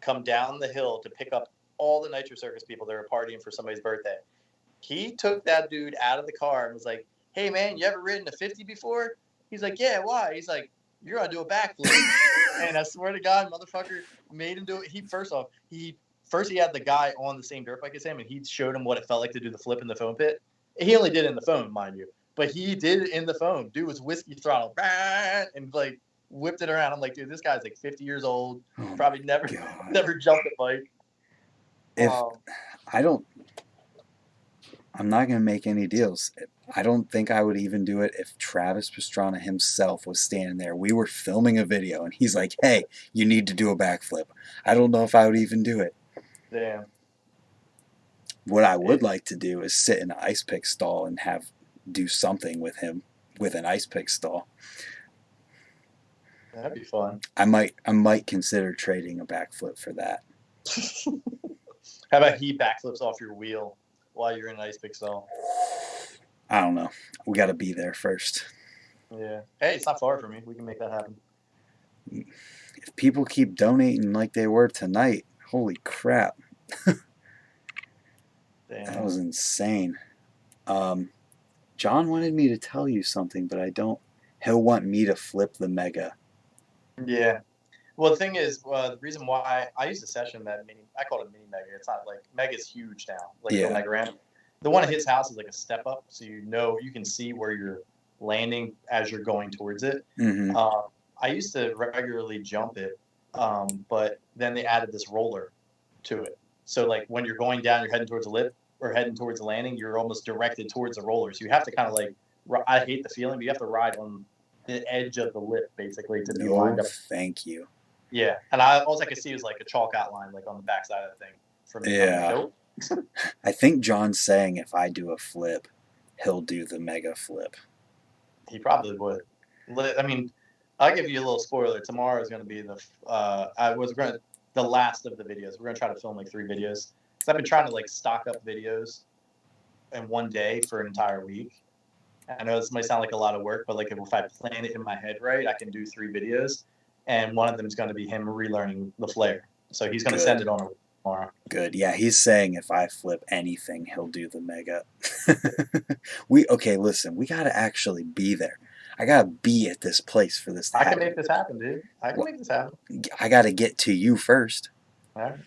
come down the hill to pick up all the Nitro Circus people that were partying for somebody's birthday. He took that dude out of the car and was like, hey, man, you ever ridden a 50 before? He's like, yeah, why? He's like, you're going to do a backflip. And I swear to God, motherfucker made him do it. First he had the guy on the same dirt bike as him, and he showed him what it felt like to do the flip in the foam pit. He only did it in the foam, mind you. But he did it in the foam. Dude was whiskey throttle. And like whipped it around. I'm like, dude, this guy's like 50 years old. Probably never jumped a bike. I'm not going to make any deals. I don't think I would even do it if Travis Pastrana himself was standing there. We were filming a video, and he's like, hey, you need to do a backflip. I don't know if I would even do it. Damn. What I would like to do is sit in an ice pick stall and do something with him with an ice pick stall. That'd be fun. I might consider trading a backflip for that. How about he backflips off your wheel while you're in an ice pick stall? I don't know. We got to be there first. Yeah. Hey, it's not far for me. We can make that happen. If people keep donating like they were tonight, holy crap. Damn. That was insane. John wanted me to tell you something, but I don't. He'll want me to flip the Mega. Yeah. Well, the thing is, the reason why I used to session that I call it a mini Mega. It's not like Mega's huge now, like the Mega Ramp. The one at his house is like a step up, so you can see where you're landing as you're going towards it. Mm-hmm. I used to regularly jump it, but then they added this roller to it. So like when you're going down, you're heading towards the lip or heading towards the landing, you're almost directed towards the roller. So you have to kind of like, I hate the feeling, but you have to ride on the edge of the lip basically to be lined up. Thank you. Yeah, and all I could see was like a chalk outline like on the backside of the thing. For me, yeah. Nope. I think John's saying if I do a flip, he'll do the Mega flip. He probably would. I mean, I'll give you a little spoiler. Tomorrow is going to be the last of the videos. We're going to try to film like 3 videos. Because I've been trying to like stock up videos in one day for an entire week. I know this might sound like a lot of work, but like if I plan it in my head right, I can do 3 videos. And one of them is going to be him relearning the flare. So he's going to send it on tomorrow. Good. Yeah, he's saying if I flip anything, he'll do the Mega. Listen, we got to actually be there. I got to be at this place for this to happen. I can make this happen, dude. I can make this happen. I got to get to you first. All right.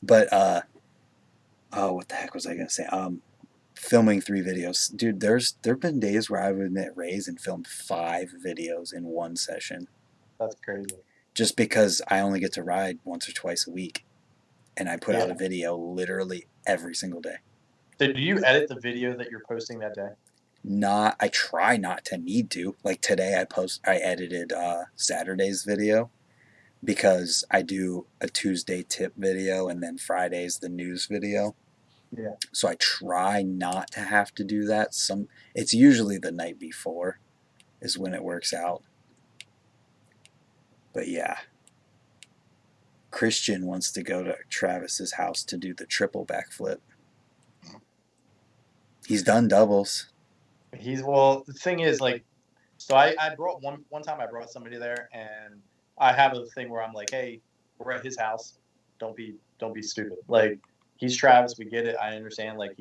But, what the heck was I going to say? Filming 3 videos. Dude, there've been days where I've been at Ray's and filmed 5 videos in one session. That's crazy. Just because I only get to ride once or twice a week. And I put out a video literally every single day. So do you edit the video that you're posting that day? I try not to need to. Like today I edited Saturday's video because I do a Tuesday tip video and then Friday's the news video. Yeah. So I try not to have to do that. It's usually the night before is when it works out. But yeah. Christian wants to go to Travis's house to do the triple backflip. He's done doubles. Well, the thing is, like, so I brought one time I brought somebody there, and I have a thing where I'm like, hey, we're at his house. Don't be stupid. Like, he's Travis. We get it. I understand. Like,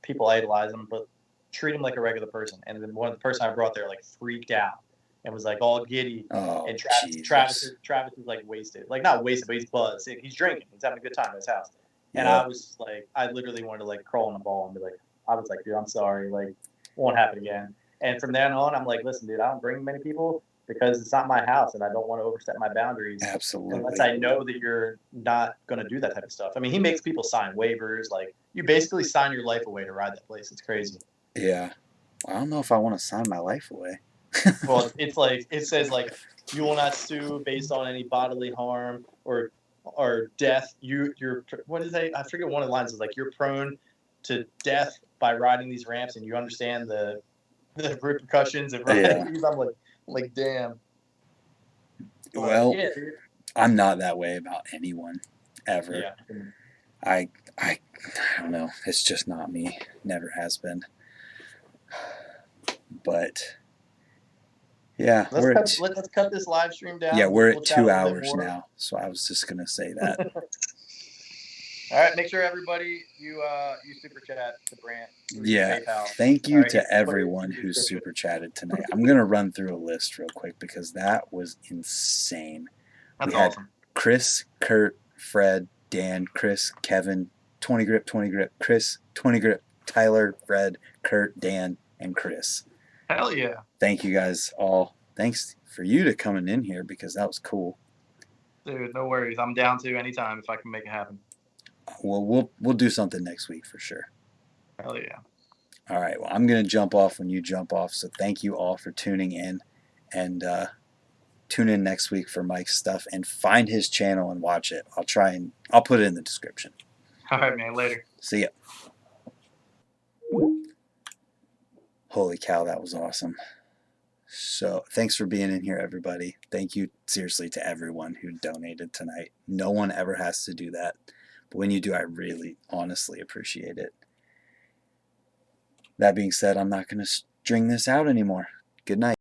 people idolize him, but treat him like a regular person. And then one person I brought there like freaked out and was like all giddy. Oh, And Travis is like wasted. Like, not wasted, but he's buzzed. He's drinking. He's having a good time at his house. And Yep. I was like, I literally wanted to like crawl in a ball and be like, I was like, dude, I'm sorry. Like, won't happen again. And from then on, I'm like, listen, dude, I don't bring many people because it's not my house, and I don't want to overstep my boundaries. Absolutely. Unless I know that you're not going to do that type of stuff. I mean, he makes people sign waivers. Like, you basically sign your life away to ride that place. It's crazy. Yeah. I don't know if I want to sign my life away. Well, it's like, it says, like, you will not sue based on any bodily harm or death. You're what is it? I forget one of the lines is like, you're prone to death by riding these ramps, and you understand the repercussions of riding these. I'm like, damn. Well, yeah, I'm not that way about anyone ever. Yeah. I don't know. It's just not me. Never has been. But yeah, let's cut this live stream down. Yeah, we're We'll at chat a 2 little bit hours more. now, so I was just gonna say that. All right, make sure everybody you super chat to Brant. Yeah, PayPal. thank you All right, to everyone who's super chatted tonight. I'm gonna run through a list real quick because that was insane. That's we had awesome. Chris, Kurt, Fred, Dan, Chris, Kevin, 20 grip, Chris, 20 grip, Tyler, Fred, Kurt, Dan, and Chris. Hell yeah. Thank you guys all. Thanks for you to coming in here because that was cool. Dude, no worries. I'm down to anytime if I can make it happen. Well, we'll do something next week for sure. Hell yeah. All right. Well, I'm going to jump off when you jump off. So thank you all for tuning in, and tune in next week for Mike's stuff and find his channel and watch it. I'll put it in the description. All right, man. Later. See ya. Holy cow, that was awesome. So thanks for being in here, everybody. Thank you seriously to everyone who donated tonight. No one ever has to do that. But when you do, I really, honestly appreciate it. That being said, I'm not going to string this out anymore. Good night.